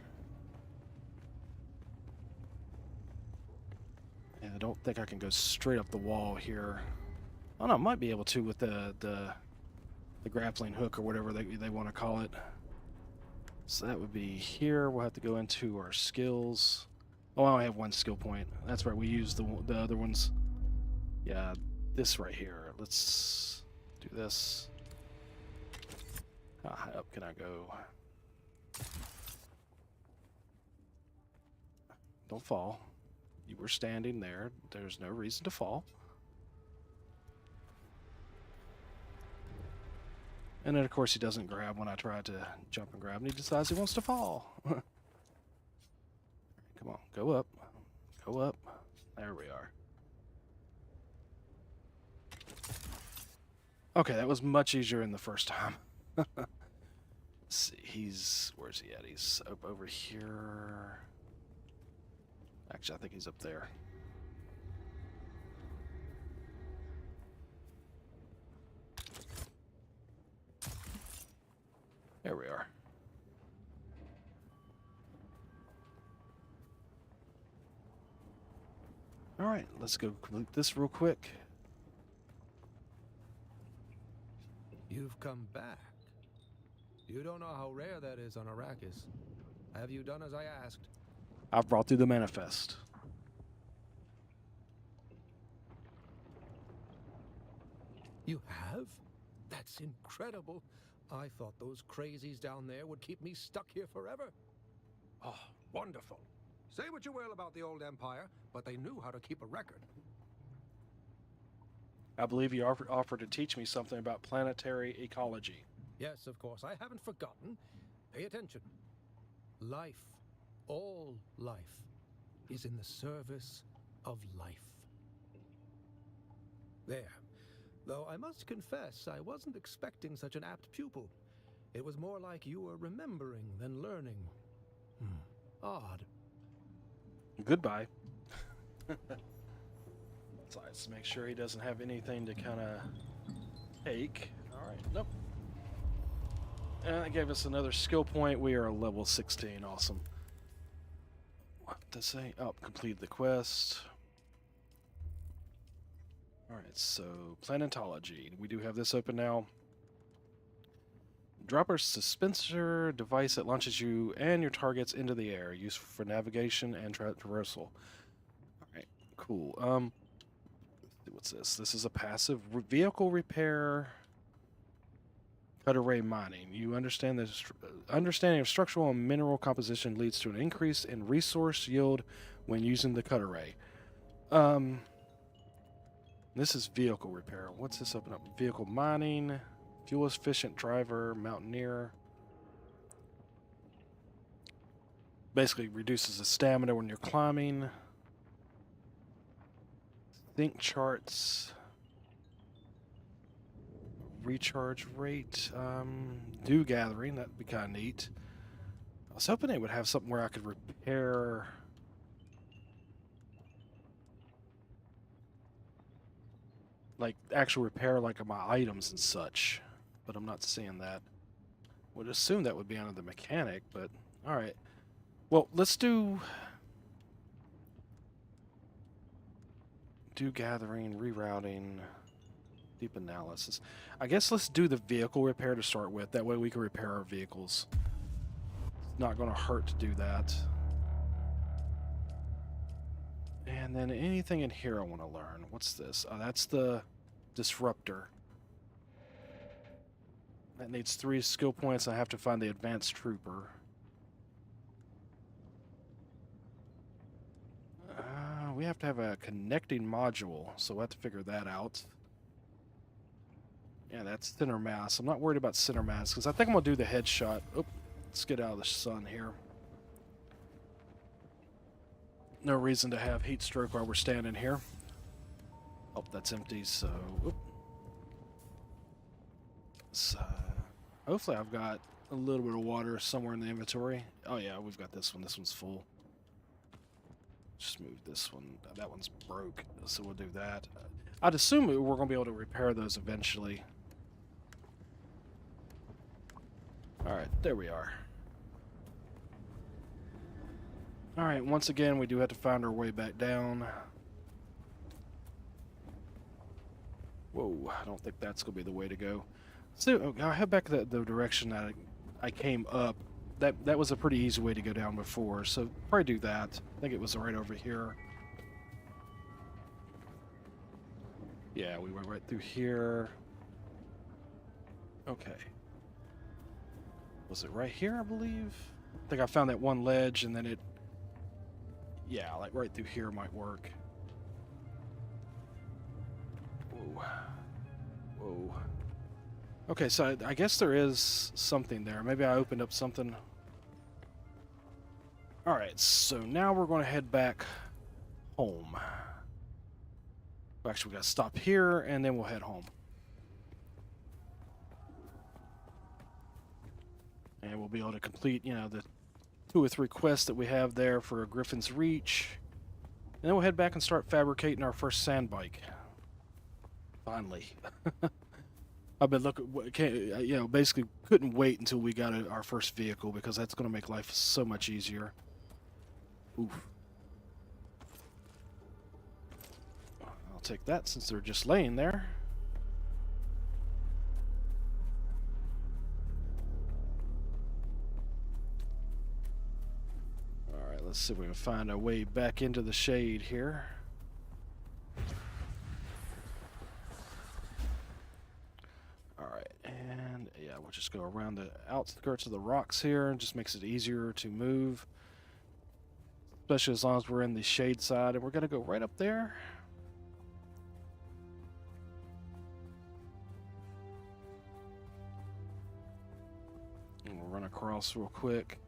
[SPEAKER 1] And I don't think I can go straight up the wall here. Oh no, I might be able to with the grappling hook or whatever they want to call it. So that would be here. We'll have to go into our skills. Oh, I only have 1 skill point. That's right, we use the other ones. Yeah, this right here. Let's do this. How high up can I go? Don't fall. You were standing there. There's no reason to fall. And then, of course, he doesn't grab when I try to jump and grab, and he decides he wants to fall. Come on, go up. Go up. There we are. Okay, that was much easier than the first time. Let's see, where's he at? He's up over here. Actually, I think he's up there. There we are. All right, let's go complete this real quick.
[SPEAKER 9] You've come back. You don't know how rare that is on Arrakis. Have you done as I asked?
[SPEAKER 1] I've brought through the manifest.
[SPEAKER 9] You have? That's incredible. I thought those crazies down there would keep me stuck here forever. Oh, wonderful. Say what you will about the old empire, but they knew how to keep a record.
[SPEAKER 1] I believe you offered to teach me something about planetary ecology.
[SPEAKER 9] Yes, of course. I haven't forgotten. Pay attention. Life, all life, is in the service of life. There. Though I must confess, I wasn't expecting such an apt pupil. It was more like you were remembering than learning. Odd.
[SPEAKER 1] Goodbye. So let's make sure he doesn't have anything to kind of take. All right, nope. And that gave us another skill point. We are level 16. Awesome. What to say? Oh, completed the quest. All right, so planetology. We do have this open now. Drop a suspensor device that launches you and your targets into the air, used for navigation and traversal. All right, cool. What's this? This is a passive vehicle repair. Cut array mining. You understand the understanding of structural and mineral composition leads to an increase in resource yield when using the cut array. This is vehicle repair. What's this open up? Vehicle mining, fuel efficient driver, mountaineer. Basically reduces the stamina when you're climbing. Think charts. Recharge rate. Dew gathering. That'd be kind of neat. I was hoping they would have something where I could repair. Like actual repair, like my items and such, but I'm not seeing that. Would assume that would be under the mechanic, but all right. Well, let's do gathering, rerouting, deep analysis. I guess let's do the vehicle repair to start with. That way we can repair our vehicles. It's not going to hurt to do that. And then anything in here I want to learn. What's this? Oh, that's the disruptor. That needs 3 skill points. I have to find the advanced trooper. We have to have a connecting module, so we'll have to figure that out. Yeah, that's center mass. I'm not worried about center mass, because I think I'm going to do the headshot. Oh, let's get out of the sun here. No reason to have heat stroke while we're standing here. Oh, that's empty, so... hopefully I've got a little bit of water somewhere in the inventory. Oh yeah, we've got this one. This one's full. Just move this one. That one's broke, so we'll do that. I'd assume we're going to be able to repair those eventually. Alright, there we are. Alright, once again, we do have to find our way back down. Whoa, I don't think that's going to be the way to go. So, I'll head back the direction that I came up. That was a pretty easy way to go down before, so probably do that. I think it was right over here. Yeah, we went right through here. Okay. Was it right here, I believe? I think I found that one ledge, and then it... Yeah, like right through here might work. Whoa. Whoa. Okay, so I guess there is something there. Maybe I opened up something. Alright, so now we're going to head back home. Actually, we got to stop here, and then we'll head home. And we'll be able to complete, you know, the 2 or 3 quests that we have there for Griffin's Reach. And then we'll head back and start fabricating our first sand bike. Finally. I've been looking, you know, basically couldn't wait until we got our first vehicle because that's going to make life so much easier. Oof. I'll take that since they're just laying there. Alright, let's see if we can find our way back into the shade here. Alright, and yeah, we'll just go around the outskirts of the rocks here and just makes it easier to move. Especially as long as we're in the shade side, and we're going to go right up there. And we'll run across real quick.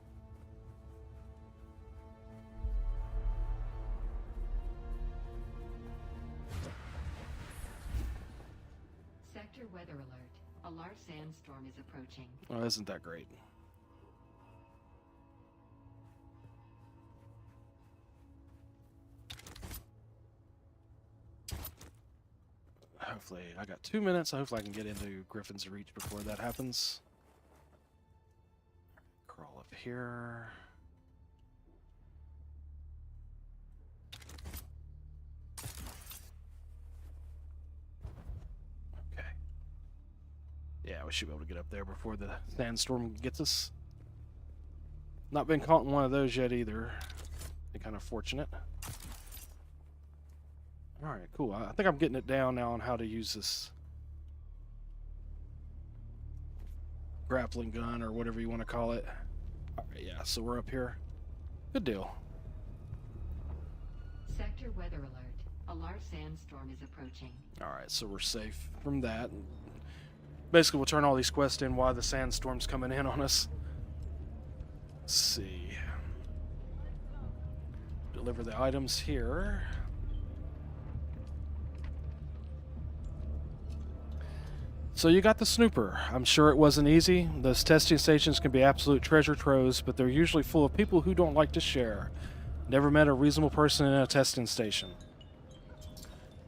[SPEAKER 2] Sector weather alert. A large sandstorm is approaching.
[SPEAKER 1] Oh, isn't that great? Hopefully, I got 2 minutes. Hopefully I can get into Griffin's Reach before that happens. Crawl up here. Okay. Yeah, we should be able to get up there before the sandstorm gets us. Not been caught in one of those yet either. Been kind of fortunate. Alright, cool. I think I'm getting it down now on how to use this grappling gun or whatever you want to call it. Alright, yeah, so we're up here. Good deal.
[SPEAKER 2] Sector weather alert. A large sandstorm is approaching.
[SPEAKER 1] Alright, so we're safe from that. Basically, we'll turn all these quests in while the sandstorm's coming in on us. Let's see. Deliver the items here. So you got the snooper. I'm sure it wasn't easy. Those testing stations can be absolute treasure troves, but they're usually full of people who don't like to share. Never met a reasonable person in a testing station.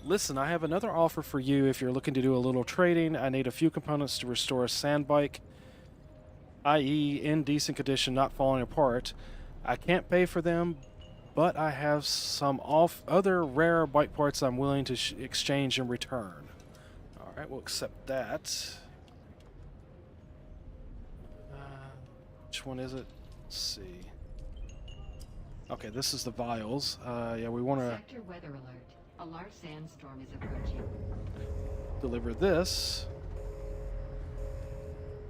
[SPEAKER 1] Listen, I have another offer for you if you're looking to do a little trading. I need a few components to restore a sand bike, i.e. in decent condition, not falling apart. I can't pay for them, but I have some other rare bike parts I'm willing to exchange in return. Alright, we'll accept that. Which one is it? Let's see. Okay, this is the vials. Yeah, we want to
[SPEAKER 2] Sector weather alert. A large sandstorm is approaching.
[SPEAKER 1] deliver this.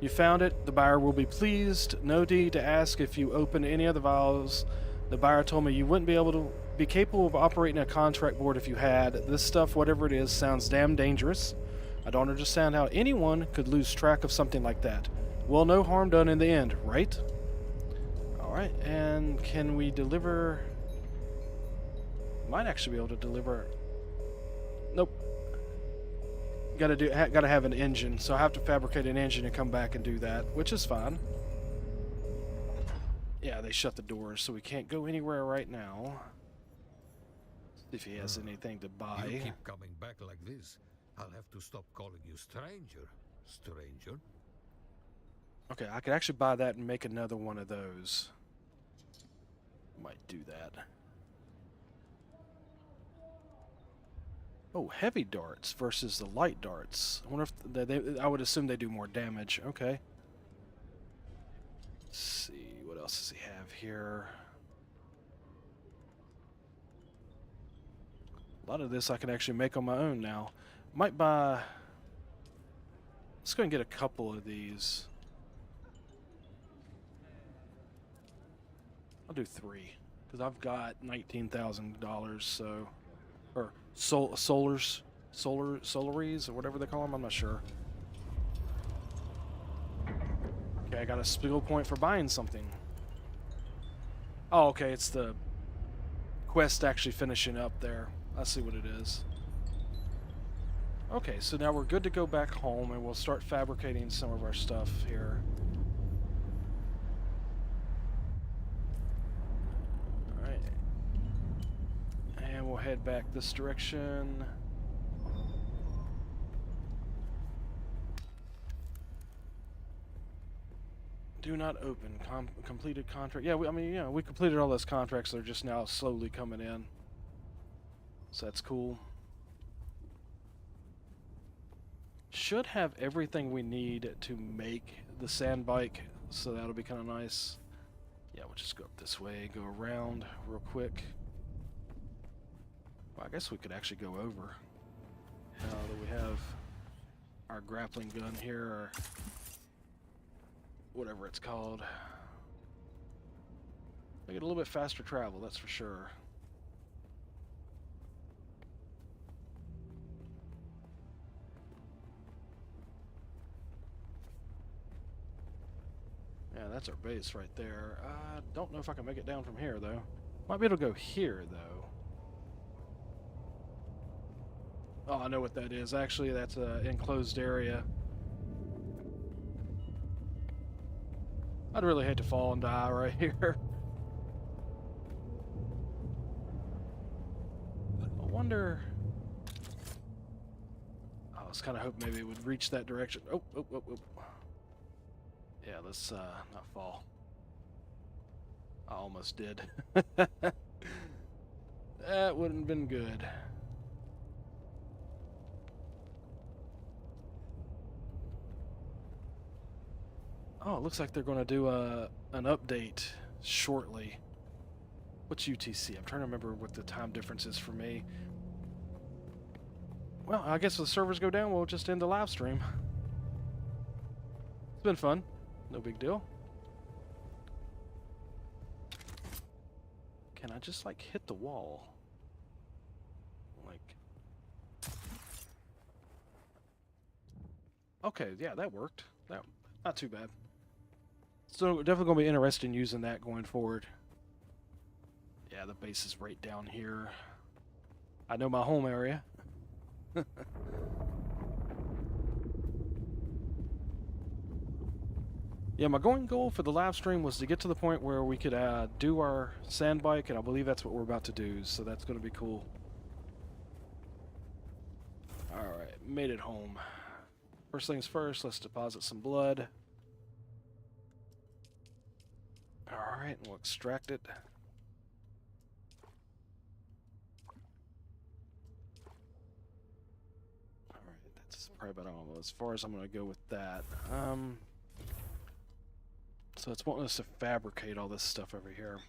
[SPEAKER 1] You found it. The buyer will be pleased. No need to ask if you open any of the vials. The buyer told me you wouldn't be able to be capable of operating a contract board if you had. This stuff, whatever it is, sounds damn dangerous. I don't understand how anyone could lose track of something like that. Well, no harm done in the end, right? Alright, and can we deliver... Might actually be able to deliver... Nope. Gotta have an engine, so I have to fabricate an engine and come back and do that, which is fine. Yeah, they shut the doors, so we can't go anywhere right now. if he has anything to buy.
[SPEAKER 3] You keep coming back like this, I'll have to stop calling you stranger. Stranger?
[SPEAKER 1] Okay, I could actually buy that and make another one of those. Might do that. Oh, heavy darts versus the light darts. I wonder if I would assume they do more damage. Okay. Let's see, what else does he have here? A lot of this I can actually make on my own now. Might buy... Let's go and get a couple of these. I'll do 3, because I've got $19,000, so... Or solaries, or whatever they call them, I'm not sure. Okay, I got a skill point for buying something. Oh, okay, it's the quest actually finishing up there. I see what it is. Okay, so now we're good to go back home, and we'll start fabricating some of our stuff here. Alright. And we'll head back this direction. Do not open. Completed contract. Yeah, we completed all those contracts. They're just now slowly coming in. So that's cool. Should have everything we need to make the sand bike, so that'll be kind of nice. Yeah, we'll just go up this way, go around real quick. Well, I guess we could actually go over. Now that we have our grappling gun here, or whatever it's called. Make it a little bit faster travel, that's for sure. Yeah, that's our base right there. I don't know if I can make it down from here, though. Might be able to go here, though. Oh, I know what that is. Actually, that's an enclosed area. I'd really hate to fall and die right here. I wonder... I was kind of hoping maybe it would reach that direction. Oh. Yeah, let's not fall. I almost did. That wouldn't have been good. Oh, it looks like they're going to do an update shortly. What's UTC? I'm trying to remember what the time difference is for me. Well, I guess if the servers go down, we'll just end the live stream. It's been fun. No big deal. Can I just, like, hit the wall? Like... Okay, yeah, that worked. Not too bad. So definitely going to be interested in using that going forward. Yeah, the base is right down here. I know my home area. Yeah, my going goal for the live stream was to get to the point where we could do our sand bike, and I believe that's what we're about to do, so that's going to be cool. Alright, made it home. First things first, let's deposit some blood. Alright, and we'll extract it. Alright, that's probably about all as far as I'm going to go with that. So it's wanting us to fabricate all this stuff over here.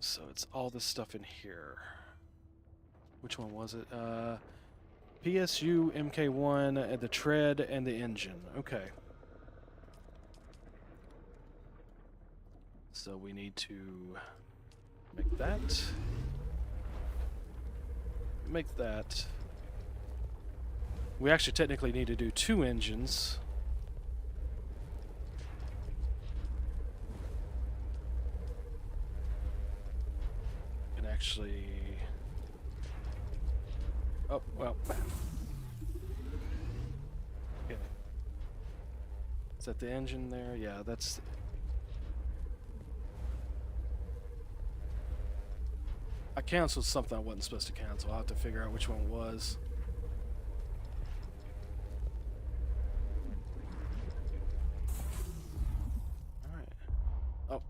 [SPEAKER 1] So it's all this stuff in here. Which one was it? PSU, MK1, the tread, and the engine. Okay. So we need to make that. Make that. We actually technically need to do 2 engines. And actually... Oh, well. Okay. Is that the engine there? Yeah, that's... I canceled something I wasn't supposed to cancel. I'll have to figure out which one it was. Alright. Oh.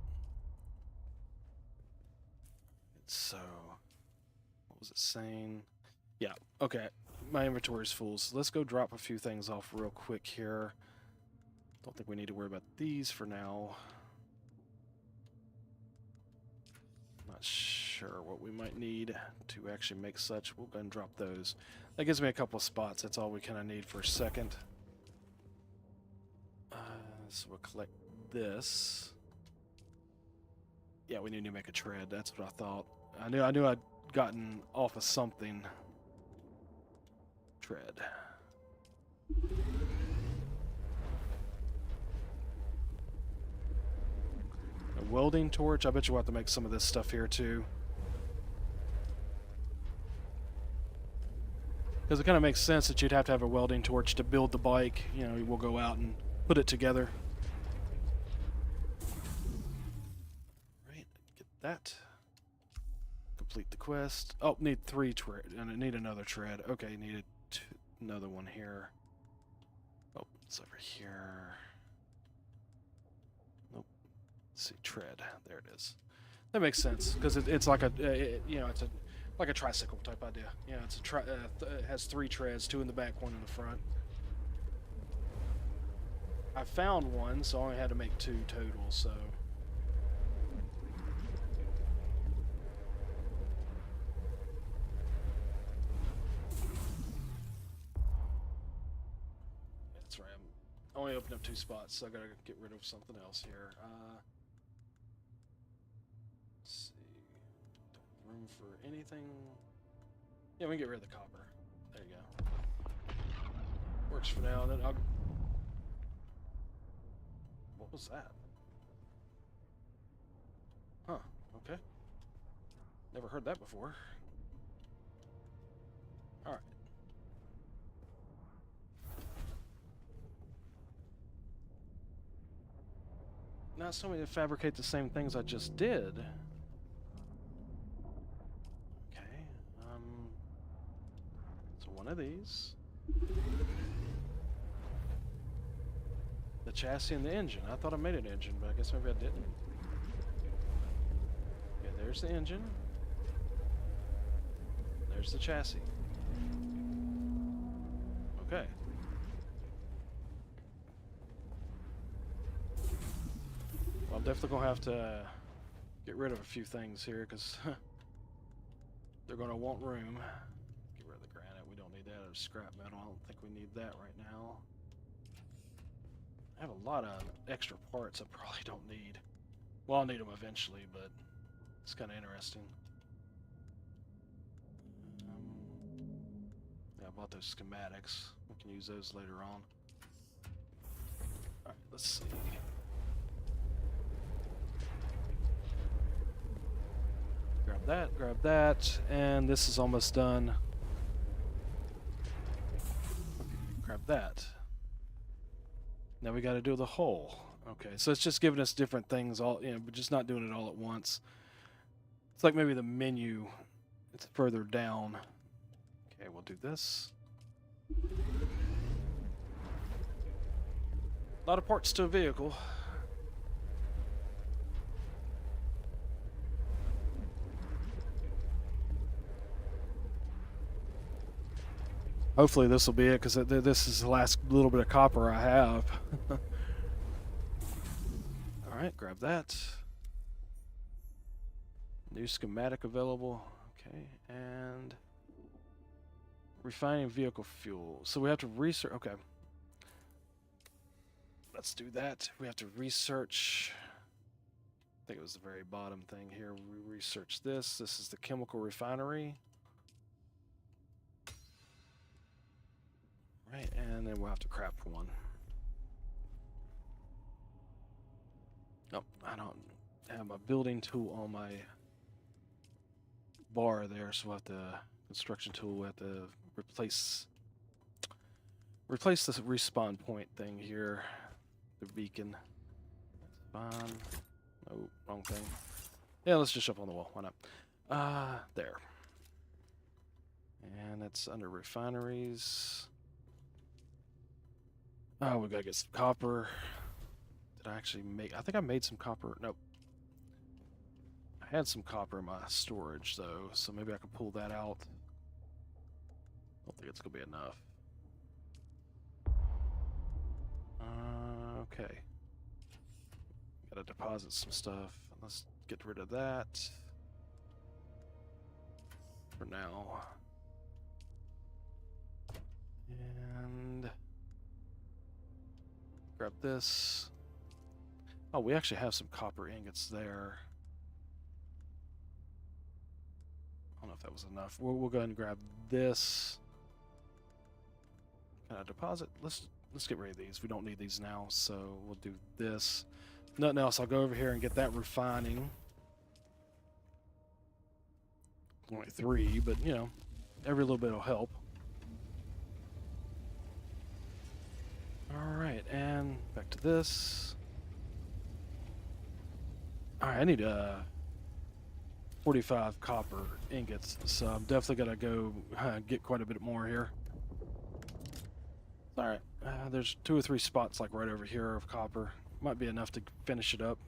[SPEAKER 1] So, what was it saying? Yeah, okay. My inventory is full, so let's go drop a few things off real quick here. Don't think we need to worry about these for now. Not sure what we might need to actually make such. We'll go and drop those. That gives me a couple of spots. That's all we kind of need for a second. So we'll collect this. Yeah, we need to make a tread. That's what I thought. I knew I'd gotten off of something. Tread. A welding torch. I bet you we'll have to make some of this stuff here too. Because it kind of makes sense that you'd have to have a welding torch to build the bike. You know, we'll go out and put it together. Right, get that. Complete the quest. Oh, need 3 tread, and I need another tread. Okay, needed another one here. Oh, it's over here. Nope. Let's see, tread. There it is. That makes sense because it's like a you know, it's a like a tricycle type idea. Yeah, it's a it has 3 treads, 2 in the back, 1 in the front. I found one, so I only had to make 2 total. So. That's right. I only opened up 2 spots, so I gotta get rid of something else here. Let's see. Room for anything? Yeah, we can get rid of the copper. There you go. Works for now. Then I'll. What was that? Huh. Okay. Never heard that before. All right. Now it's telling me to fabricate the same things I just did. Okay. So one of these. The chassis and the engine. I thought I made an engine, but I guess maybe I didn't. Okay, there's the engine. There's the chassis. Okay. Well, I'm definitely going to have to get rid of a few things here because they're going to want room. Get rid of the granite. We don't need that. Or scrap metal. I don't think we need that right now. I have a lot of extra parts I probably don't need. Well, I'll need them eventually, but it's kind of interesting. Yeah, I bought those schematics. We can use those later on. Alright, let's see. Grab that, and this is almost done. Grab that. Now we got to do the hull. Okay, so it's just giving us different things, all but just not doing it all at once. It's like maybe the menu, it's further down. Okay, we'll do this. A lot of parts to a vehicle. Hopefully this will be it, because this is the last little bit of copper I have. Alright, grab that. New schematic available. Okay, and refining vehicle fuel. So we have to research. Okay. Let's do that. We have to research. I think it was the very bottom thing here. We research this. This is the chemical refinery. Right, and then we'll have to craft one. Oh, I don't have my building tool on my bar there, so we'll have to construction tool. We'll have to replace this respawn point thing here. The beacon. Spawn. Oh, wrong thing. Yeah, let's just jump on the wall. Why not? There. And it's under refineries. Oh, we gotta get some copper. Did I actually make... I think I made some copper. Nope. I had some copper in my storage, though, so maybe I can pull that out. Don't think it's gonna be enough. Okay. Gotta deposit some stuff. Let's get rid of that for now. And grab this. Oh, we actually have some copper ingots there. I don't know if that was enough. We'll go ahead and grab this. Can I deposit? Let's get rid of these. We don't need these now, so we'll do this. Nothing else. I'll go over here and get that refining. Only 3, but you know, every little bit will help. Alright, and back to this. Alright, I need 45 copper ingots, so I'm definitely gonna go get quite a bit more here. Alright, there's 2 or 3 spots like right over here of copper. Might be enough to finish it up.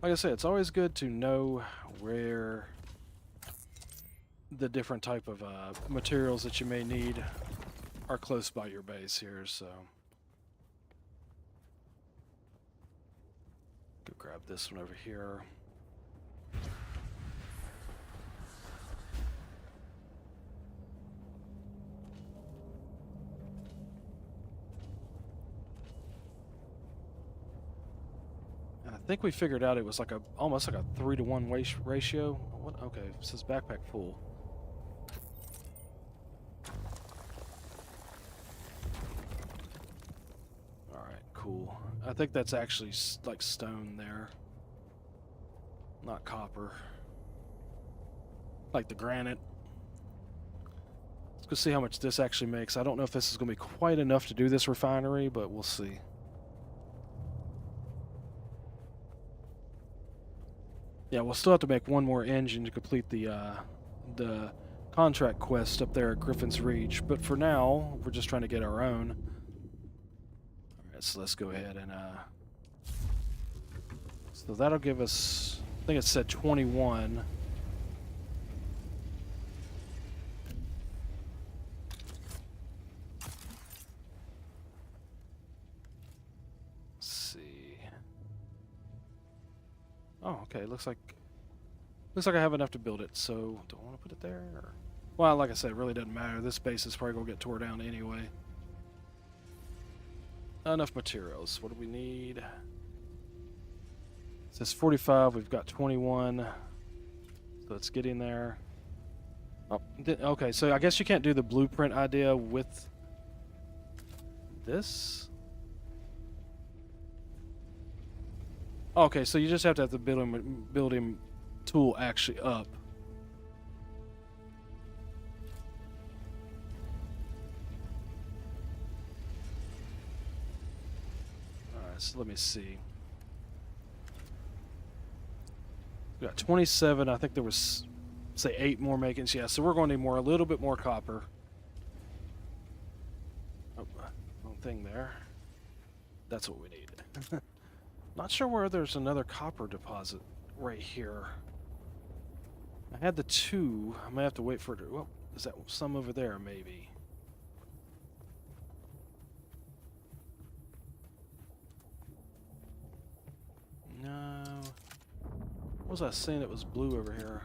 [SPEAKER 1] Like I said, it's always good to know where the different type of materials that you may need are close by your base here, so go grab this one over here. And I think we figured out it was like almost like a 3-to-1 ratio. What? Okay, it says backpack full. Cool. I think that's actually like stone there, not copper. Like the granite. Let's go see how much this actually makes. I don't know if this is going to be quite enough to do this refinery, but we'll see. Yeah, we'll still have to make one more engine to complete the contract quest up there at Griffin's Reach. But for now, we're just trying to get our own. So let's go ahead and so that'll give us, I think it said 21. Let's see. Oh, okay. Looks like I have enough to build it. So do I want to put it there? Or? Well, like I said, it really doesn't matter. This base is probably gonna get tore down anyway. Enough materials. What do we need? It says 45. We've got 21. So it's getting there. Oh, okay. So I guess you can't do the blueprint idea with this. Okay, so you just have to the building tool actually up. So let me see. We got 27. I think there was, say, 8 more makings. Yeah, so we're going to need a little bit more copper. Oh, wrong thing there. That's what we need. Not sure where there's another copper deposit right here. I had the 2. I might have to wait for it. Well, is that some over there? Maybe. No. What was I saying? It was blue over here.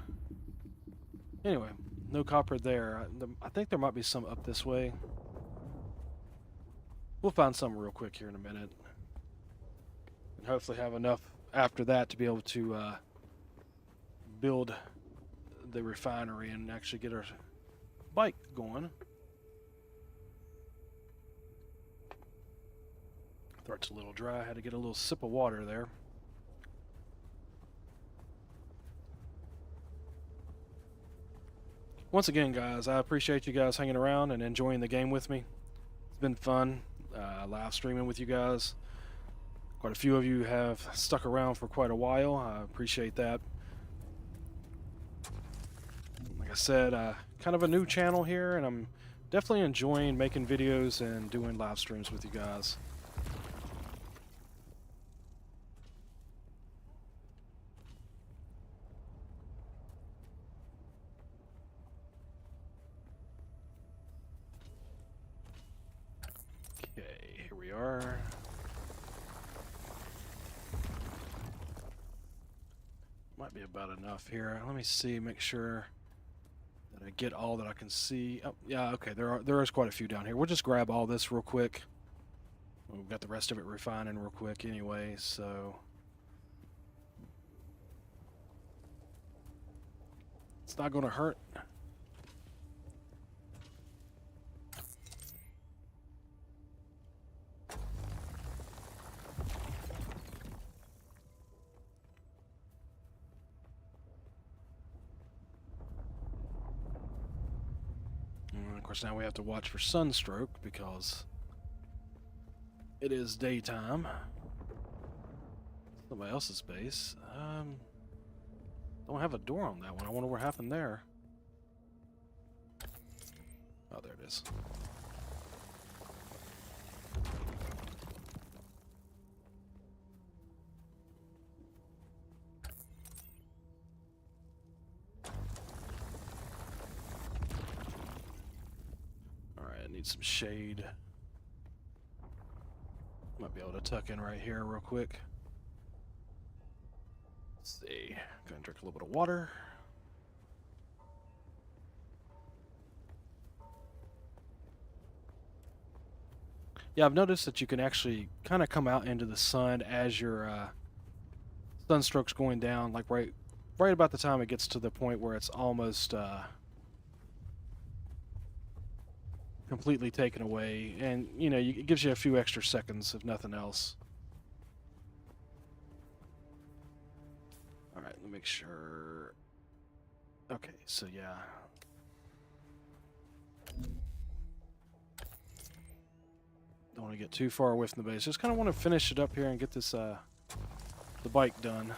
[SPEAKER 1] Anyway, no copper there. I think there might be some up this way. We'll find some real quick here in a minute. And hopefully have enough after that to be able to build the refinery and actually get our bike going. Throat's a little dry. I had to get a little sip of water there. Once again, guys, I appreciate you guys hanging around and enjoying the game with me. It's been fun live streaming with you guys. Quite a few of you have stuck around for quite a while. I appreciate that. Like I said, kind of a new channel here, and I'm definitely enjoying making videos and doing live streams with you guys. Okay, here we are. Might be about enough here. Let me see, make sure that I get all that I can see. Oh, yeah, okay, there is quite a few down here. We'll just grab all this real quick. We've got the rest of it refining real quick anyway, so it's not going to hurt. Of course, now we have to watch for sunstroke because it is daytime. Somebody else's base. Don't have a door on that one. I wonder what happened there. Oh, there it is. Need some shade. Might be able to tuck in right here real quick. Let's see. Go and drink a little bit of water. Yeah, I've noticed that you can actually kind of come out into the sun as your sunstroke's going down, like right about the time it gets to the point where it's almost completely taken away, and you know, it gives you a few extra seconds if nothing else. All right, let me make sure. Okay, so yeah. Don't want to get too far away from the base. Just kind of want to finish it up here and get this the bike done.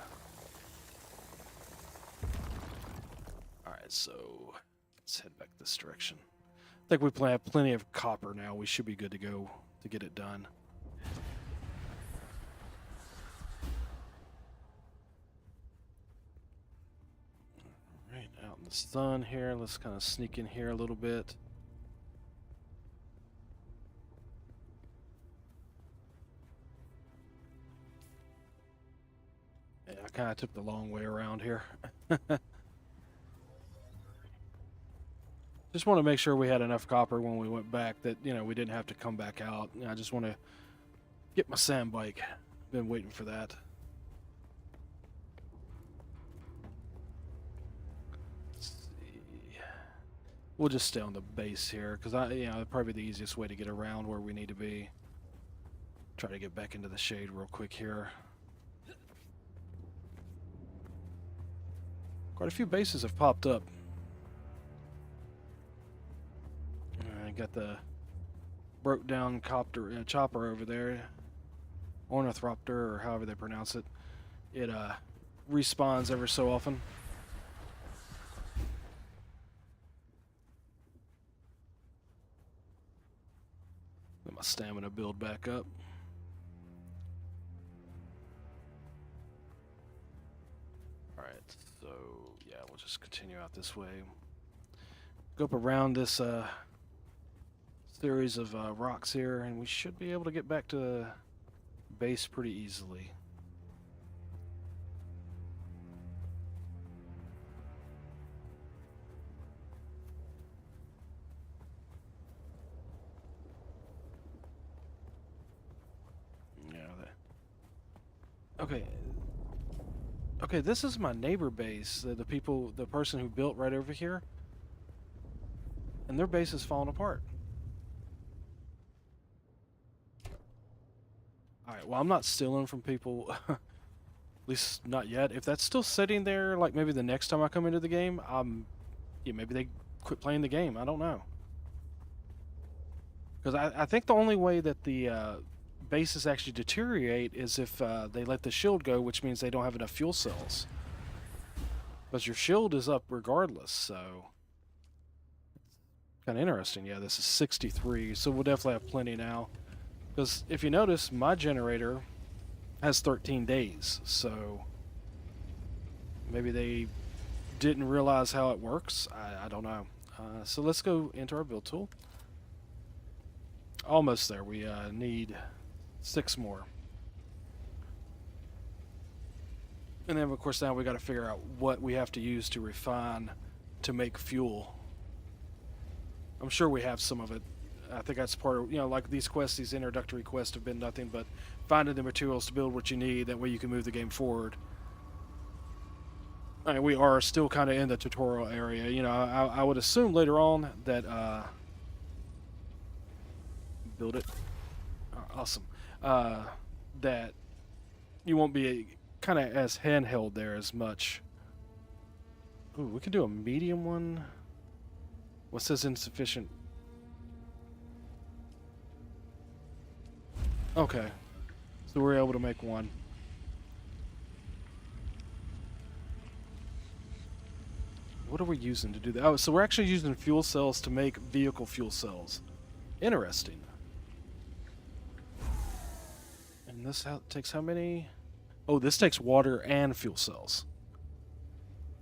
[SPEAKER 1] All right, so let's head back this direction. I think we have plenty of copper now. We should be good to go to get it done. All right, out in the sun here. Let's kind of sneak in here a little bit. Yeah, I kind of took the long way around here. Just want to make sure we had enough copper when we went back that, you know, we didn't have to come back out. I just want to get my sand bike. Been waiting for that. Let's see. We'll just stay on the base here because probably the easiest way to get around where we need to be. Try to get back into the shade real quick here. Quite a few bases have popped up. Got the broke down chopper over there, ornithopter or however they pronounce it. It respawns ever so often. Let my stamina build back up. All right, so yeah, we'll just continue out this way. Go up around this series of rocks here, and we should be able to get back to the base pretty easily. Yeah. Okay, this is my neighbor base. The person who built right over here, and their base is falling apart. Alright, well, I'm not stealing from people, at least not yet. If that's still sitting there, like maybe the next time I come into the game, yeah, maybe they quit playing the game. I don't know. Because I think the only way that the bases actually deteriorate is if they let the shield go, which means they don't have enough fuel cells. Because your shield is up regardless, so... Kind of interesting. Yeah, this is 63, so we'll definitely have plenty now. Because if you notice, my generator has 13 days, so... Maybe they didn't realize how it works. I don't know. So let's go into our build tool. Almost there. We need 6 more. And then, of course, now we got to figure out what we have to use to refine to make fuel. I'm sure we have some of it. I think that's part of, like these quests, these introductory quests have been nothing but finding the materials to build what you need. That way you can move the game forward. I mean, we are still kind of in the tutorial area. I would assume later on that... build it. Awesome. That you won't be kind of as handheld there as much. Ooh, we can do a medium one. What says insufficient? Okay. So we're able to make one. What are we using to do that? Oh, so we're actually using fuel cells to make vehicle fuel cells. Interesting. And this takes how many? Oh, this takes water and fuel cells.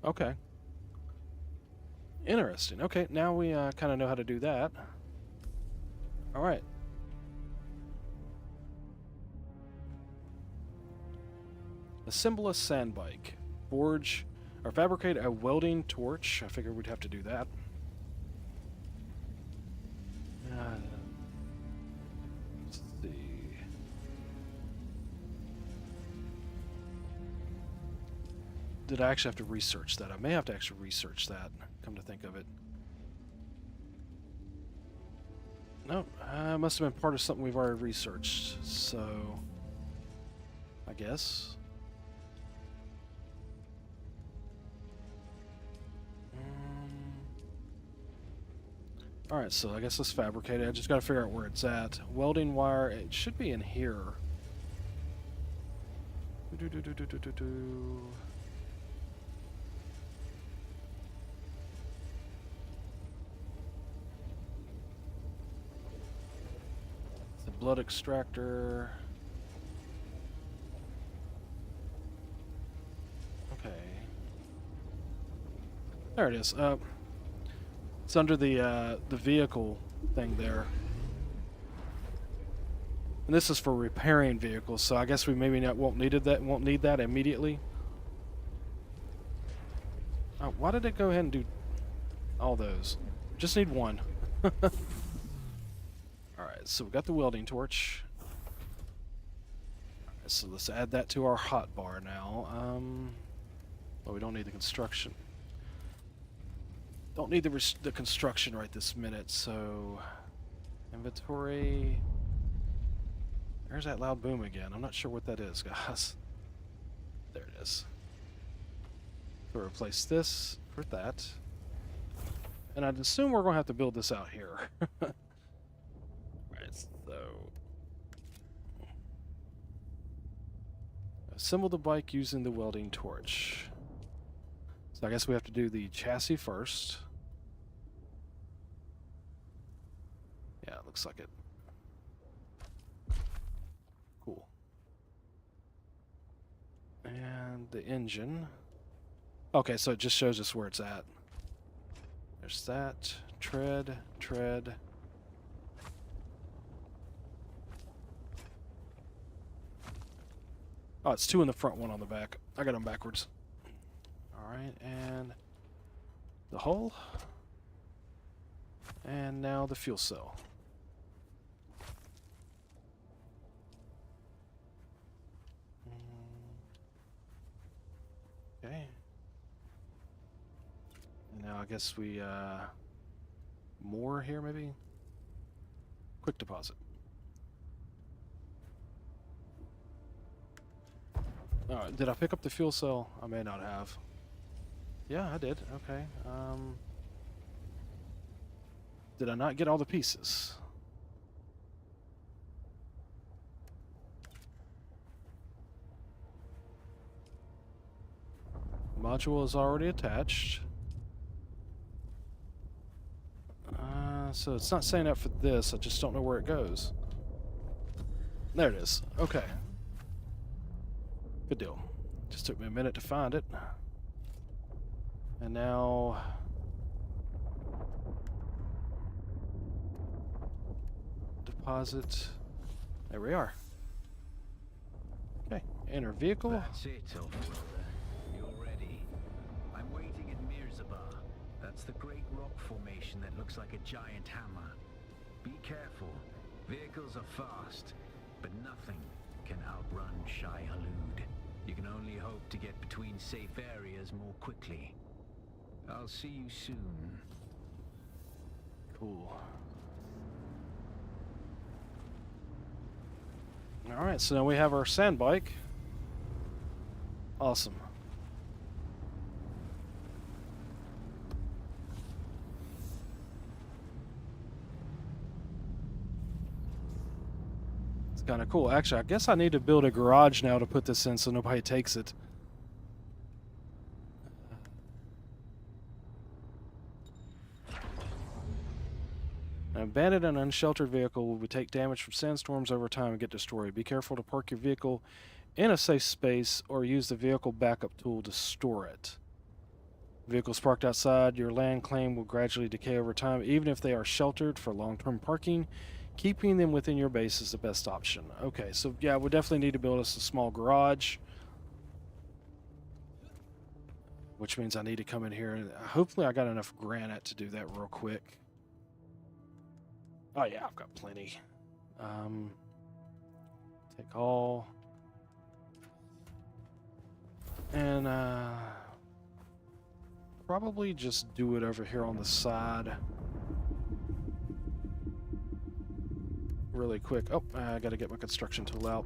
[SPEAKER 1] Okay. Interesting. Okay, now we kind of know how to do that. All right. Assemble a sand bike. Forge or fabricate a welding torch. I figured we'd have to do that. Let's see. Did I actually have to research that? I may have to actually research that, come to think of it. No, must have been part of something we've already researched, so... I guess. Alright, so I guess let's fabricate it. I just gotta figure out where it's at. Welding wire, it should be in here. The blood extractor. Okay. There it is. It's under the vehicle thing there. And this is for repairing vehicles, so I guess we maybe won't need that immediately. Oh, why did it go ahead and do all those? Just need one. Alright, so we got the welding torch. Alright, so let's add that to our hot bar now. Well, we don't need the construction. Don't need the construction right this minute, so... Inventory... There's that loud boom again. I'm not sure what that is, guys. There it is. So replace this for that. And I'd assume we're going to have to build this out here. Right, so... Assemble the bike using the welding torch. So I guess we have to do the chassis first. Yeah, it looks like it. Cool. And the engine. Okay, so it just shows us where it's at. There's that. Tread. Oh, it's 2 in the front, 1 on the back. I got them backwards. Alright, and the hull. And now the fuel cell. Okay. And now I guess we, more here maybe? Quick deposit. Alright, did I pick up the fuel cell? I may not have. Yeah, I did. Okay. Did I not get all the pieces? Module is already attached. So it's not saying up for this. I just don't know where it goes. There it is. Okay. Good deal. Just took me a minute to find it. And now... deposit. There we are. Okay. Enter vehicle.
[SPEAKER 10] That's it, off-roader. You're ready. I'm waiting at Mirzabar. That's the great rock formation that looks like a giant hammer. Be careful. Vehicles are fast, but nothing can outrun Shai Halud. You can only hope to get between safe areas more quickly. I'll see you soon.
[SPEAKER 1] Cool. Alright, so now we have our sand bike. Awesome. It's kind of cool. Actually, I guess I need to build a garage now to put this in so nobody takes it. An abandoned and unsheltered vehicle will take damage from sandstorms over time and get destroyed. Be careful to park your vehicle in a safe space or use the vehicle backup tool to store it. Vehicles parked outside your land claim will gradually decay over time, even if they are sheltered for long-term parking. Keeping them within your base is the best option. Okay, so yeah, we definitely need to build us a small garage. Which means I need to come in here and hopefully I got enough granite to do that real quick. Oh yeah, I've got plenty. Take all. And probably just do it over here on the side. Really quick. Oh, I gotta get my construction tool out.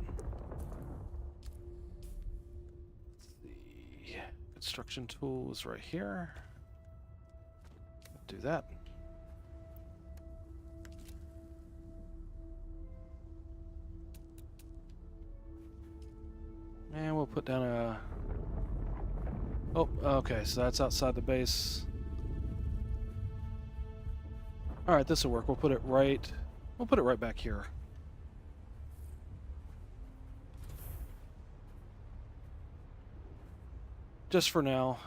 [SPEAKER 1] The construction tool is right here. Do that. And we'll put down a... Oh, okay, so that's outside the base. Alright, this will work. We'll put it right... We'll put it right back here. Just for now.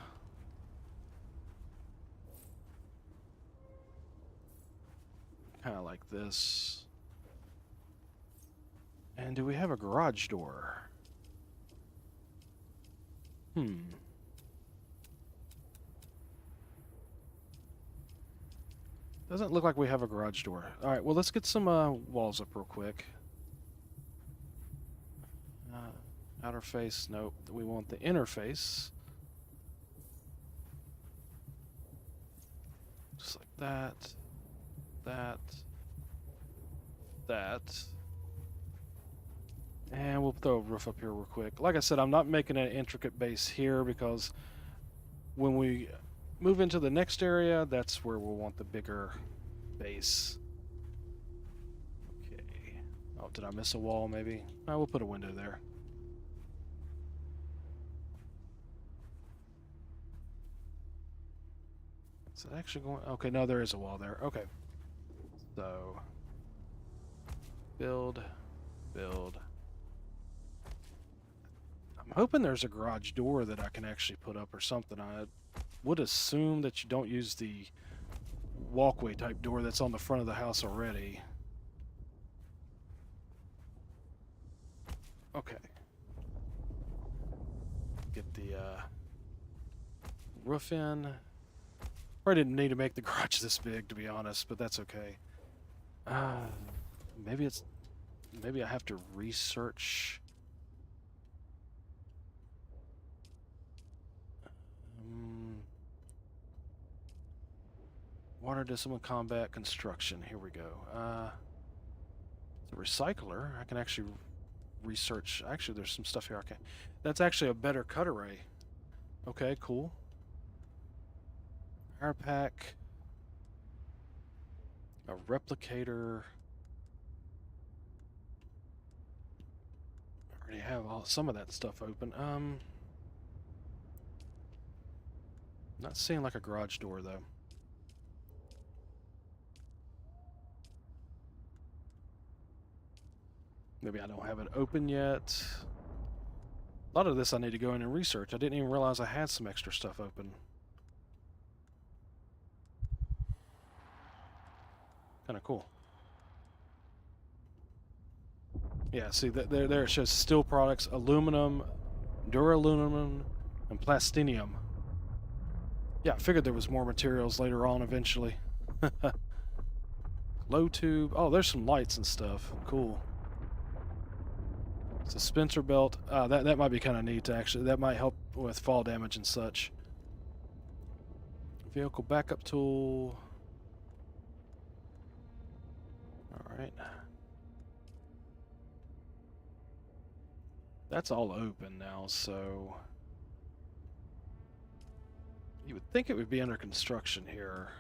[SPEAKER 1] Kind of like this. And do we have a garage door? Doesn't look like we have a garage door. Alright, well let's get some walls up real quick. Outer face, nope. We want the inner face. Just like that. That. That. And we'll throw a roof up here real quick. Like I said, I'm not making an intricate base here because when we move into the next area, that's where we'll want the bigger base. Okay. Oh, did I miss a wall maybe? No, we'll put a window there. Is it actually going? Okay, no, there is a wall there. Okay. So, build. I'm hoping there's a garage door that I can actually put up or something. I would assume that you don't use the walkway type door that's on the front of the house already. Okay. Get the roof in. Probably didn't need to make the garage this big, to be honest, but that's okay. Maybe I have to research. Water discipline, combat, construction. Here we go. The recycler. I can actually research. Actually, there's some stuff here. Okay, that's actually a better cut array. Okay, cool. Air pack. A replicator. I already have some of that stuff open. Not seeing like a garage door though. Maybe I don't have it open yet. A lot of this I need to go in and research. I didn't even realize I had some extra stuff open. Kind of cool. Yeah, see, there it shows steel products, aluminum, duralumin, and plastinium. Yeah, I figured there was more materials later on eventually. Low tube. Oh, there's some lights and stuff. Cool. Suspensor belt. That might be kind of neat, actually. That might help with fall damage and such. Vehicle backup tool. Alright. That's all open now, so... You would think it would be under construction here.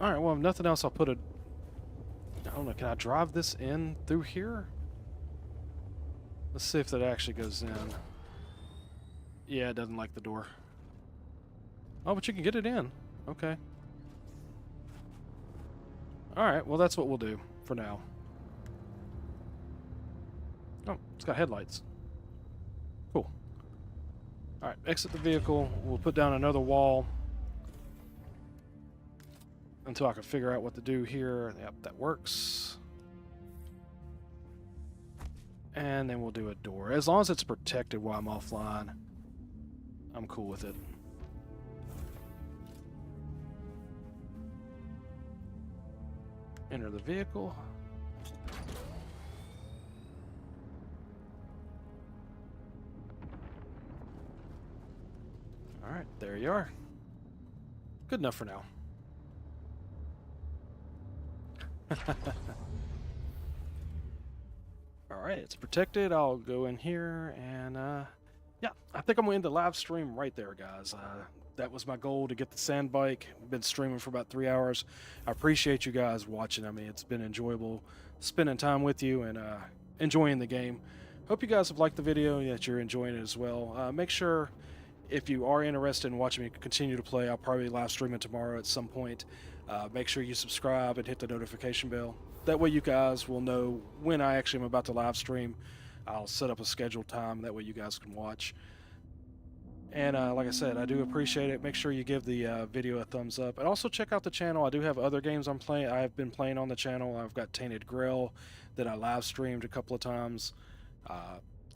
[SPEAKER 1] Alright, well, if nothing else, I'll put a... I don't know, can I drive this in through here? Let's see if that actually goes in. Yeah, it doesn't like the door. Oh, but you can get it in. Okay. Alright, well, that's what we'll do for now. Oh, it's got headlights. Cool. Alright, exit the vehicle. We'll put down another wall until I can figure out what to do here. Yep, that works. And then we'll do a door. As long as it's protected while I'm offline, I'm cool with it. Enter the vehicle. Alright, there you are. Good enough for now. Alright, it's protected. I'll go in here and yeah, I think I'm going to end the live stream right there, guys. That was my goal, to get the sand bike. I've been streaming for about 3 hours. I appreciate you guys watching. I mean, it's been enjoyable spending time with you and enjoying the game. Hope you guys have liked the video, that you're enjoying it as well. Make sure, if you are interested in watching me continue to play, I'll probably live stream it tomorrow at some point. Make sure you subscribe and hit the notification bell. That way you guys will know when I actually am about to live stream. I'll set up a scheduled time. That way you guys can watch. And like I said, I do appreciate it. Make sure you give the video a thumbs up. And also check out the channel. I do have other games I've been playing on the channel. I've got Tainted Grail that I live streamed a couple of times.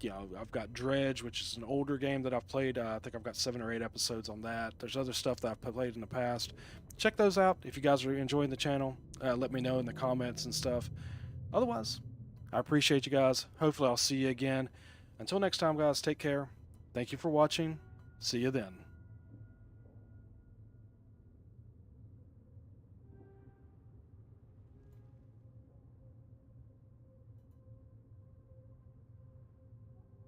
[SPEAKER 1] You know, I've got Dredge, which is an older game that I've played. I think I've got 7 or 8 episodes on that. There's other stuff that I've played in the past. Check those out. If you guys are enjoying the channel, let me know in the comments and stuff. Otherwise, I appreciate you guys. Hopefully I'll see you again. Until next time, guys, take care. Thank you for watching. See you then.